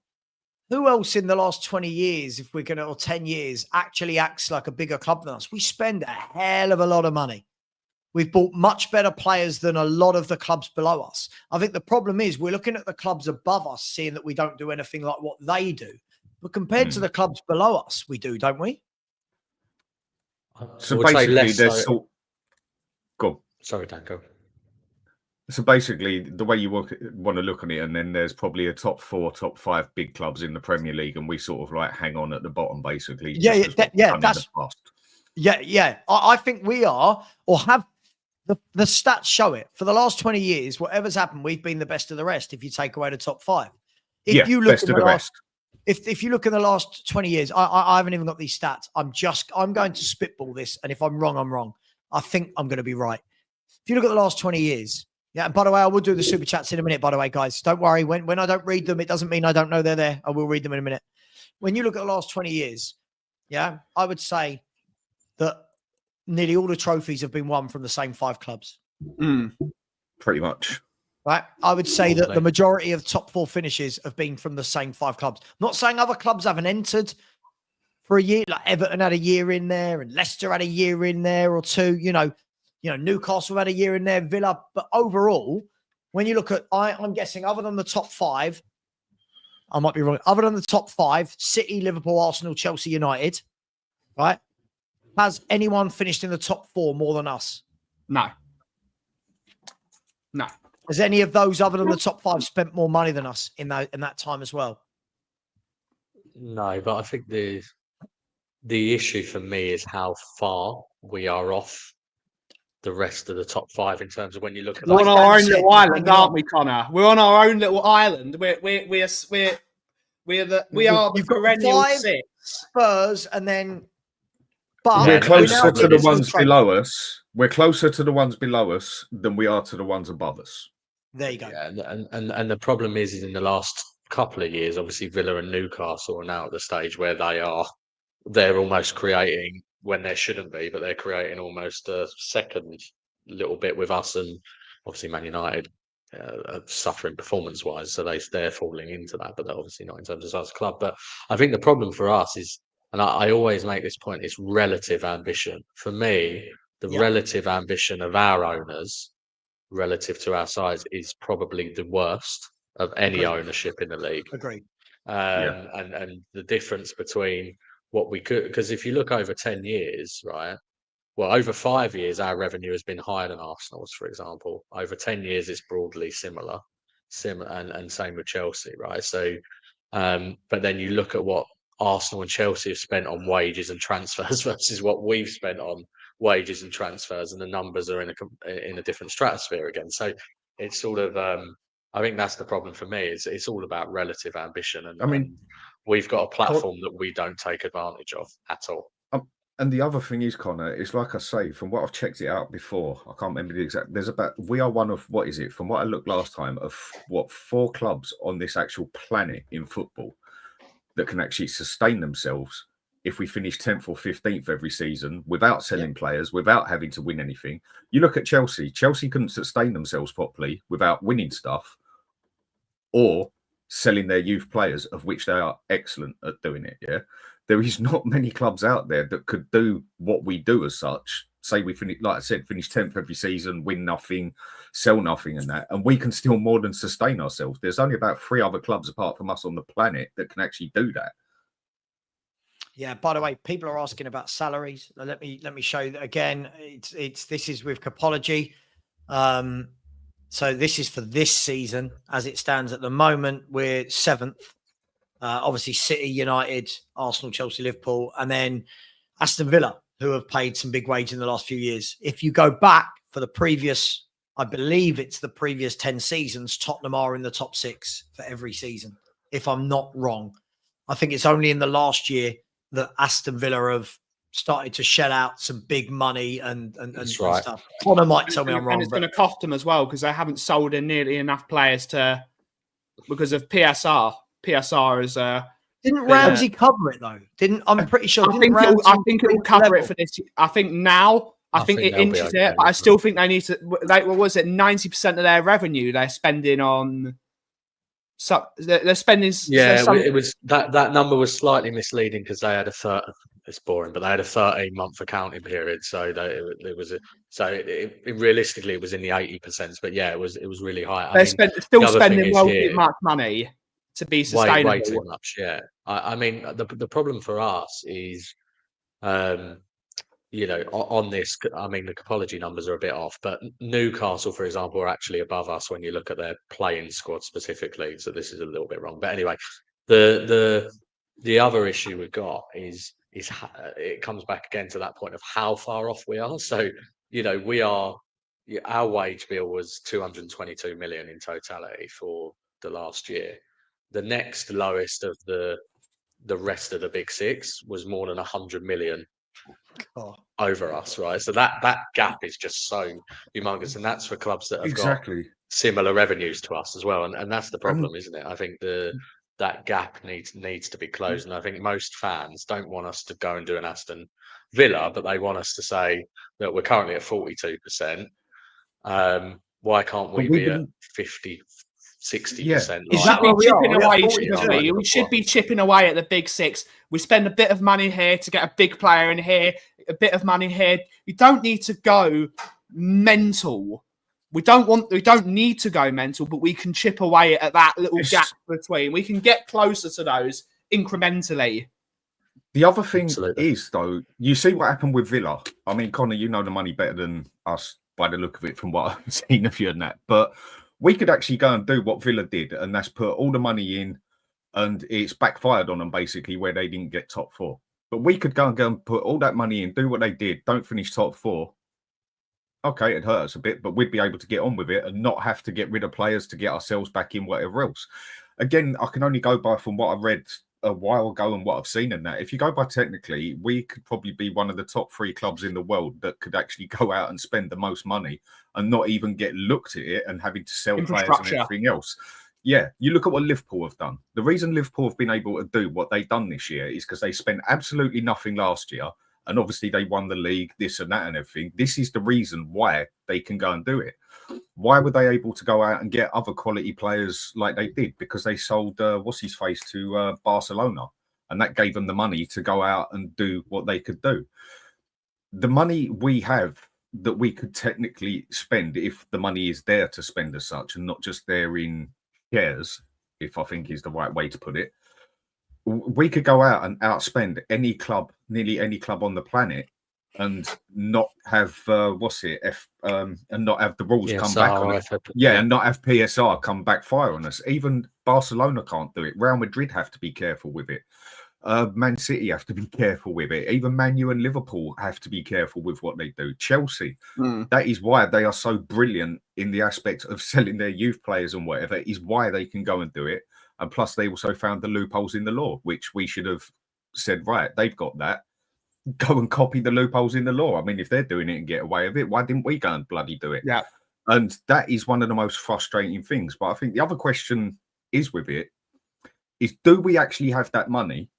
who else in the last 20 years, if we're going to, or 10 years, actually acts like a bigger club than us? We spend a hell of a lot of money. We've bought much better players than a lot of the clubs below us. I think the problem is we're looking at the clubs above us, seeing that we don't do anything like what they do. But compared to the clubs below us, we do, don't we? So I would say basically, less there's so. sort. Go. Sorry, Dan, go. So basically, the way you want to look at it, and then there's probably a top 4, top 5 big clubs in the Premier League, and we sort of like hang on at the bottom, basically. Yeah, that's yeah. I think we are, or have. The stats show it. For the last 20 years, whatever's happened, we've been the best of the rest if you take away the top 5. If you look best of the rest. If you look in the last 20 years, I haven't even got these stats. I'm going to spitball this, and if I'm wrong, I'm wrong. I think I'm going to be right. If you look at the last 20 years, yeah, and by the way, I will do the super chats in a minute, by the way, guys. Don't worry. When I don't read them, it doesn't mean I don't know they're there. I will read them in a minute. When you look at the last 20 years, yeah, I would say that nearly all the trophies have been won from the same 5 clubs. Pretty much. Right. I would say that the majority of top 4 finishes have been from the same 5 clubs. Not saying other clubs haven't entered for a year, like Everton had a year in there and Leicester had a year in there or two, you know, Newcastle had a year in there, Villa. But overall, when you look at, I'm guessing other than the top 5, I might be wrong. Other than the top 5, City, Liverpool, Arsenal, Chelsea, United, right? Has anyone finished in the top 4 more than us? No. Has any of those other than the top 5 spent more money than us in that time as well? No, but I think the issue for me is how far we are off the rest of the top 5 in terms of when you look at. We're on our own little island, aren't we? we, Connor? We're on our own little island. We are the perennial 5 6. Spurs, and then. But We're closer to the Liverpool ones below us. We're closer to the ones below us than we are to the ones above us. There you go. Yeah, and the problem is in the last couple of years, obviously Villa and Newcastle are now at the stage where they're almost creating when there shouldn't be, but they're creating almost a second little bit with us, and obviously Man United are suffering performance-wise, so they're falling into that, but they're obviously not in terms of us as a club. But I think the problem for us is, and I always make this point, it's relative ambition. For me, the relative ambition of our owners relative to our size is probably the worst of any ownership in the league. Agreed. And the difference between what we could, because if you look over 10 years, right? Well, over 5 years, our revenue has been higher than Arsenal's, for example. Over 10 years, it's broadly similar, and same with Chelsea, right? So, but then you look at what Arsenal and Chelsea have spent on wages and transfers versus what we've spent on wages and transfers, and the numbers are in a different stratosphere again. So it's sort of, I think that's the problem for me. It's all about relative ambition, and I mean, we've got a platform that we don't take advantage of at all. And the other thing is, Connor, it's like I say, from what I've checked it out before, I can't remember the exact. We are one of, what is it? From what I looked last time, of 4 clubs on this actual planet in football that can actually sustain themselves if we finish 10th or 15th every season without selling players, without having to win anything. You look at Chelsea. Chelsea couldn't sustain themselves properly without winning stuff or selling their youth players, of which they are excellent at doing it. Yeah. There is not many clubs out there that could do what we do as such. Say we finish, like I said, finish 10th every season, win nothing, sell nothing, and that, and we can still more than sustain ourselves. There's only about 3 other clubs apart from us on the planet that can actually do that. Yeah. By the way, people are asking about salaries. Let me show you that again. This is with Copology. So this is for this season as it stands at the moment. We're 7th. Obviously, City, United, Arsenal, Chelsea, Liverpool, and then Aston Villa, who have paid some big wage in the last few years. If you go back for the previous, I believe it's the previous 10 seasons, Tottenham are in the top 6 for every season, if I'm not wrong. I think it's only in the last year that Aston Villa have started to shell out some big money and stuff. Connor might tell me I'm wrong. And it's going to cost them as well because they haven't sold in nearly enough players because of PSR. PSR is didn't Ramsey cover it though? I'm pretty sure. I think it will cover it for this. I think now. I think it inches it, but I still think they need to. Like, what was it? 90% of their revenue they're spending on. So they're spending. Yeah, it was that number was slightly misleading because they had it's boring, but they had a 13-month accounting period, so realistically it was in the 80%. But yeah, it was really high. They're still spending well too much money to be sustainable. Way too much, yeah. I mean, the problem for us is, on this, I mean, the Copology numbers are a bit off, but Newcastle, for example, are actually above us when you look at their playing squad specifically. So this is a little bit wrong. But anyway, the other issue we've got is it comes back again to that point of how far off we are. So, our wage bill was 222 million in totality for the last year. The next lowest of the rest of the big 6 was more than 100 million over us, right? So that gap is just so humongous, and that's for clubs that have got similar revenues to us as well. And that's the problem, isn't it? I think that gap needs to be closed, and I think most fans don't want us to go and do an Aston Villa, but they want us to say that we're currently at 42%. Why can't we be at 50? 60%. Is that what we should be chipping away at the big 6. We spend a bit of money here to get a big player in here, a bit of money here. You don't need to go mental. We don't need to go mental, but we can chip away at that little gap between. We can get closer to those incrementally. The other thing is, though, you see what happened with Villa. I mean, Connor, you know the money better than us by the look of it from what I've seen of you and that. But we could actually go and do what Villa did, and that's put all the money in, and it's backfired on them, basically, where they didn't get top 4. But we could go and put all that money in, do what they did, don't finish top 4. Okay, it hurt us a bit, but we'd be able to get on with it and not have to get rid of players to get ourselves back in whatever else. Again, I can only go by from what I read a while ago and what I've seen in that. If you go by technically, we could probably be one of the top 3 clubs in the world that could actually go out and spend the most money and not even get looked at it and having to sell players and everything else. Yeah, you look at what Liverpool have done. The reason Liverpool have been able to do what they've done this year is because they spent absolutely nothing last year. And obviously they won the league, this and that and everything. This is the reason why they can go and do it. Why were they able to go out and get other quality players like they did? Because they sold what's-his-face to Barcelona. And that gave them the money to go out and do what they could do. The money we have that we could technically spend, if the money is there to spend as such and not just there in shares, if I think is the right way to put it, we could go out and outspend any club, nearly any club on the planet, and not have and not have the rules come back on it. And not have PSR come backfire on us. Even Barcelona can't do it. Real Madrid have to be careful with it. Man City have to be careful with it. Even Man U and Liverpool have to be careful with what they do. Chelsea, that is why they are so brilliant in the aspect of selling their youth players and whatever, is why they can go and do it. And plus, they also found the loopholes in the law, which we should have said, right, they've got that. Go and copy the loopholes in the law. I mean, if they're doing it and get away with it, why didn't we go and bloody do it? Yeah. And that is one of the most frustrating things. But I think the other question is with it is, do we actually have that money?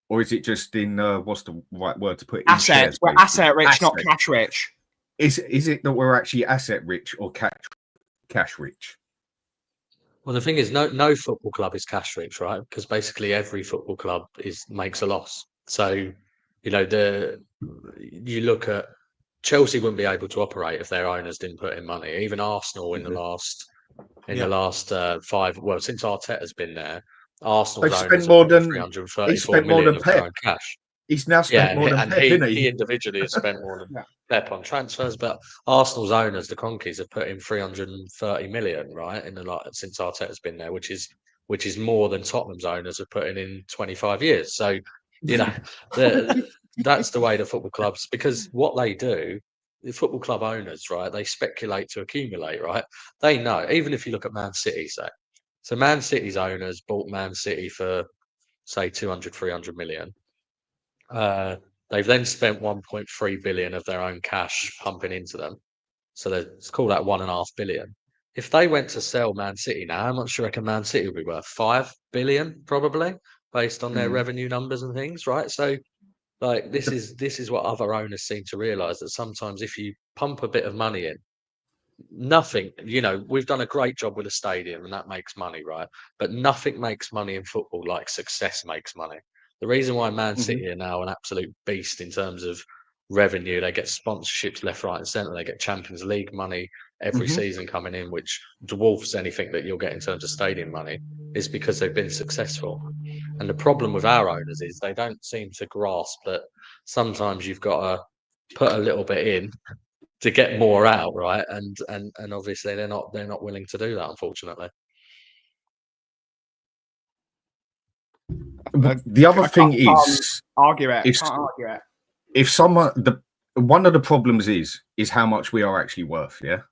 Or is it just in, what's the right word to put it? Assets. We're asset rich, not cash rich. Is it that we're actually asset rich or cash rich? Well, the thing is, no football club is cash rich, right? Because basically every football club makes a loss. So, you know, you look at Chelsea wouldn't be able to operate if their owners didn't put in money. Even Arsenal in the last 5, well, since Arteta's been there, Arsenal's owners have spent 334 million of their own cash. He's now spent more than Pep, isn't he individually has spent more than Pep on transfers, but Arsenal's owners, the Cronkies, have put in 330 million, right, since Arteta's been there, which is more than Tottenham's owners have put in 25 years. So, you know, that's the way the football clubs, because what they do, the football club owners, right, they speculate to accumulate, right? They know, even if you look at Man City, so Man City's owners bought Man City for, say, 200, 300 million. They've then spent 1.3 billion of their own cash pumping into them. So let's call that 1.5 billion. If they went to sell Man City now, how much do you reckon Man City would be worth? 5 billion, probably, based on their revenue numbers and things, right? So, like, this is what other owners seem to realise, that sometimes if you pump a bit of money in, nothing, you know, we've done a great job with a stadium and that makes money, right? But nothing makes money in football like success makes money. The reason why Man City are now an absolute beast in terms of revenue, they get sponsorships left, right, and centre. They get Champions League money every season coming in, which dwarfs anything that you'll get in terms of stadium money, is because they've been successful. And the problem with our owners is they don't seem to grasp that sometimes you've got to put a little bit in to get more out, right? And obviously they're not willing to do that, unfortunately. The other thing is, argue it. Can't argue it. If someone, one of the problems is how much we are actually worth. Yeah,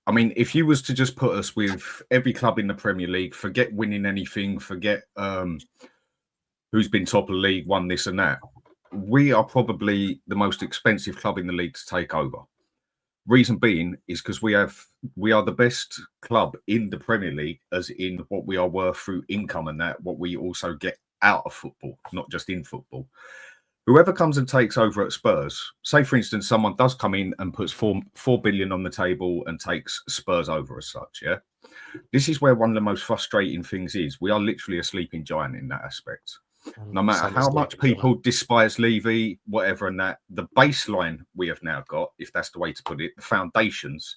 I mean, if you was to just put us with every club in the Premier League, forget winning anything, forget who's been top of the league, won this and that, we are probably the most expensive club in the league to take over. Reason being is because we are the best club in the Premier League, as in what we are worth through income and that, what we also get out of football, not just in football. Whoever comes and takes over at Spurs, say for instance, someone does come in and puts 4 billion on the table and takes Spurs over as such, yeah? This is where one of the most frustrating things is. We are literally a sleeping giant in that aspect. No matter how much people despise Levy, whatever, and that, the baseline we have now got, if that's the way to put it, the foundations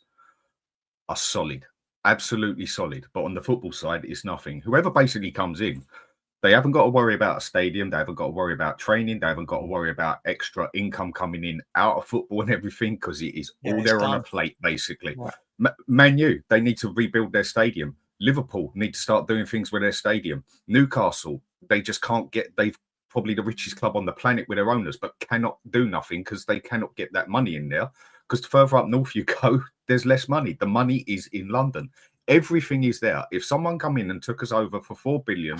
are solid, absolutely solid. But on the football side, it's nothing. Whoever basically comes in, they haven't got to worry about a stadium. They haven't got to worry about training. They haven't got to worry about extra income coming in out of football and everything, because it is all there on a plate, basically. Right. Man U, they need to rebuild their stadium. Liverpool need to start doing things with their stadium. Newcastle, they just can't get, they've probably the richest club on the planet with their owners, but cannot do nothing because they cannot get that money in there. Because the further up north you go, there's less money. The money is in London. Everything is there. If someone come in and took us over for 4 billion,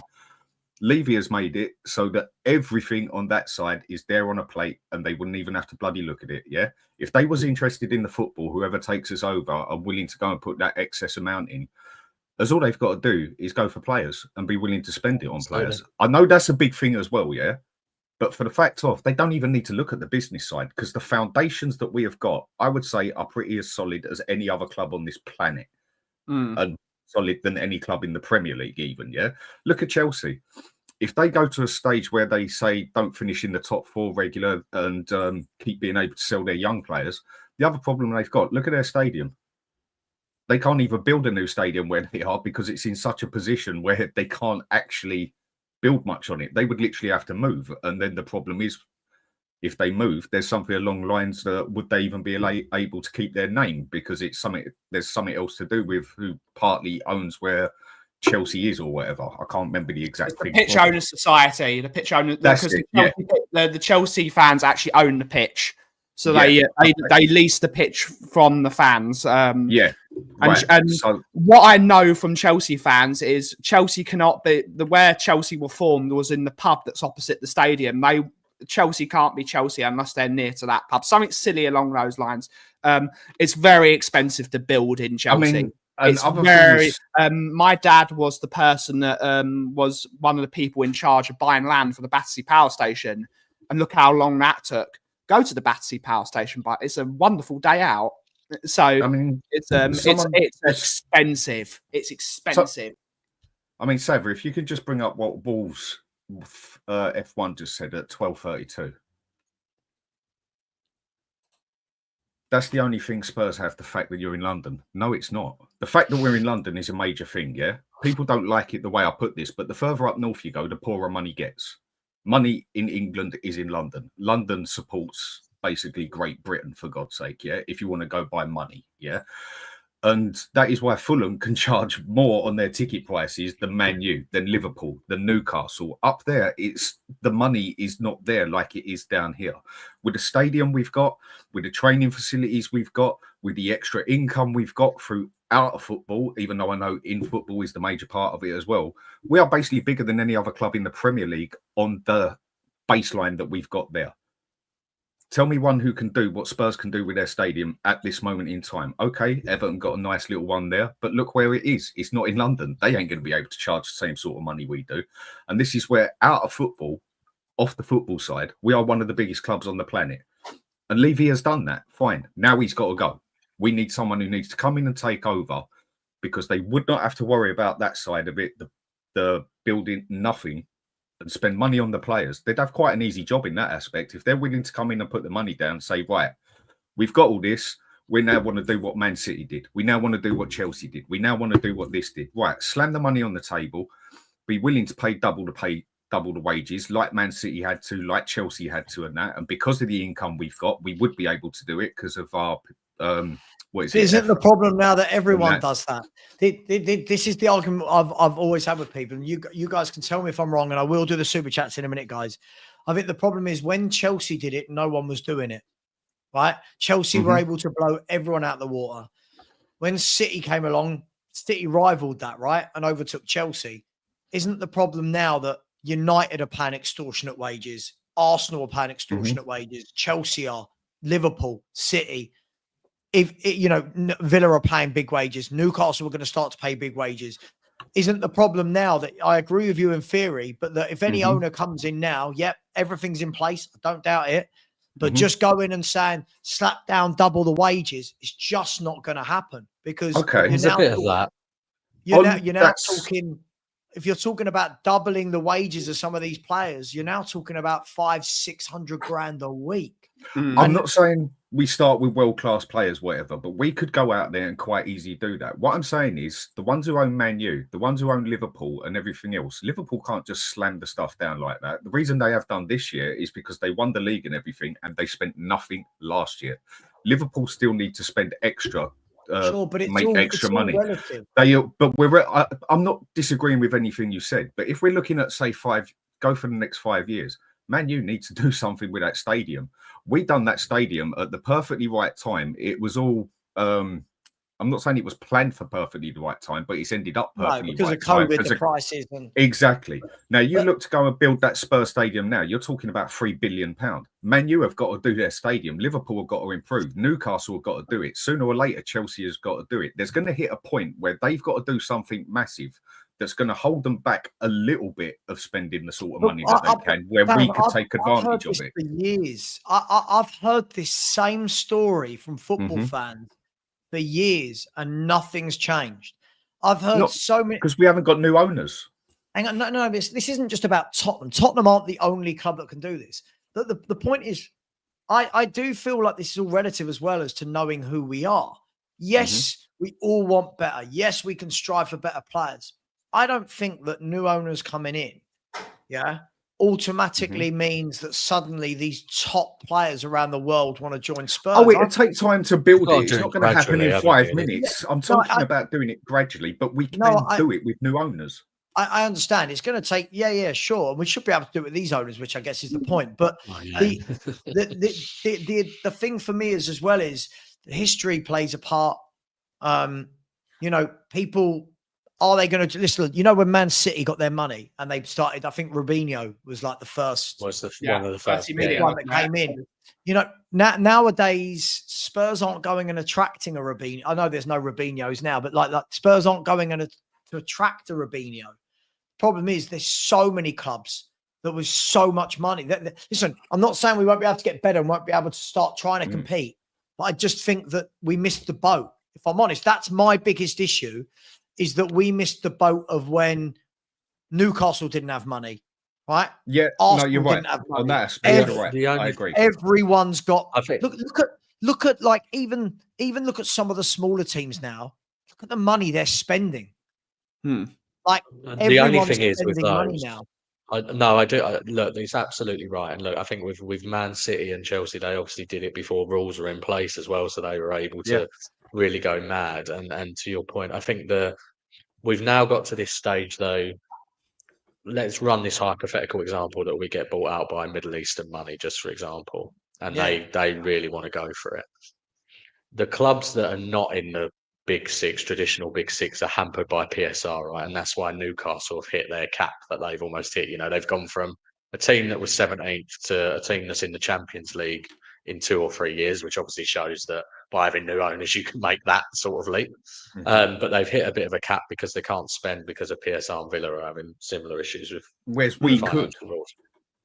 Levy has made it so that everything on that side is there on a plate and they wouldn't even have to bloody look at it, yeah? If they was interested in the football, whoever takes us over are willing to go and put that excess amount in, as all they've got to do is go for players and be willing to spend it on players. I know that's a big thing as well, yeah? But for the fact of, they don't even need to look at the business side, because the foundations that we have got, I would say, are pretty as solid as any other club on this planet. And solid than any club in the Premier League even, yeah? Look at Chelsea. If they go to a stage where they say don't finish in the top 4 regular and keep being able to sell their young players, the other problem they've got, look at their stadium. They can't even build a new stadium where they are because it's in such a position where they can't actually build much on it. They would literally have to move. And then the problem is, if they move, there's something along lines that would they even be able to keep their name, because there's something else to do with who partly owns where Chelsea is or whatever. I can't remember the exact thing. Pitch Owners Society, the pitch owners, That's because it, the Chelsea fans actually own the pitch, so Yeah, they lease the pitch from the fans. Yeah. And, Right. So what I know from Chelsea fans is Chelsea cannot be where Chelsea were formed was in the pub that's opposite the stadium. Chelsea can't be Chelsea unless they're near to that pub. Something silly along those lines. It's very expensive to build in Chelsea. I mean, It's very. My dad was the person that was one of the people in charge of buying land for the Battersea Power Station, and look how long that took. Go to the Battersea Power Station, but it's a wonderful day out. So I mean, it's expensive. It's expensive. I mean, Savva, if you could just bring up what Wolves F1 just said at 12:32. That's the only thing Spurs have, the fact that you're in London. No, it's not. The fact that we're in London is a major thing, yeah? People don't like it the way I put this, but the further up north you go, the poorer money gets. Money in England is in London. London supports basically Great Britain, for God's sake, yeah? If you want to go by money, yeah? And that is why Fulham can charge more on their ticket prices than Man U, than Liverpool, than Newcastle. Up there, the money is not there like it is down here. With the stadium we've got, with the training facilities we've got, with the extra income we've got through out of football, even though I know in football is the major part of it as well, we are basically bigger than any other club in the Premier League on the baseline that we've got there. Tell me one who can do what Spurs can do with their stadium at this moment in time. Okay, Everton got a nice little one there, but look where it is. It's not in London. They ain't going to be able to charge the same sort of money we do. And this is where, out of football, off the football side, we are one of the biggest clubs on the planet. And Levy has done that. Fine. Now he's got to go. We need someone who needs to come in and take over, because they would not have to worry about that side of it, the building nothing, and spend money on the players. They'd have quite an easy job in that aspect. If they're willing to come in and put the money down, say, right, we've got all this. We now want to do what Man City did. We now want to do what Chelsea did. We now want to do what this did. Right, slam the money on the table. Be willing to pay double the wages, like Man City had to, like Chelsea had to, and that. And because of the income we've got, we would be able to do it because of our Isn't the problem now that everyone does that? This is the argument I've always had with people, and you guys can tell me if I'm wrong, and I will do the super chats in a minute, guys. I think the problem is when Chelsea did it, no one was doing it, right? Chelsea were able to blow everyone out of the water. When City came along, City rivaled that, right, and overtook Chelsea. Isn't the problem now that United are paying extortionate wages, Arsenal are paying extortionate wages, Chelsea are, Liverpool, City? If Villa are paying big wages, Newcastle are going to start to pay big wages. Isn't the problem now that I agree with you in theory, but that if any owner comes in now, yep, everything's in place, I don't doubt it, but just go in and saying slap down double the wages, it's just not going to happen, because there's a bit of that. You're now talking. If you're talking about doubling the wages of some of these players, you're now talking about 500-600 grand a week. I'm not saying we start with world-class players, whatever, but we could go out there and quite easily do that. What I'm saying is the ones who own Man U, the ones who own Liverpool and everything else, Liverpool can't just slam the stuff down like that. The reason they have done this year is because they won the league and everything, and they spent nothing last year. Liverpool still need to spend extra. Sure, but it's make all, extra money. Relative. I'm not disagreeing with anything you said, but if we're looking at, say, go for the next 5 years, Man U needs to do something with that stadium. We done that stadium at the perfectly right time. It was all. I'm not saying it was planned for perfectly the right time, but it's ended up perfectly because right of COVID, time. the prices. Exactly. Now you look to go and build that Spurs stadium. Now you're talking about £3 billion. Man U have got to do their stadium. Liverpool have got to improve. Newcastle have got to do it. Sooner or later, Chelsea has got to do it. There's going to hit a point where they've got to do something massive that's going to hold them back a little bit of spending the sort of money that they can, where we could take advantage of it. For years, I've heard this same story from football fans for years, and nothing's changed. I've heard so many, because we haven't got new owners. Hang on, no, this isn't just about Tottenham. Tottenham aren't the only club that can do this. The point is, I do feel like this is all relative as well as to knowing who we are. Yes, we all want better. Yes, we can strive for better players. I don't think that new owners coming in yeah, automatically means that suddenly these top players around the world want to join Spurs. Oh, it'll take time to build gotta it. It's do not it going to happen in gradually, 5 haven't you? minutes. I'm No, talking about doing it gradually, but we can No, do it with new owners. I understand it's going to take, yeah, sure. And we should be able to do it with these owners, which I guess is the point. But Oh, yeah. the thing for me is as well is history plays a part. You know, people, are they going to listen? You know, when Man City got their money and they started, I think Robinho was like the first Was one of the first 30 million. one that came in. You know, nowadays Spurs aren't going and attracting a Robinho. I know there's no Robinhos now, but like Spurs aren't going and to attract a Robinho. Problem is, there's so many clubs that was so much money. Listen, I'm not saying we won't be able to get better and won't be able to start trying to compete, but I just think that we missed the boat. If I'm honest, that's my biggest issue, is that we missed the boat of when Newcastle didn't have money, right? Yeah, Arsenal no, you're right. didn't have money. On that aspect, you're right. The only- I agree. Everyone's got. I think Look at like even look at some of the smaller teams now. Look at the money they're spending. Like the only everyone's thing is with spending money those. now. I do. Look, it's absolutely right. And look, I think with Man City and Chelsea, they obviously did it before rules were in place as well, so they were able to really go mad. And to your point, I think we've now got to this stage though. Let's run this hypothetical example that we get bought out by Middle Eastern money, just for example, and they really want to go for it. The clubs that are not in the traditional big six, are hampered by PSR, right? And that's why Newcastle have hit their cap that they've almost hit. You know, they've gone from a team that was 17th to a team that's in the Champions League in 2 or 3 years, which obviously shows that by having new owners, you can make that sort of leap. But they've hit a bit of a cap because they can't spend because of PSR and Villa are having similar issues with Whereas we could. financial rules.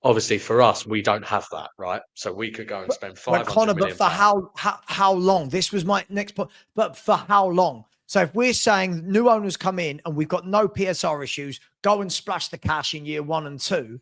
Obviously, for us, we don't have that, right? So we could go and spend 500 Connor, million. but for how long? This was my next point. But for how long? So if we're saying new owners come in and we've got no PSR issues, go and splash the cash in year 1 and 2.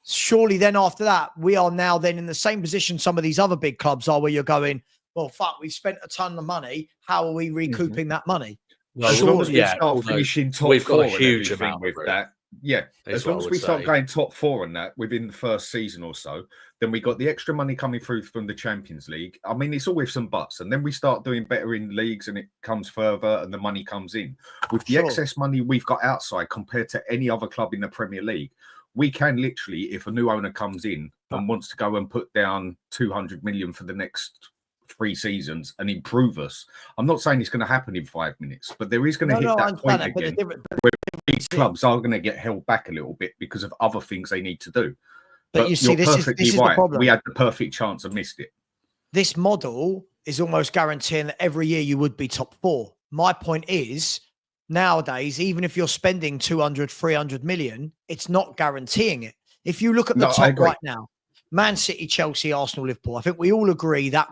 Surely then after that, we are now then in the same position some of these other big clubs are, where you're going, well, fuck, we've spent a ton of money. How are we recouping that money? Well, as long as we start finishing top we've got 4 a huge amount with of that. Yeah, as long as we start going top 4 on that within the first season or so, then we got the extra money coming through from the Champions League. I mean, it's always some buts, and then we start doing better in leagues, and it comes further, and the money comes in. With the excess money we've got outside compared to any other club in the Premier League, we can literally, if a new owner comes in and wants to go and put down 200 million for the next 3 seasons and improve us. I'm not saying it's going to happen in 5 minutes, but there is going to hit that point again where these clubs are going to get held back a little bit because of other things they need to do. But you see, this is the problem. We had the perfect chance and missed it. This model is almost guaranteeing that every year you would be top 4. My point is, nowadays, even if you're spending 200, 300 million, it's not guaranteeing it. If you look at the top right now, Man City, Chelsea, Arsenal, Liverpool, I think we all agree that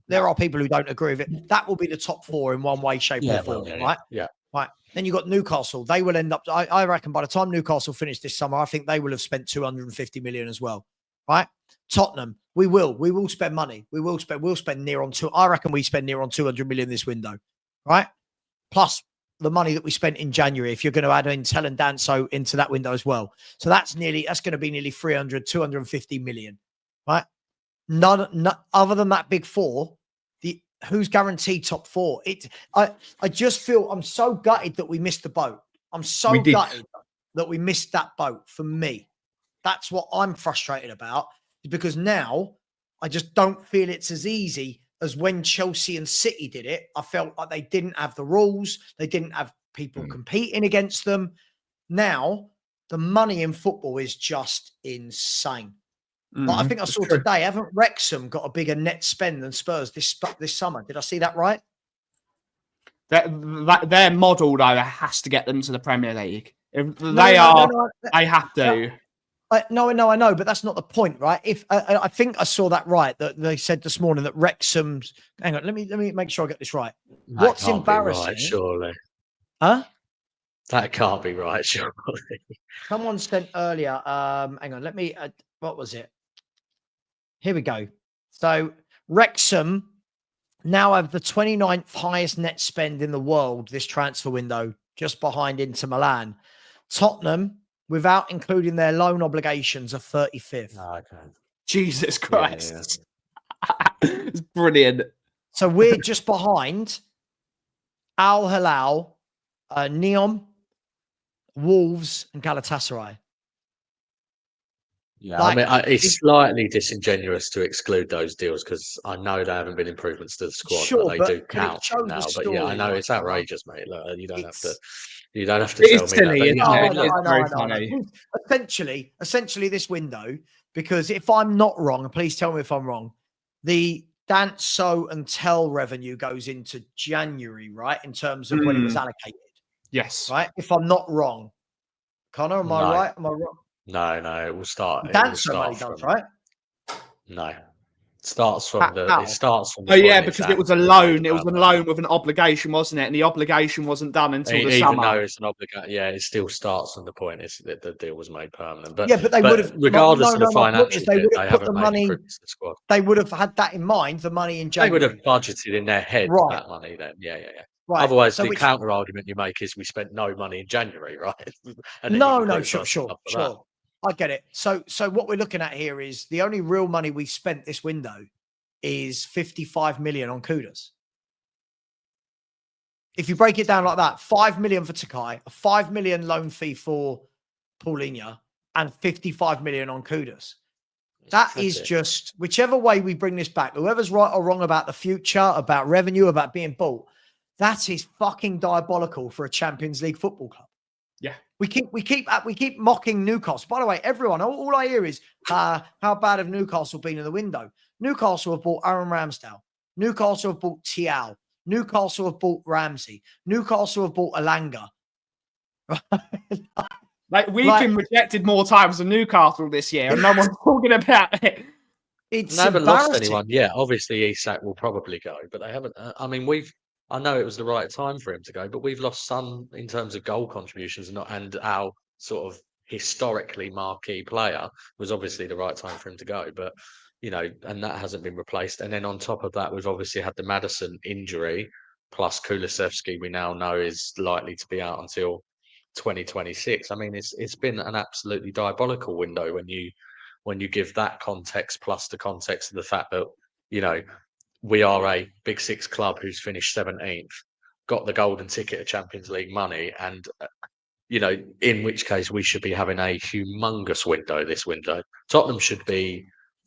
there are people who don't agree with it. That will be the top 4 in one way, shape, or form, right? Yeah. Right. Then you've got Newcastle. They will end up, I reckon by the time Newcastle finish this summer, I think they will have spent 250 million as well. Right. Tottenham, we will spend money. We'll spend near on 2. I reckon we spend near on 200 million this window. Right. Plus the money that we spent in January, if you're going to add in Tel and Danso into that window as well. So that's going to be nearly 250 million, right? None other than that big 4, who's guaranteed top 4? I just feel, I'm so gutted that we missed the boat. I'm so gutted that we missed that boat. For me, that's what I'm frustrated about, because now I just don't feel it's as easy as when Chelsea and City did it. I felt like they didn't have the rules. They didn't have people competing against them. Now, the money in football is just insane. But I think I saw today, haven't Wrexham got a bigger net spend than Spurs this summer? Did I see that right? Their model, though, has to get them to the Premier League. If they have to. No, I know, but that's not the point, right? If I think I saw that right, that they said this morning that Wrexham's. Hang on, let me make sure I get this right. What's embarrassing? Right, surely. Huh? That can't be right, surely. Someone sent earlier. Hang on, let me. What was it? Here we go. So Wrexham now have the 29th highest net spend in the world this transfer window, just behind Inter Milan. Tottenham without including their loan obligations are 35th. Okay. Jesus Yeah, Christ. It's brilliant. So we're just behind Al Hilal, Neom, Wolves, and Galatasaray. Yeah, Like, I mean, it's slightly disingenuous to exclude those deals because I know there haven't been improvements to the squad, Sure, but they but do it count shows the now. But yeah, I know story, it's right, you know? outrageous, mate. Look, you don't have to. It's You don't have to It tell is me that. silly, But isn't yeah, no, it? I I mean, know, look, It's very I funny. know. Essentially, this window, because if I'm not wrong, and please tell me if I'm wrong, the dance, show, and tell revenue goes into January, right? In terms of when it was allocated, Yes. right? If I'm not wrong, Connor, am I No. right? Am I wrong? no, it will start. It will Dance show money start does, from right? no. It starts from the. How? It starts from the Oh point yeah, it's because at it was a with loan. It was a permanent. loan with an obligation, wasn't it? And the obligation wasn't done until the Even summer. though it's an obligation, yeah, it still starts from the point it's that the deal was made permanent. Yeah, but they would have. Regardless No, of the no. My point is, financial they bit, would they have put the haven't made money. improvements to the squad. They would have had that in mind. The money in They would have January, budgeted in their head right? that money then. Yeah. Right. Otherwise, So the which counter argument you make is we spent no money in January, right? And then you No, can no, criticise the club for that. sure. I get it. So what we're looking at here is the only real money we spent this window is 55 million on Kudos. If you break it down like that, 5 million for Takai, a 5 million loan fee for Paulinho, and 55 million on Kudos. That is Pathetic. just whichever way we bring this back, whoever's right or wrong about the future, about revenue, about being bought, that is fucking diabolical for a Champions League football club. Yeah. We keep mocking Newcastle. By the way, everyone, all I hear is how bad have Newcastle been in the window? Newcastle have bought Aaron Ramsdale. Newcastle have bought Tiao. Newcastle have bought Ramsey. Newcastle have bought Alanga. Like we've been rejected more times than Newcastle this year, and no one's talking about it. It's They haven't lost embarrassing. anyone yet. Obviously, Isak will probably go, but they haven't. I mean, I know it was the right time for him to go, but we've lost some in terms of goal contributions, and our sort of historically marquee player was obviously the right time for him to go. But and that hasn't been replaced. And then on top of that, we've obviously had the Maddison injury, plus Kulusevski. We now know is likely to be out until 2026. I mean, it's been an absolutely diabolical window when you give that context plus the context of the fact that we are a Big Six club who's finished 17th, got the golden ticket of Champions League money, and in which case we should be having a humongous window. This window, Tottenham should be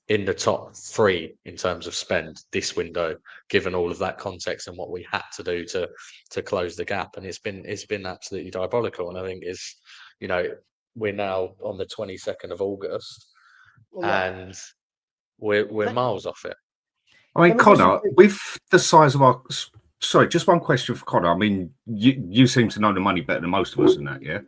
in the top 3 in terms of spend this window, given all of that context and what we had to do to close the gap. And it's been absolutely diabolical. And I think we're now on the 22nd of August, and we're miles off it. I mean, Connor, with the size of our... Sorry, just one question for Connor. I mean, you seem to know the money better than most of us in that, yeah?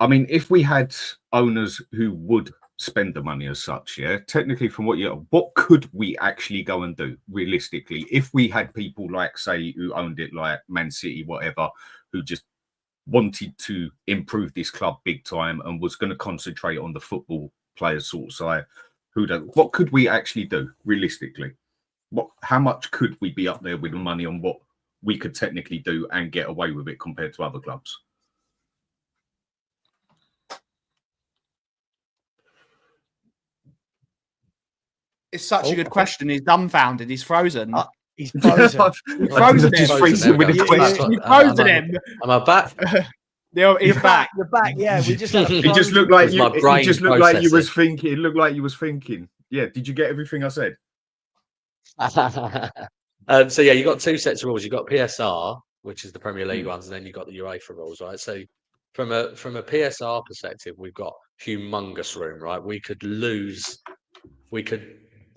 I mean, if we had owners who would spend the money as such, yeah, technically from what could we actually go and do realistically if we had people like, say, who owned it, like Man City, whatever, who just wanted to improve this club big time and was going to concentrate on the football players sort of side? What could we actually do realistically? How much could we be up there with the money on what we could technically do and get away with it compared to other clubs? It's such a good question. He's dumbfounded. He's frozen. He's frozen. He's frozen. Just freezing with a question. He's frozen him. Am I back? He's back. You're back. Yeah, we just had a It just looked like you. It just looked like you was thinking. It looked like you was thinking. Yeah. Did you get everything I said? So yeah, you got 2 sets of rules. You got PSR, which is the Premier League ones, and then you got the UEFA rules, right? So from a PSR perspective, we've got humongous room, right? We could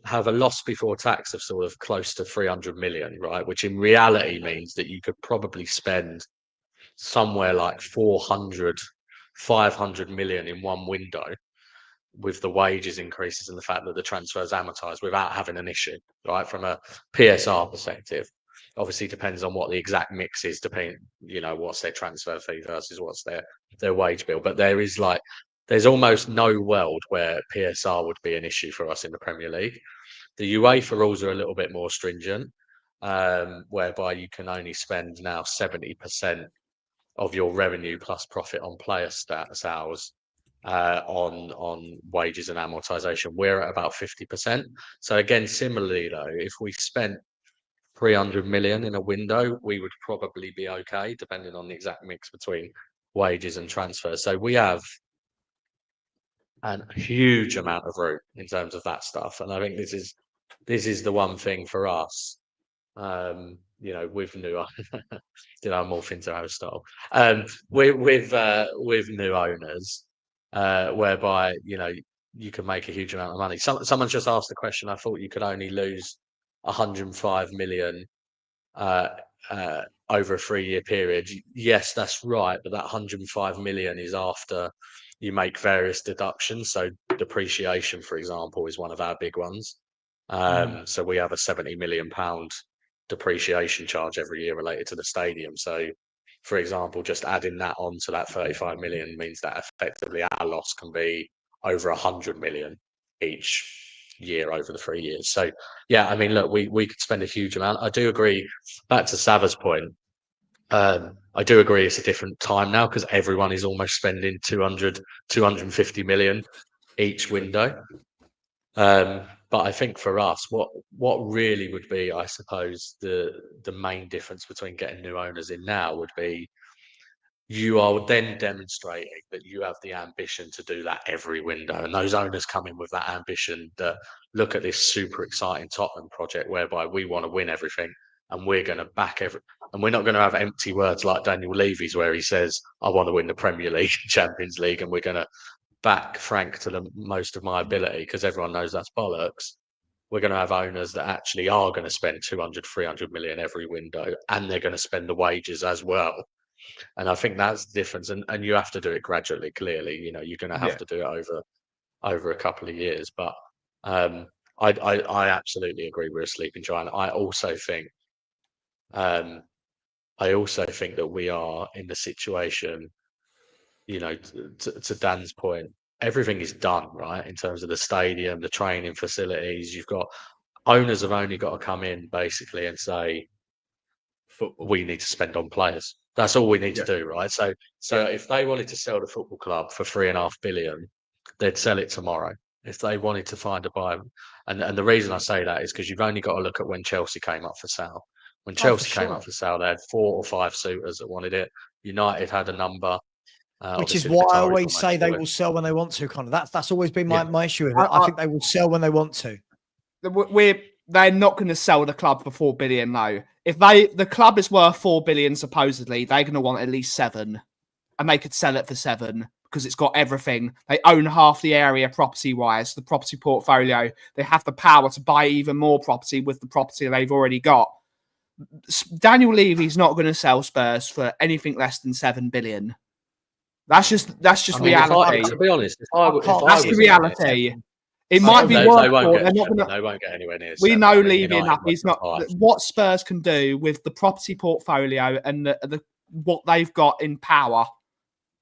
have a loss before tax of sort of close to 300 million, right? Which in reality means that you could probably spend somewhere like 400, 500 million in one window with the wages increases and the fact that the transfers amortized without having an issue, right? From a PSR perspective, obviously depends on what the exact mix is, depending, what's their transfer fee versus what's their wage bill. But there's almost no world where PSR would be an issue for us in the Premier League. The UEFA rules are a little bit more stringent, whereby you can only spend now 70% of your revenue plus profit on player sales on wages and amortization. We're at about 50%. So again, similarly though, if we spent 300 million in a window, we would probably be okay, depending on the exact mix between wages and transfers. So we have a huge amount of room in terms of that stuff, and I think this is the one thing for us. With new, did I morph into Aristotle? With new owners, whereby you can make a huge amount of money. Someone just asked the question. I thought you could only lose 105 million over a 3-year period. Yes, that's right, but that 105 million is after you make various deductions. So depreciation, for example, is one of our big ones. So we have a 70 million pound depreciation charge every year related to the stadium. So, for example, just adding that on to that 35 million means that effectively our loss can be over 100 million each year over the 3 years. So yeah, I mean, look, we could spend a huge amount. I do agree. Back to Savva's point, I do agree it's a different time now because everyone is almost spending 250 million each window. But I think for us, what really would be, I suppose, the main difference between getting new owners in now would be you are then demonstrating that you have the ambition to do that every window. And those owners come in with that ambition that look at this super exciting Tottenham project whereby we want to win everything and we're going to back and we're not going to have empty words like Daniel Levy's where he says, I want to win the Premier League, Champions League, and we're going to back Frank to the most of my ability because everyone knows that's bollocks. We're going to have owners that actually are going to spend 200, 300 million every window and they're going to spend the wages as well. And I think that's the difference. And you have to do it gradually, clearly. You're going to have to do it over a couple of years. But I absolutely agree we're a sleeping giant. I also think that we are in the situation, to Dan's point, everything is done, right? In terms of the stadium, the training facilities, you've got owners have only got to come in basically and say, we need to spend on players. That's all we need to do, right? So if they wanted to sell the football club for 3.5 billion, they'd sell it tomorrow. If they wanted to find a buyer, and the reason I say that is because you've only got to look at when Chelsea came up for sale. When Chelsea came up for sale, they had 4 or 5 suitors that wanted it. United had a number. Which is why I always say they will sell when they want to, Connor. That's always been my issue with it. I think they will sell when they want to. They're not going to sell the club for 4 billion, though. If the club is worth 4 billion, supposedly, they're going to want at least 7. And they could sell it for 7 because it's got everything. They own half the area property-wise, the property portfolio. They have the power to buy even more property with the property they've already got. Daniel Levy's not going to sell Spurs for anything less than 7 billion. That's just reality. To be honest, that's the reality. It might be worth more. They won't get anywhere near. We know Levy enough. He's not. What Spurs can do with the property portfolio and what they've got in power,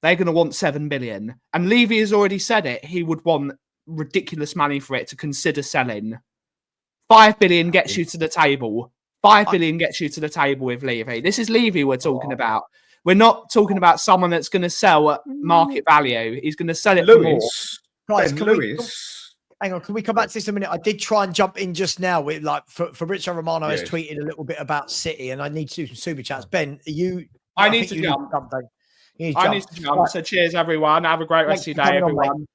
they're going to want 7 billion. And Levy has already said it. He would want ridiculous money for it to consider selling. 5 billion gets you to the table. 5 billion gets you to the table with Levy. This is Levy we're talking about. We're not talking about someone that's going to sell at market value. He's going to sell it for more. Guys, hang on, can we come back to this in a minute? I did try and jump in just now with Fabrizio Romano has tweeted a little bit about City, and I need to do some super chats. Ben, I need to jump. I need to jump. Right. So cheers, everyone. Have a great rest of your day, everyone.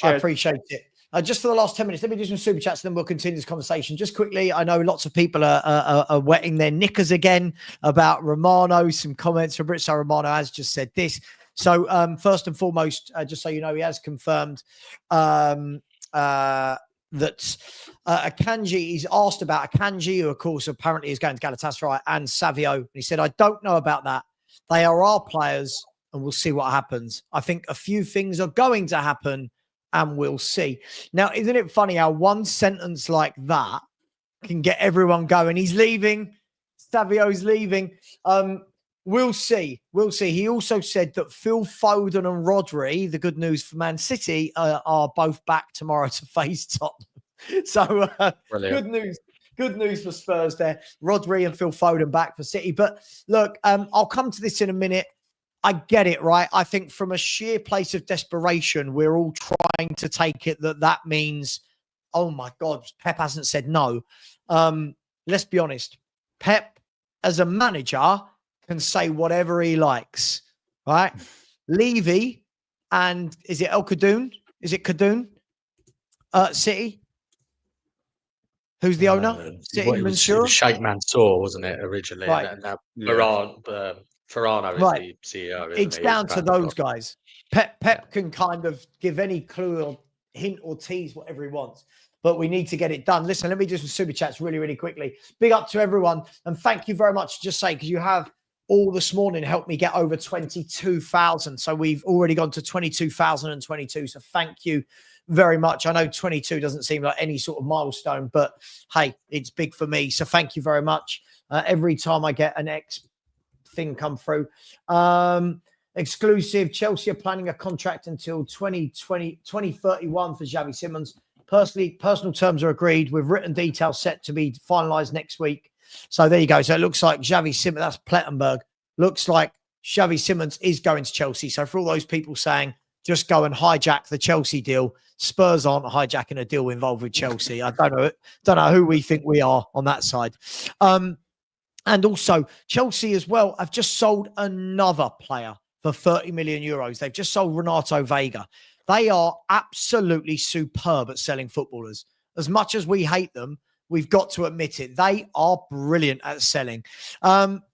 I appreciate it. Just for the last 10 minutes, let me do some super chats, and then we'll continue this conversation. Just quickly, I know lots of people are wetting their knickers again about Romano. Some comments. Fabrizio Romano has just said this. So first and foremost, just so you know, he has confirmed that Akanji, he's asked about Akanji, who of course apparently is going to Galatasaray, and Savio. And he said, I don't know about that. They are our players and we'll see what happens. I think a few things are going to happen and we'll see. Now, isn't it funny how one sentence like that can get everyone going? He's leaving. Savio's leaving. We'll see. We'll see. He also said that Phil Foden and Rodri, the good news for Man City, are both back tomorrow to face Tottenham. So good news. Good news for Spurs there. Rodri and Phil Foden back for City. But look, I'll come to this in a minute. I get it, right? I think from a sheer place of desperation, we're all trying to take it that means, oh my God, Pep hasn't said no. Let's be honest. Pep, as a manager, can say whatever he likes, right? Levy and is it El Khadoun? Is it Khadoun? City? Who's the owner? City, It was Mansour? Sheikh Mansour, wasn't it, originally? Right. And now Yeah. Farano is Right. the CEO, isn't It's he? down to those guys. Pep can kind of give any clue or hint or tease whatever he wants, but we need to get it done. Listen, let me do some super chats really, really quickly. Big up to everyone. And thank you very much. Just say, because you have all this morning helped me get over 22,000. So we've already gone to 22,022. So thank you very much. I know 22 doesn't seem like any sort of milestone, but hey, it's big for me. So thank you very much. Every time I get an X thing come through. Exclusive, Chelsea are planning a contract until 2031 for Xavi Simons. Personal terms are agreed with written details set to be finalised next week. So there you go. So it looks like Xavi Simons, that's Plettenberg, looks like Xavi Simons is going to Chelsea. So for all those people saying, just go and hijack the Chelsea deal, Spurs aren't hijacking a deal involved with Chelsea. I don't know who we think we are on that side. And also, Chelsea as well have just sold another player for 30 million euros. They've just sold Renato Vega. They are absolutely superb at selling footballers. As much as we hate them, we've got to admit it. They are brilliant at selling.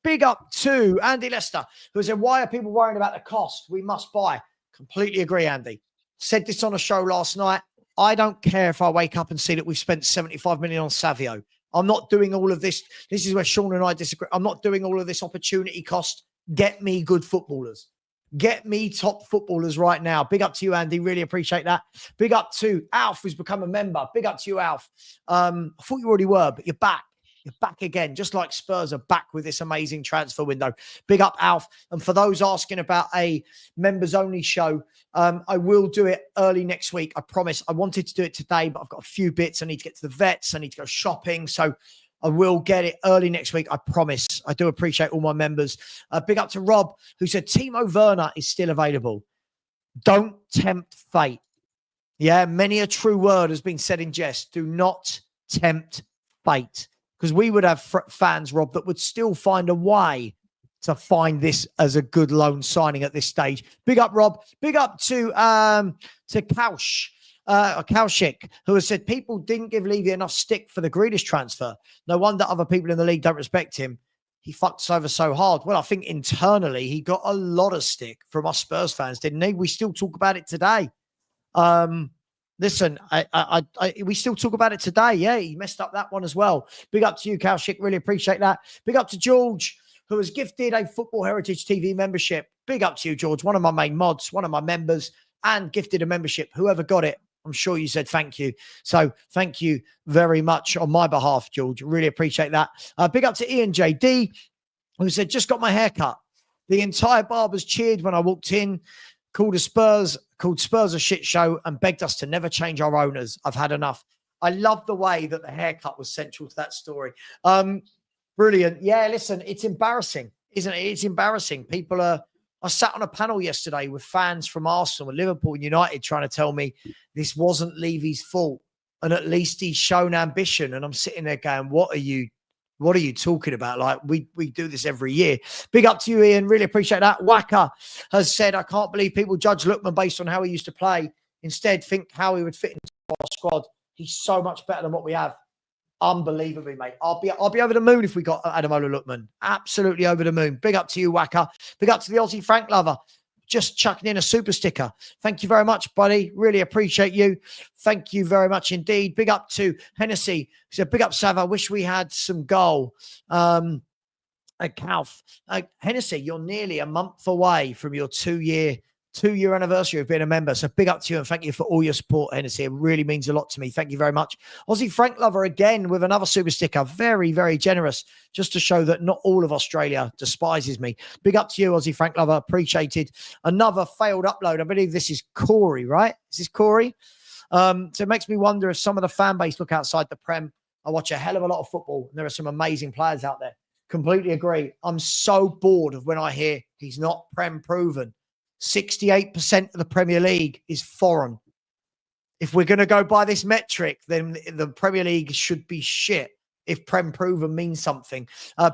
Big up to Andy Lester, who said, why are people worrying about the cost? We must buy. Completely agree, Andy. Said this on a show last night. I don't care if I wake up and see that we've spent 75 million on Savio. I'm not doing all of this. This is where Sean and I disagree. I'm not doing all of this opportunity cost. Get me good footballers. Get me top footballers right now. Big up to you, Andy. Really appreciate that. Big up to Alf, who's become a member. Big up to you, Alf. I thought you already were, but you're back. You're back again, just like Spurs are back with this amazing transfer window. Big up, Alf. And for those asking about a members-only show, I will do it early next week. I promise. I wanted to do it today, but I've got a few bits. I need to get to the vets. I need to go shopping. So I will get it early next week. I promise. I do appreciate all my members. Big up to Rob, who said Timo Werner is still available. Don't tempt fate. Yeah, many a true word has been said in jest. Do not tempt fate. Because we would have fans, Rob, that would still find a way to find this as a good loan signing at this stage. Big up, Rob. Big up to Kaushik, who has said people didn't give Levy enough stick for the Grealish transfer. No wonder other people in the league don't respect him. He fucked us over so hard. Well, I think internally he got a lot of stick from us Spurs fans, didn't he? We still talk about it today. Listen, we still talk about it today. Yeah, he messed up that one as well. Big up to you, Kaushik. Really appreciate that. Big up to George, who has gifted a Football Heritage TV membership. Big up to you, George. One of my main mods, one of my members, and gifted a membership. Whoever got it, I'm sure you said thank you. So thank you very much on my behalf, George. Really appreciate that. Big up to Ian JD, who said, just got my hair cut. The entire barbers cheered when I walked in. Called Spurs a shit show and begged us to never change our owners. I've had enough. I love the way that the haircut was central to that story. Brilliant. Yeah, listen, it's embarrassing, isn't it? It's embarrassing. I sat on a panel yesterday with fans from Arsenal and Liverpool and United trying to tell me this wasn't Levy's fault and at least he's shown ambition. And I'm sitting there going, what are you talking about? Like, we do this every year. Big up to you, Ian. Really appreciate that. Waka has said, I can't believe people judge Lookman based on how he used to play. Instead, think how he would fit into our squad. He's so much better than what we have. Unbelievably, mate. I'll be over the moon if we got Ademola Lookman. Absolutely over the moon. Big up to you, Waka. Big up to the Aussie Frank lover. Just chucking in a super sticker. Thank you very much, buddy. Really appreciate you. Thank you very much indeed. Big up to Hennessy. He said, big up, Savva. Wish we had some goal. At Calf. Hennessy, you're nearly a month away from your two-year anniversary of being a member. So big up to you and thank you for all your support, Hennessy. It really means a lot to me. Thank you very much. Aussie Frank lover again with another super sticker. Very, very generous, just to show that not all of Australia despises me. Big up to you, Aussie Frank lover. Appreciated. Another failed upload. I believe this is Corey, right? Is this Corey? So it makes me wonder if some of the fan base look outside the Prem. I watch a hell of a lot of football and there are some amazing players out there. Completely agree. I'm so bored of when I hear He's not Prem proven. 68% of the Premier League is foreign. If we're going to go by this metric, then the Premier League should be shit if Prem proven means something.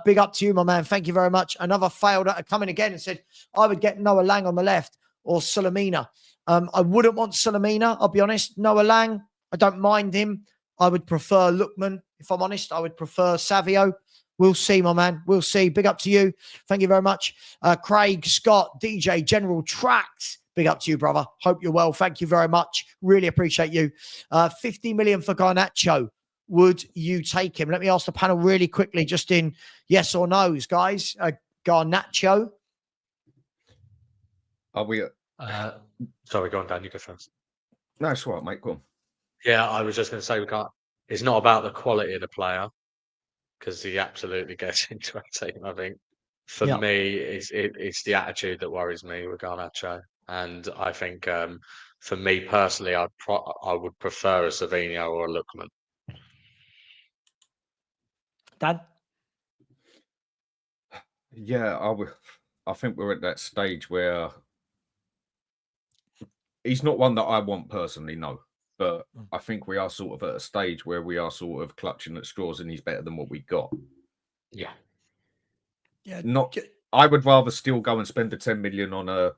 Big up to you, my man. Thank you very much. Another failed coming again and said, I would get Noah Lang on the left or Sulemina. I wouldn't want Sulemina, I'll be honest. Noah Lang, I don't mind him. I would prefer Lookman, if I'm honest. I would prefer Savio. We'll see, my man. We'll see. Big up to you. Thank you very much. Craig, Scott, DJ, General Tracks. Big up to you, brother. Hope you're well. Thank you very much. Really appreciate you. 50 million for Garnacho. Would you take him? Let me ask the panel really quickly, just in yes or no's, guys. Garnacho. Are we? Sorry, go on, Dan. You go first. No, it's all right, mate. Go on. Yeah, I was just going to say it's not about the quality of the player because he absolutely gets into our team. I think for me, it's the attitude that worries me with Garnacho, and I think for me personally, I would prefer a Savio or a Lookman. Dan? Yeah, I think we're at that stage where he's not one that I want personally, no. But I think we are sort of at a stage where we are sort of clutching at straws and he's better than what we got. Yeah. Yeah. I would rather still go and spend the 10 million on a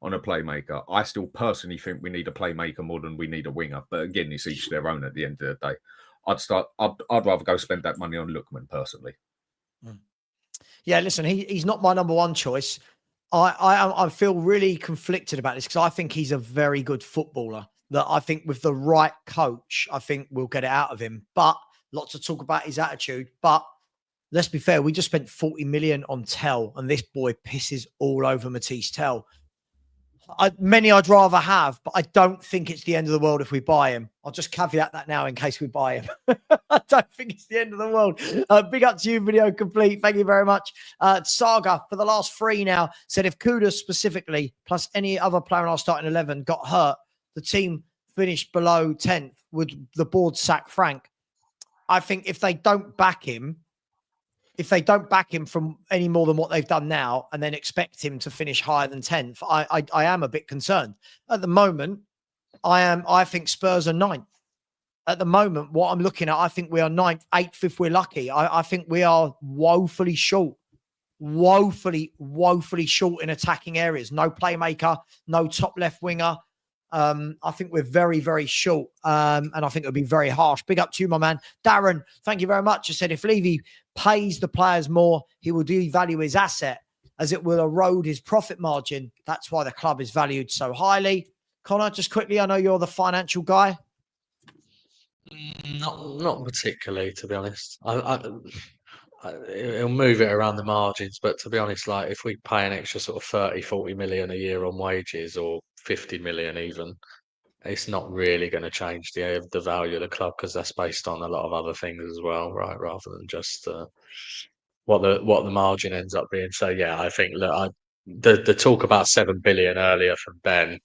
playmaker. I still personally think we need a playmaker more than we need a winger. But again, it's each their own at the end of the day. I'd rather go spend that money on Lookman personally. Yeah, listen, he's not my number one choice. I feel really conflicted about this because I think he's a very good footballer that I think with the right coach, I think we'll get it out of him. But lots of talk about his attitude. But let's be fair, we just spent 40 million on Tell, and this boy pisses all over Matisse Tell. Many I'd rather have, but I don't think it's the end of the world if we buy him. I'll just caveat that now in case we buy him. I don't think it's the end of the world. Big up to you, video complete. Thank you very much. Saga, for the last 3 now, said if Kudus specifically, plus any other player in our starting 11 got hurt, the team finished below 10th. Would the board sack Frank? I think if they don't back him from any more than what they've done now and then expect him to finish higher than 10th, I am a bit concerned. At the moment, I think Spurs are 9th. At the moment, what I'm looking at, I think we are 9th, 8th if we're lucky. I think we are woefully short. Woefully short in attacking areas. No playmaker, no top left winger. I think we're very, very short. And I think it'll be very harsh. Big up to you, my man. Darren, thank you very much. I said, if Levy pays the players more, he will devalue his asset as it will erode his profit margin. That's why the club is valued so highly. Connor, just quickly, I know you're the financial guy. Not particularly, to be honest. It'll move it around the margins, but to be honest, like if we pay an extra sort of 30, 40 million a year on wages or 50 million even, it's not really going to change the value of the club because that's based on a lot of other things as well, right? Rather than just what the margin ends up being. So yeah, I think the talk about 7 billion earlier from Ben,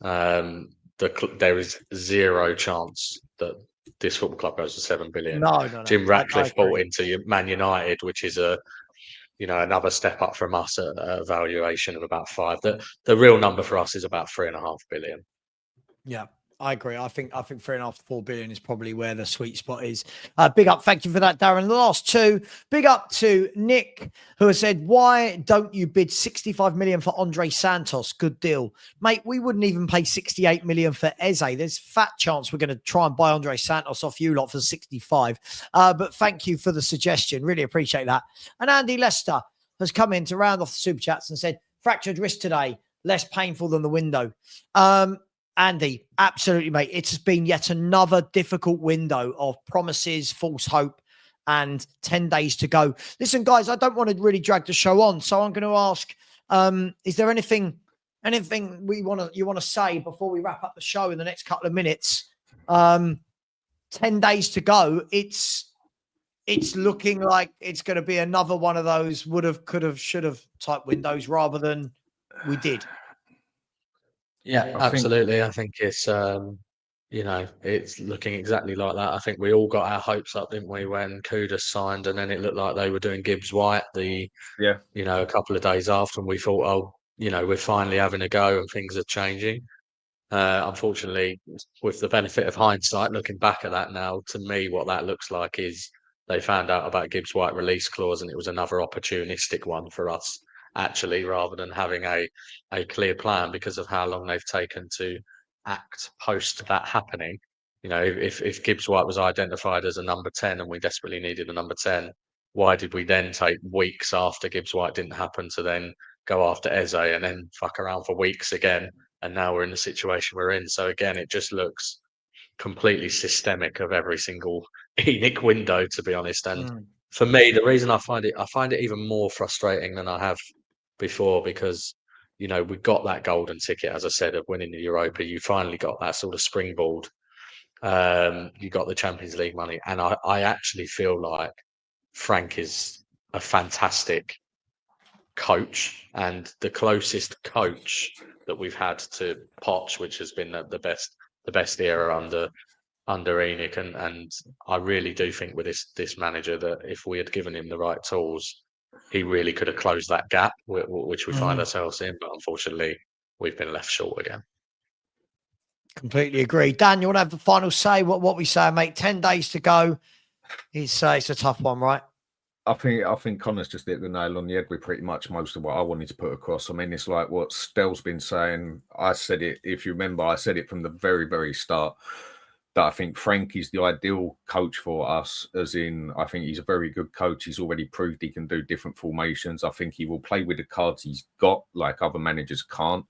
there is zero chance that this football club goes to 7 billion. No. Jim Ratcliffe bought into Man United, which is another step up from us at a valuation of about 5. The real number for us is about 3.5 billion. Yeah, I agree. I think 3.5 to 4 billion is probably where the sweet spot is. Big up. Thank you for that, Darren. The last 2. Big up to Nick, who has said, why don't you bid 65 million for Andre Santos? Good deal. Mate, we wouldn't even pay 68 million for Eze. There's fat chance we're going to try and buy Andre Santos off you lot for 65. But thank you for the suggestion. Really appreciate that. And Andy Lester has come in to round off the super chats and said, fractured wrist today, less painful than the window. Andy, absolutely, mate. It's been yet another difficult window of promises, false hope, and 10 days to go. Listen, guys, I don't want to really drag the show on, so I'm going to ask, is there anything you want to say before we wrap up the show in the next couple of minutes? 10 days to go. It's looking like it's going to be another one of those would have, could have, should have type windows rather than we did. Yeah, absolutely. I think it's it's looking exactly like that. I think we all got our hopes up, didn't we, when Kudus signed, and then it looked like they were doing Gibbs White a couple of days after, and we thought, oh, we're finally having a go and things are changing. Unfortunately, with the benefit of hindsight, looking back at that now, to me, what that looks like is they found out about Gibbs White release clause, and it was another opportunistic one for us, actually, rather than having a clear plan because of how long they've taken to act post that happening. If Gibbs White was identified as a number 10 and we desperately needed a number 10, why did we then take weeks after Gibbs White didn't happen to then go after Eze and then fuck around for weeks again? And now we're in the situation we're in. So again, it just looks completely systemic of every single ENIC window, to be honest. And for me, the reason I find it even more frustrating than I have before, because we got that golden ticket, as I said, of winning the Europa. You finally got that sort of springboard. You got the Champions League money, and I actually feel like Frank is a fantastic coach and the closest coach that we've had to Poch, which has been the best era under ENIC, and I really do think with this manager that if we had given him the right tools, he really could have closed that gap which we find ourselves in. But unfortunately, we've been left short again. Completely agree. Dan, you want to have the final say? What we say, mate? 10 days to go. It's a tough one, right? I think Connor's just hit the nail on the head with pretty much most of what I wanted to put across. I mean, it's like what Stell's been saying. I said it, if you remember, I said it from the very, very start, that I think Frank is the ideal coach for us, as in, I think he's a very good coach. He's already proved he can do different formations. I think he will play with the cards he's got, like other managers can't.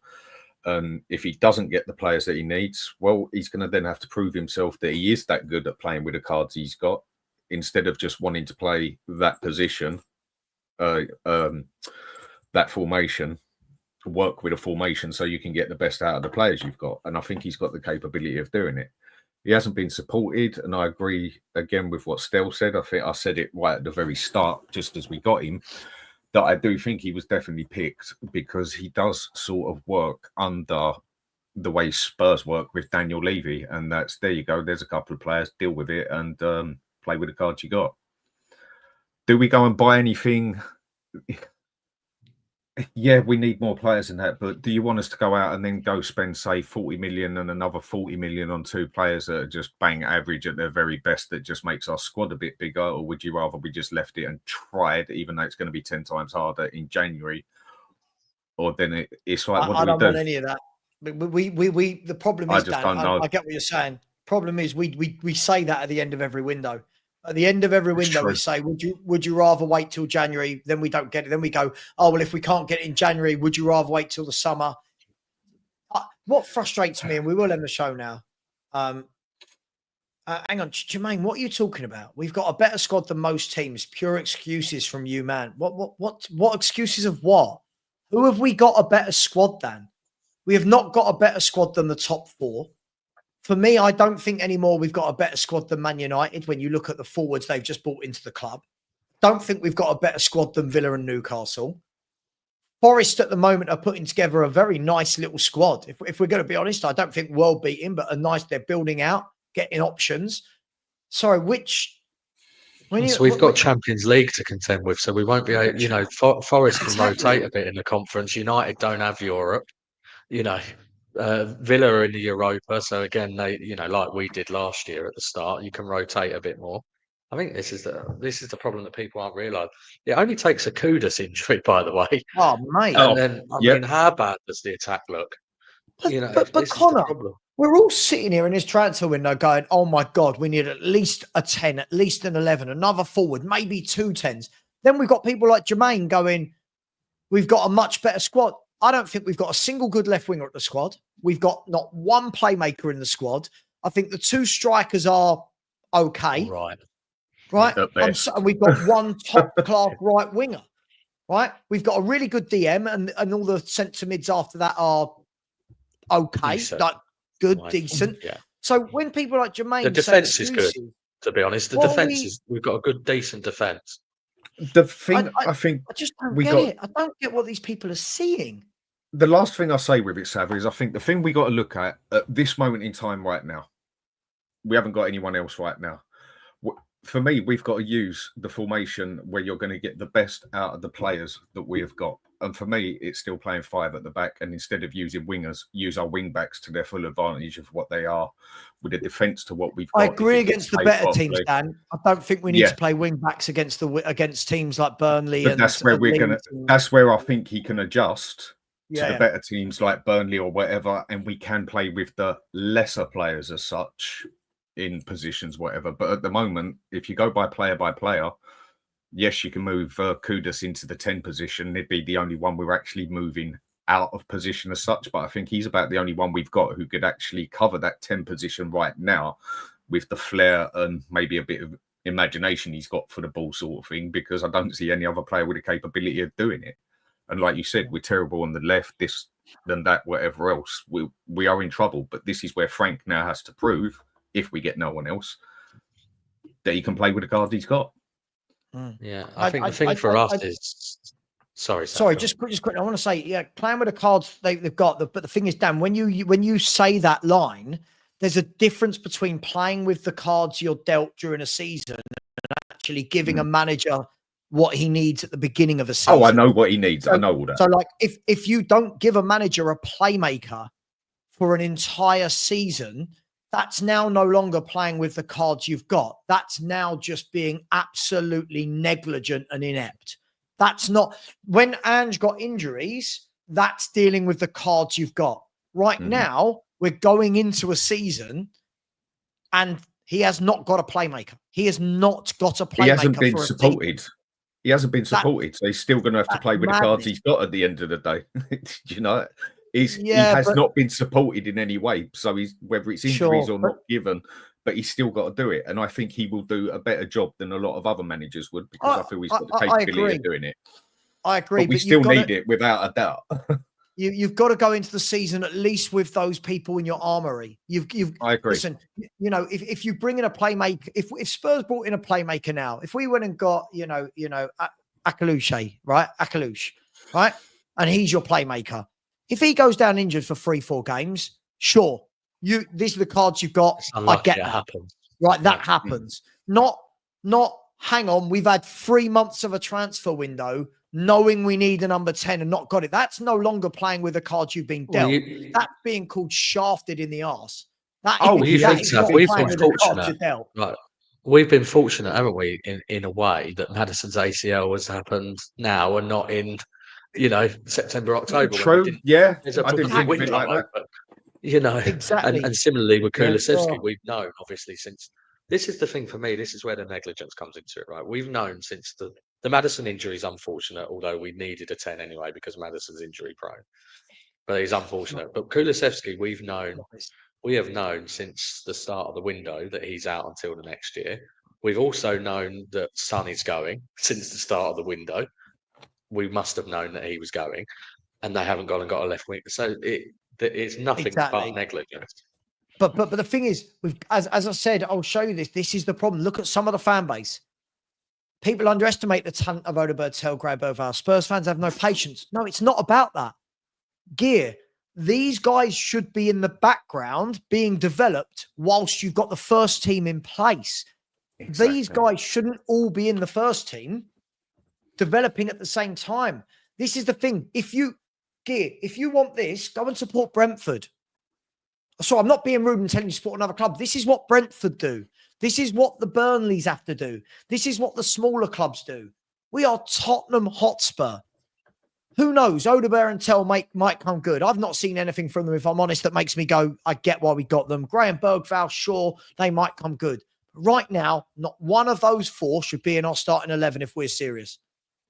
If he doesn't get the players that he needs, well, he's going to then have to prove himself that he is that good at playing with the cards he's got, instead of just wanting to play that position, that formation, work with a formation so you can get the best out of the players you've got. And I think he's got the capability of doing it. He hasn't been supported, and I agree again with what Stell said. I think I said it right at the very start, just as we got him, that I do think he was definitely picked because he does sort of work under the way Spurs work with Daniel Levy. And that's, there you go, there's a couple of players, deal with it and play with the cards you got. Do we go and buy anything? Yeah, we need more players than that, but do you want us to go out and then go spend, say, 40 million and another 40 million on two players that are just bang average at their very best, that just makes our squad a bit bigger? Or would you rather we just left it and tried, even though it's going to be 10 times harder in January? Or then it's like, what do we do? I don't want any of that. We the problem is, Dan, I get what you're saying. Problem is, we say that at the end of every window. At the end of every window, we say, would you rather wait till January? Then we don't get it. Then we go, oh, well, if we can't get it in January, would you rather wait till the summer? What frustrates me, and we will end the show now. Hang on, Jermaine, what are you talking about? We've got a better squad than most teams. Pure excuses from you, man. What excuses of what? Who have we got a better squad than? We have not got a better squad than the top four. For me, I don't think anymore we've got a better squad than Man United when you look at the forwards they've just brought into the club. Don't think we've got a better squad than Villa and Newcastle. Forest at the moment are putting together a very nice little squad. If we're going to be honest, I don't think world beating, but they're building out, getting options. Sorry, we've got Champions League to contend with, so we won't be able, Forest can rotate a bit in the conference. United don't have Europe, Villa are in the Europa, so again, they, like we did last year at the start, you can rotate a bit more. I think this is the problem that people aren't realising. It only takes a Kudus injury, by the way. Oh, mate! And then, I mean, how bad does the attack look? But Connor, we're all sitting here in this transfer window going, "Oh my God, we need at least a 10, at least an 11, another forward, maybe 2 10s." Then we've got people like Jermaine going, "We've got a much better squad." I don't think we've got a single good left winger at the squad. We've got not one playmaker in the squad. I think the 2 strikers are okay. Right. And we've got one top class right winger. Right. We've got a really good DM, and all the centre mids after that are okay. Decent. Like good, decent. Yeah. So when people like Jermaine, the defence is good. To be honest, the defence is, we've got a good, decent defence. The thing I think I just don't get it. I don't get what these people are seeing. The last thing I say with it, Savva, is I think the thing we got to look at this moment in time right now, we haven't got anyone else right now. For me, we've got to use the formation where you're going to get the best out of the players that we have got. And for me, it's still playing 5 at the back. And instead of using wingers, use our wing backs to their full advantage of what they are, with a defence to what we've got. I agree against the better teams, Dan. I don't think we need to play wing backs against teams like Burnley. But that's where we're going to. That's where I think he can adjust to the better teams like Burnley or whatever, and we can play with the lesser players as such in positions, whatever. But at the moment, if you go by player, yes, you can move Kudus into the 10 position. He'd be the only one we're actually moving out of position as such. But I think he's about the only one we've got who could actually cover that 10 position right now with the flair and maybe a bit of imagination he's got for the ball sort of thing, because I don't see any other player with the capability of doing it. And like you said, we're terrible on the left, this, then that, whatever else. We are in trouble. But this is where Frank now has to prove, if we get no one else, that he can play with the cards he's got. Yeah, I think the thing for us is... Sorry, just quick. I want to say, playing with the cards they've got. But the thing is, Dan, when you say that line, there's a difference between playing with the cards you're dealt during a season and actually giving a manager what he needs at the beginning of a season. Oh, I know what he needs. I know all that. So, like, if you don't give a manager a playmaker for an entire season, that's now no longer playing with the cards you've got. That's now just being absolutely negligent and inept. That's not, when Ange got injuries, that's dealing with the cards you've got. Right now, we're going into a season and he has not got a playmaker. He has not got a playmaker. He hasn't been supported. He hasn't been supported. So he's still going to have to play with the cards he's got at the end of the day. Do you know? He has not been supported in any way. So he's, whether it's injuries or not given, but he's still got to do it. And I think he will do a better job than a lot of other managers would, because I feel he's got the capability of doing it. I agree. But we still need it without a doubt. You've got to go into the season at least with those people in your armory. I agree. Listen, if you bring in a playmaker, if Spurs brought in a playmaker now, if we went and got, Akliouche, right? Akliouche, right? And he's your playmaker. If he goes down injured for 3-4 games, sure. These are the cards you've got. I get that. Happens. Right, that happens. Not hang on, we've had 3 months of a transfer window knowing we need a number 10 and not got it. That's no longer playing with the cards you've been dealt. That's being called shafted in the arse. We've been fortunate. Right. We've been fortunate, haven't we, in a way that Maddison's ACL has happened now and not in, September, October. True. Yeah. I didn't think of it like that. But, exactly. And similarly with Kulusevski, we've known, obviously, since this is the thing for me. This is where the negligence comes into it, right? We've known since the Maddison injury is unfortunate, although we needed a 10 anyway because Maddison's injury prone. But he's unfortunate. But Kulusevski, we have known since the start of the window that he's out until the next year. We've also known that Son is going since the start of the window. We must have known that he was going, and they haven't gone and got a left wing. So it's nothing but negligence. But the thing is, as I said, I'll show you this. This is the problem. Look at some of the fan base. People underestimate the talent of Odegaard, Telgrave. Spurs fans have no patience. No, it's not about that. Gear. These guys should be in the background being developed whilst you've got the first team in place. Exactly. These guys shouldn't all be in the first team developing at the same time. This is the thing. If you want this, go and support Brentford. So I'm not being rude and telling you to support another club. This is what Brentford do. This is what the Burnleys have to do. This is what the smaller clubs do. We are Tottenham Hotspur. Who knows? Odegaard and Tell might come good. I've not seen anything from them, if I'm honest, that makes me go, I get why we got them. Graham Bergvall, sure, they might come good. Right now, not one of those 4 should be in our starting 11 if we're serious.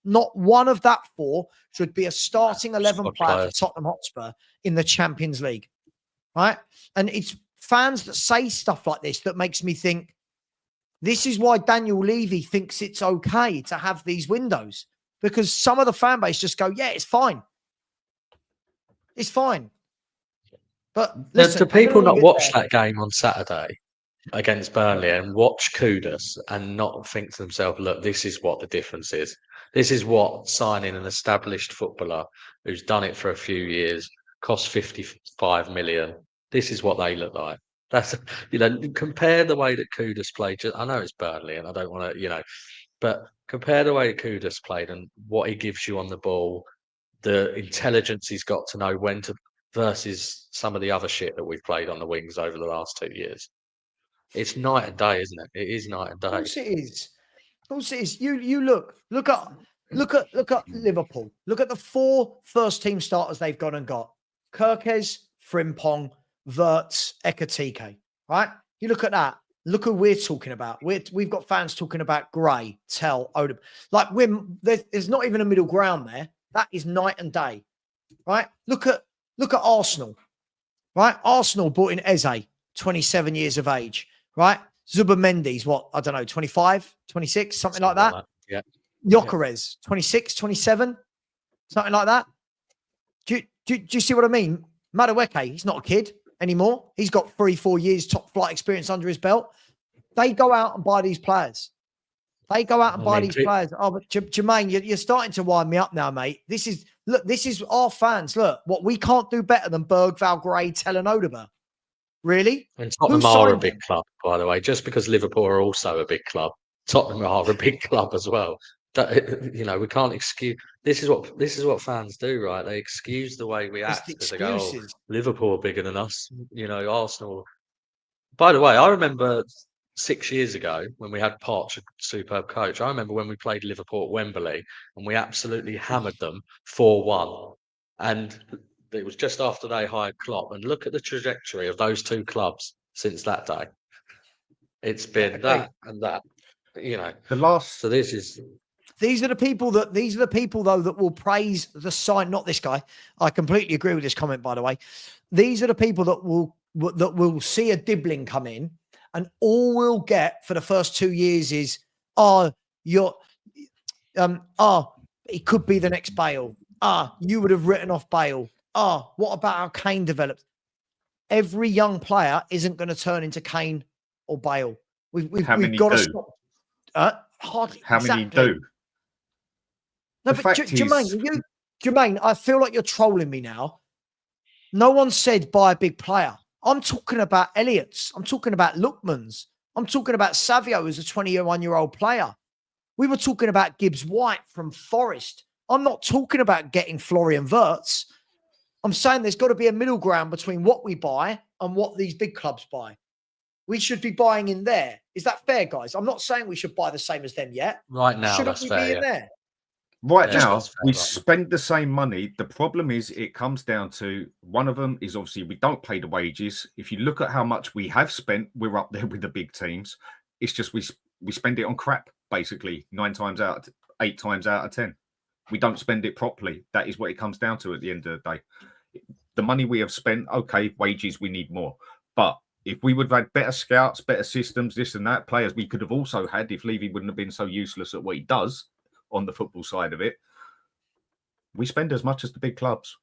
Not one of that 4 should be a starting 11 player for Tottenham Hotspur in the Champions League. Right? And it's fans that say stuff like this that makes me think, this is why Daniel Levy thinks it's okay to have these windows. Because some of the fan base just go, yeah, it's fine. It's fine. But listen, do people not watch that game on Saturday against Burnley and watch Kudus and not think to themselves, look, this is what the difference is. This is what signing an established footballer who's done it for a few years, cost 55 million. This is what they look like. That's, compare the way that Kudus played. I know it's Burnley and I don't want to, but compare the way that Kudus played and what he gives you on the ball, the intelligence he's got to know when to versus some of the other shit that we've played on the wings over the last 2 years. It's night and day, isn't it? It is night and day. Of course it is. Of course it is. You look at Liverpool. Look at the 4 first team starters they've gone and got. Kirkes, Frimpong, Wirtz, Ekatike. Right? You look at that. Look who we're talking about. We've got fans talking about Gray, Tell, Odom. Like there's not even a middle ground there. That is night and day. Right? Look at Arsenal. Right? Arsenal brought in Eze, 27 years of age. Right? Zubimendi's what? I don't know, 25, 26, something like that. Yeah. Gyökeres, 26, 27, something like that. Do you see what I mean? Madueke, he's not a kid anymore. He's got 3-4 years top flight experience under his belt. They go out and buy these players. They go out and buy these players. Oh, but Jermaine, you're starting to wind me up now, mate. This is our fans. Look, what we can't do better than Bergvall, Gray, Tell and Odegaard. Really? And Tottenham are a big club, by the way. Just because Liverpool are also a big club, Tottenham are a big club as well. We can't excuse. This is what fans do, right? They excuse the way we act because they go, "Oh, Liverpool are bigger than us." Arsenal. By the way, I remember 6 years ago when we had Poch, a superb coach. I remember when we played Liverpool at Wembley and we absolutely hammered them 4-1, and it was just after they hired Klopp. And look at the trajectory of those 2 clubs since that day. It's been that and that. So these are the people though that will praise the sign. Not this guy. I completely agree with this comment, by the way. These are the people that will see a Dibling come in, and all we'll get for the first 2 years is, he could be the next Bale. You would have written off Bale. What about how Kane developed? Every young player isn't going to turn into Kane or Bale. We've got to stop. Hardly. How many do? No, but Jermaine, I feel like you're trolling me now. No one said buy a big player. I'm talking about Elliott's. I'm talking about Lookman's. I'm talking about Savio as a 21-year-old player. We were talking about Gibbs White from Forest. I'm not talking about getting Florian Wirtz. I'm saying there's got to be a middle ground between what we buy and what these big clubs buy. We should be buying in there. Is that fair, guys? I'm not saying we should buy the same as them yet. Right now, shouldn't we be in there? Right now, we spend the same money. The problem is it comes down to one of them is obviously we don't pay the wages. If you look at how much we have spent, we're up there with the big teams. It's just we spend it on crap, basically, 8 times out of 10. We don't spend it properly. That is what it comes down to at the end of the day. The money we have spent, okay, wages, we need more. But if we would have had better scouts, better systems, this and that, players we could have also had if Levy wouldn't have been so useless at what he does on the football side of it, we spend as much as the big clubs.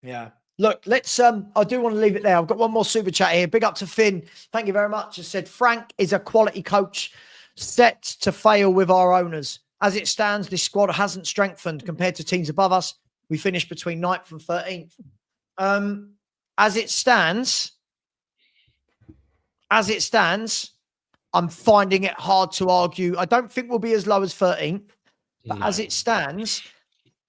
Yeah. Look, let's I do want to leave it there. I've got one more super chat here. Big up to Finn. Thank you very much. He said Frank is a quality coach set to fail with our owners. As it stands, this squad hasn't strengthened compared to teams above us. We finished between 9th and 13th. As it stands, I'm finding it hard to argue. I don't think we'll be as low as 13th. But as it stands,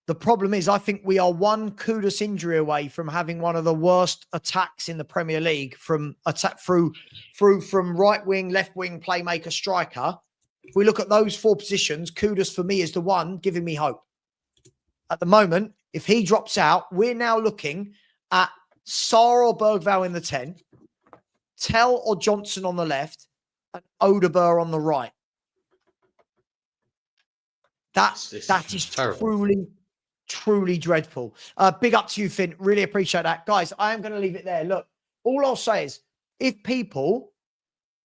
the problem is I think we are one Kudus injury away from having one of the worst attacks in the Premier League from attack from right wing, left wing, playmaker, striker. If we look at those 4 positions, Kudus for me is the one giving me hope. At the moment, if he drops out, we're now looking at Sarr or Bergvall in the 10, Tell or Johnson on the left, and Odegaard on the right. That is terrible. Truly dreadful. Big up to you, Finn. Really appreciate that. Guys, I am going to leave it there. Look, all I'll say is if people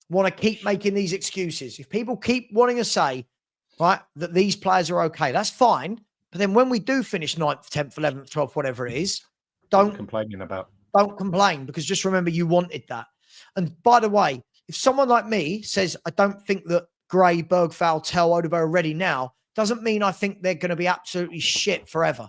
want to keep making these excuses, if people keep wanting to say, right, that these players are okay, that's fine. But then when we do finish 9th, 10th, 11th, 12th, whatever it is, don't complain, because just remember you wanted that. And by the way, if someone like me says, I don't think that Gray, Bergvall, Tell, Odegaard are ready now, doesn't mean I think they're going to be absolutely shit forever.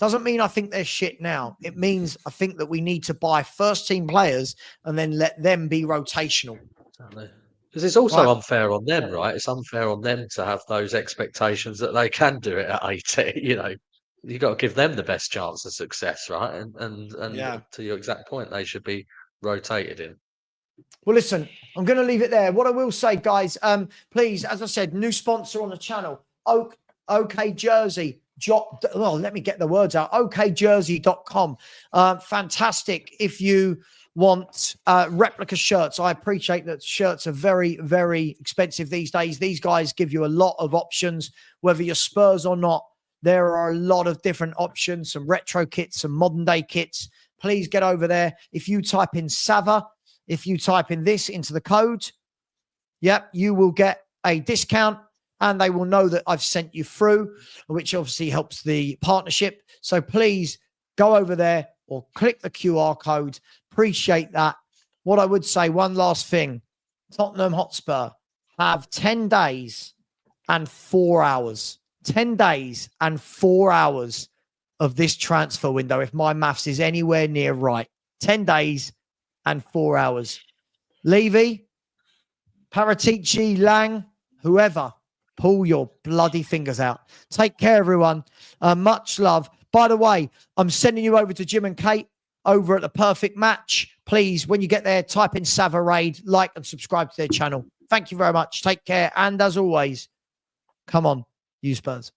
Doesn't mean I think they're shit now. It means I think that we need to buy first team players and then let them be rotational. Because it's also Right. unfair on them, right? It's unfair on them to have those expectations that they can do it at 80. You know, you got to give them the best chance of success, right? And Yeah. to your exact point, they should be rotated in. Well, listen, I'm going to leave it there. What I will say, guys, please, as I said, new sponsor on the channel, OK Jersey. Well, let me get the words out. okjersey.com. Fantastic. If you want replica shirts, I appreciate that shirts are very, very expensive these days. These guys give you a lot of options, whether you're Spurs or not. There are a lot of different options, some retro kits, some modern day kits. Please get over there. If you type in Savva, if you type in this into the code, yep, you will get a discount. And they will know that I've sent you through, which obviously helps the partnership. So please go over there or click the QR code. Appreciate that. What I would say, one last thing. Tottenham Hotspur have 10 days and 4 hours. 10 days and 4 hours of this transfer window, if my maths is anywhere near right. 10 days and 4 hours. Levy, Paratici, Lang, whoever. Pull your bloody fingers out. Take care, everyone. Much love. By the way, I'm sending you over to Jim and Kate over at The Perfect Match. Please, when you get there, type in Savva Raid, like and subscribe to their channel. Thank you very much. Take care. And as always, come on, you Spurs.